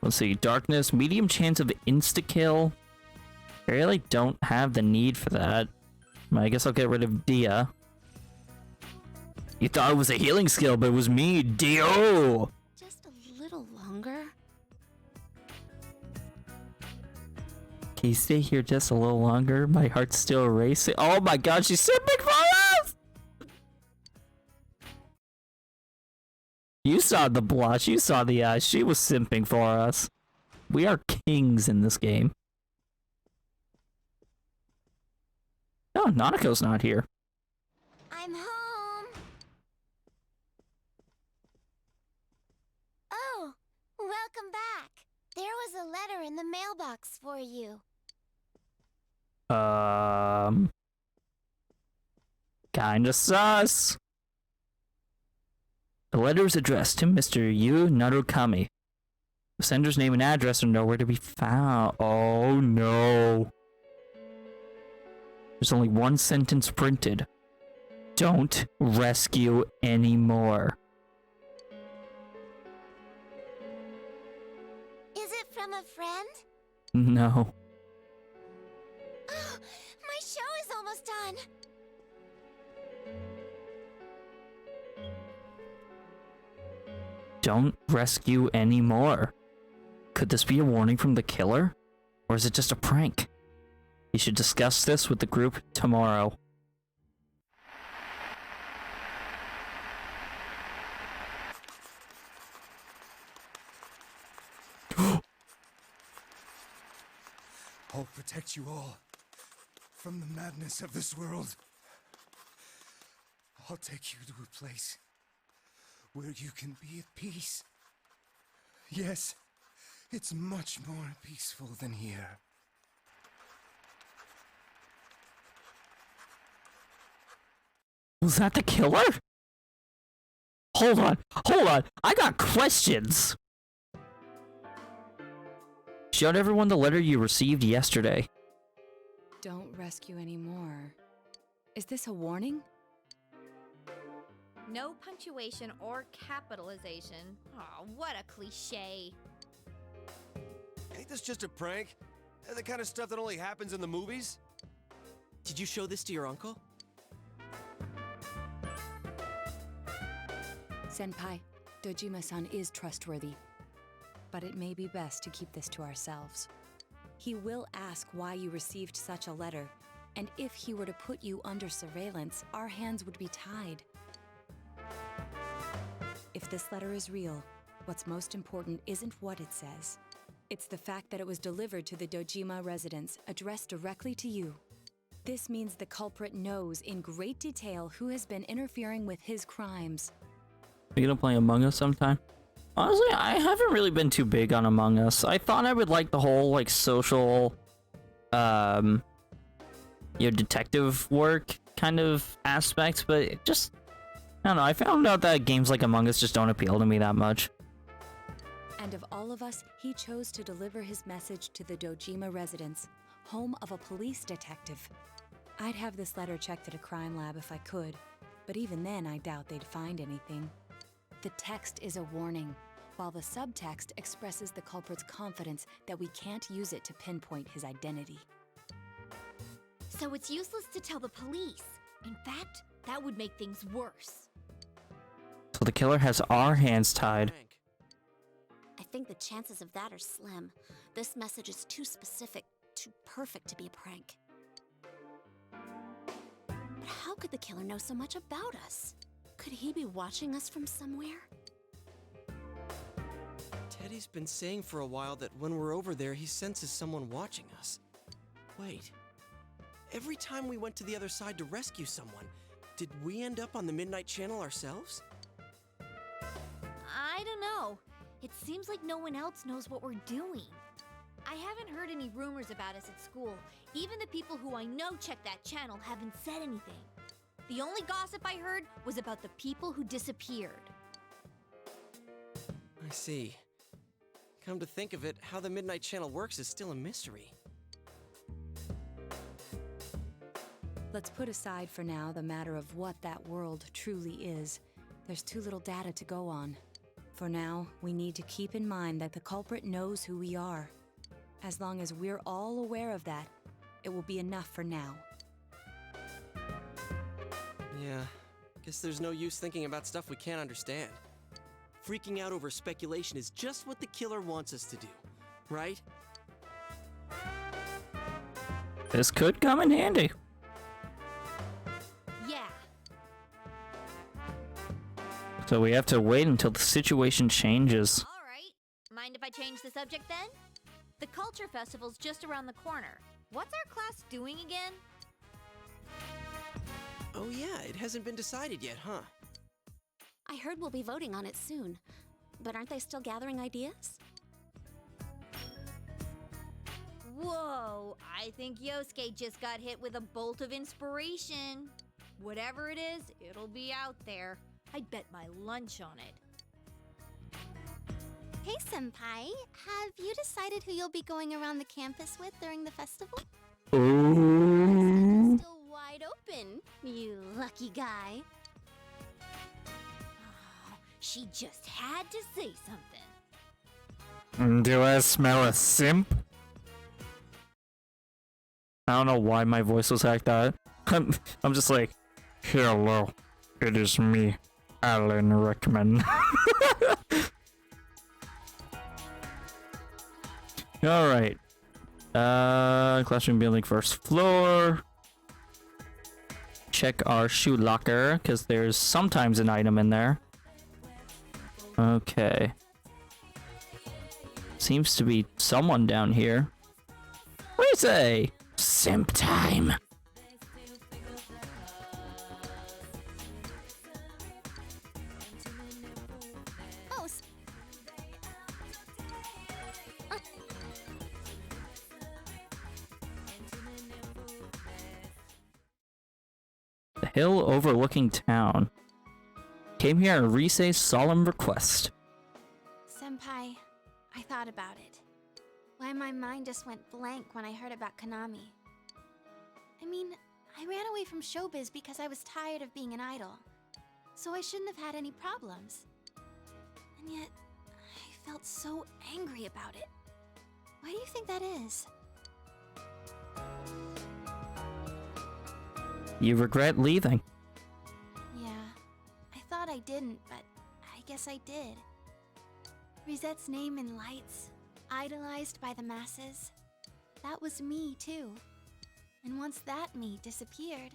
Let's see, darkness, medium chance of insta-kill. I really don't have the need for that. I guess I'll get rid of Dia. You thought it was a healing skill, but it was me, Dio! Just a little longer? Can you stay here just a little longer? My heart's still racing. Oh my god, she's simping for us! You saw the blush, you saw the eyes. She was simping for us. We are kings in this game. Oh, Nanako's not here. I'm home. Oh, welcome back. There was a letter in the mailbox for you. Kinda sus. The letter is addressed to Mr. Yu Narukami. The sender's name and address are nowhere to be found. Oh no. There's only one sentence printed. Don't rescue anymore. Is it from a friend? No. Oh, my show is almost done. Don't rescue anymore. Could this be a warning from the killer? Or is it just a prank? You should discuss this with the group tomorrow. I'll protect you all from the madness of this world. I'll take you to a place where you can be at peace. Yes, it's much more peaceful than here. Was that the killer? Hold on. I got questions. Showed everyone the letter you received yesterday. Don't rescue anymore. Is this a warning? No punctuation or capitalization. Oh, what a cliche. Ain't this just a prank? The kind of stuff that only happens in the movies? Did you show this to your uncle? Senpai, Dojima-san is trustworthy. But it may be best to keep this to ourselves. He will ask why you received such a letter, and if he were to put you under surveillance, our hands would be tied. If this letter is real, what's most important isn't what it says. It's the fact that it was delivered to the Dojima residence, addressed directly to you. This means the culprit knows in great detail who has been interfering with his crimes. Are you gonna play Among Us sometime? Honestly, I haven't really been too big on Among Us. I thought I would like the whole, like, social, detective work kind of aspect, but it just, I don't know, I found out that games like Among Us just don't appeal to me that much. And of all of us, he chose to deliver his message to the Dojima residence, home of a police detective. I'd have this letter checked at a crime lab if I could, but even then I doubt they'd find anything. The text is a warning, while the subtext expresses the culprit's confidence that we can't use it to pinpoint his identity. So it's useless to tell the police. In fact, that would make things worse. So the killer has our hands tied. I think the chances of that are slim. This message is too specific, too perfect to be a prank. But how could the killer know so much about us? Could he be watching us from somewhere? Teddy's been saying for a while that when we're over there, he senses someone watching us. Wait. Every time we went to the other side to rescue someone, did we end up on the Midnight Channel ourselves? I don't know. It seems like no one else knows what we're doing. I haven't heard any rumors about us at school. Even the people who I know check that channel haven't said anything. The only gossip I heard was about the people who disappeared. I see. Come to think of it, how the Midnight Channel works is still a mystery. Let's put aside for now the matter of what that world truly is. There's too little data to go on. For now, we need to keep in mind that the culprit knows who we are. As long as we're all aware of that, it will be enough for now. Yeah, guess there's no use thinking about stuff we can't understand. Freaking out over speculation is just what the killer wants us to do, right? This could come in handy. Yeah. So we have to wait until the situation changes. All right. Mind if I change the subject then? The Culture Festival's just around the corner. What's our class doing again? Oh yeah, it hasn't been decided yet, huh? I heard we'll be voting on it soon. But aren't they still gathering ideas? Whoa, I think Yosuke just got hit with a bolt of inspiration. Whatever it is, it'll be out there. I'd bet my lunch on it. Hey, Senpai, have you decided who you'll be going around the campus with during the festival? Ooh. Still wide open, you lucky guy. Oh, she just had to say something. Do I smell a simp? I don't know why my voice was like that. I'm just like, hello, it is me, Alan Rickman. Alright. Classroom building first floor. Check our shoe locker, because there's sometimes an item in there. Okay. Seems to be someone down here. What do you say? Simp time. The hill overlooking town. Came here on Risei's solemn request. Senpai, I thought about it. Why my mind just went blank when I heard about Konami. I mean, I ran away from showbiz because I was tired of being an idol. So I shouldn't have had any problems. And yet, I felt so angry about it. Why do you think that is? You regret leaving. Yeah, I thought I didn't, but I guess I did. Risette's name in lights, idolized by the masses. That was me, too. And once that me disappeared,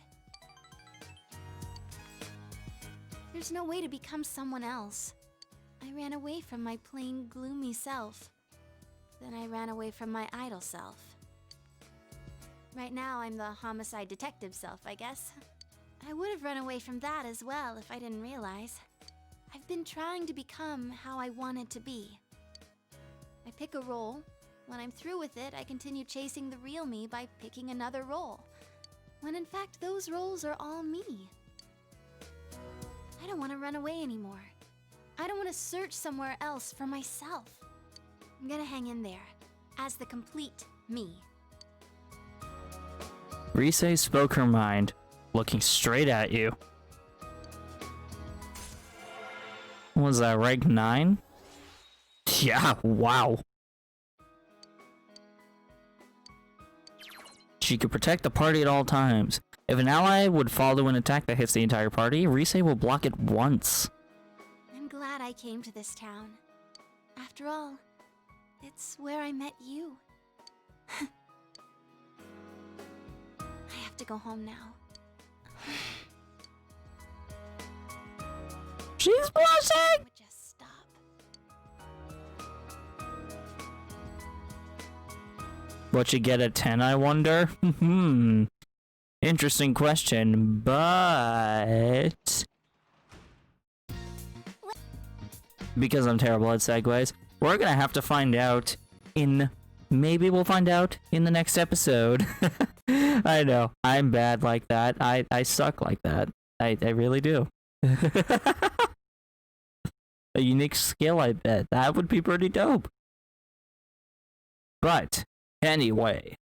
there's no way to become someone else. I ran away from my plain, gloomy self. Then I ran away from my idol self. Right now, I'm the homicide detective self, I guess. I would have run away from that as well if I didn't realize. I've been trying to become how I wanted to be. I pick a role. When I'm through with it, I continue chasing the real me by picking another role. When in fact, those roles are all me. I don't want to run away anymore. I don't want to search somewhere else for myself. I'm gonna hang in there, as the complete me. Risei spoke her mind, looking straight at you. Was that rank 9? Yeah, wow. She could protect the party at all times. If an ally would follow an attack that hits the entire party, Risei will block it once. I'm glad I came to this town. After all, it's where I met you. I have to go home now. She's blushing! Just stop. What you get at 10, I wonder? Interesting question, but... Because I'm terrible at segues, we're gonna have to find out in... Maybe we'll find out in the next episode. I know, I'm bad like that. I suck like that. I really do. A unique skill, I bet. That would be pretty dope. But, anyway,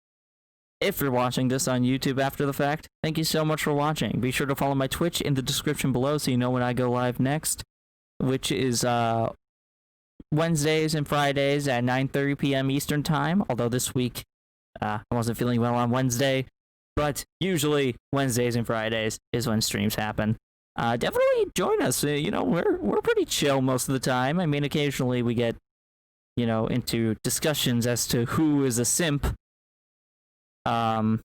if you're watching this on YouTube after the fact, thank you so much for watching. Be sure to follow my Twitch in the description below so you know when I go live next, which is Wednesdays and Fridays at 9:30 p.m. Eastern Time, although this week I wasn't feeling well on Wednesday, but usually Wednesdays and Fridays is when streams happen. Definitely join us. You know, we're pretty chill most of the time. I mean, occasionally we get, you know, into discussions as to who is a simp. But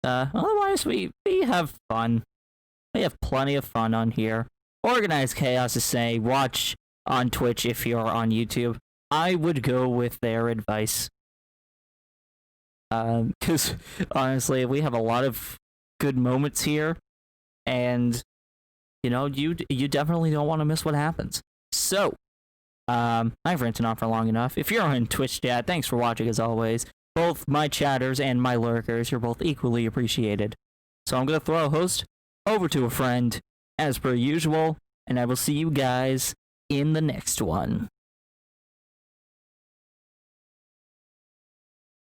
otherwise we have fun. We have plenty of fun on here. Organized Chaos is saying, watch on Twitch if you're on YouTube. I would go with their advice. Because honestly, we have a lot of good moments here, and you know, you definitely don't want to miss what happens. So, I've ranted on for long enough. If you're on Twitch chat, thanks for watching as always. Both my chatters and my lurkers, you're both equally appreciated. So I'm gonna throw a host over to a friend, as per usual, and I will see you guys in the next one.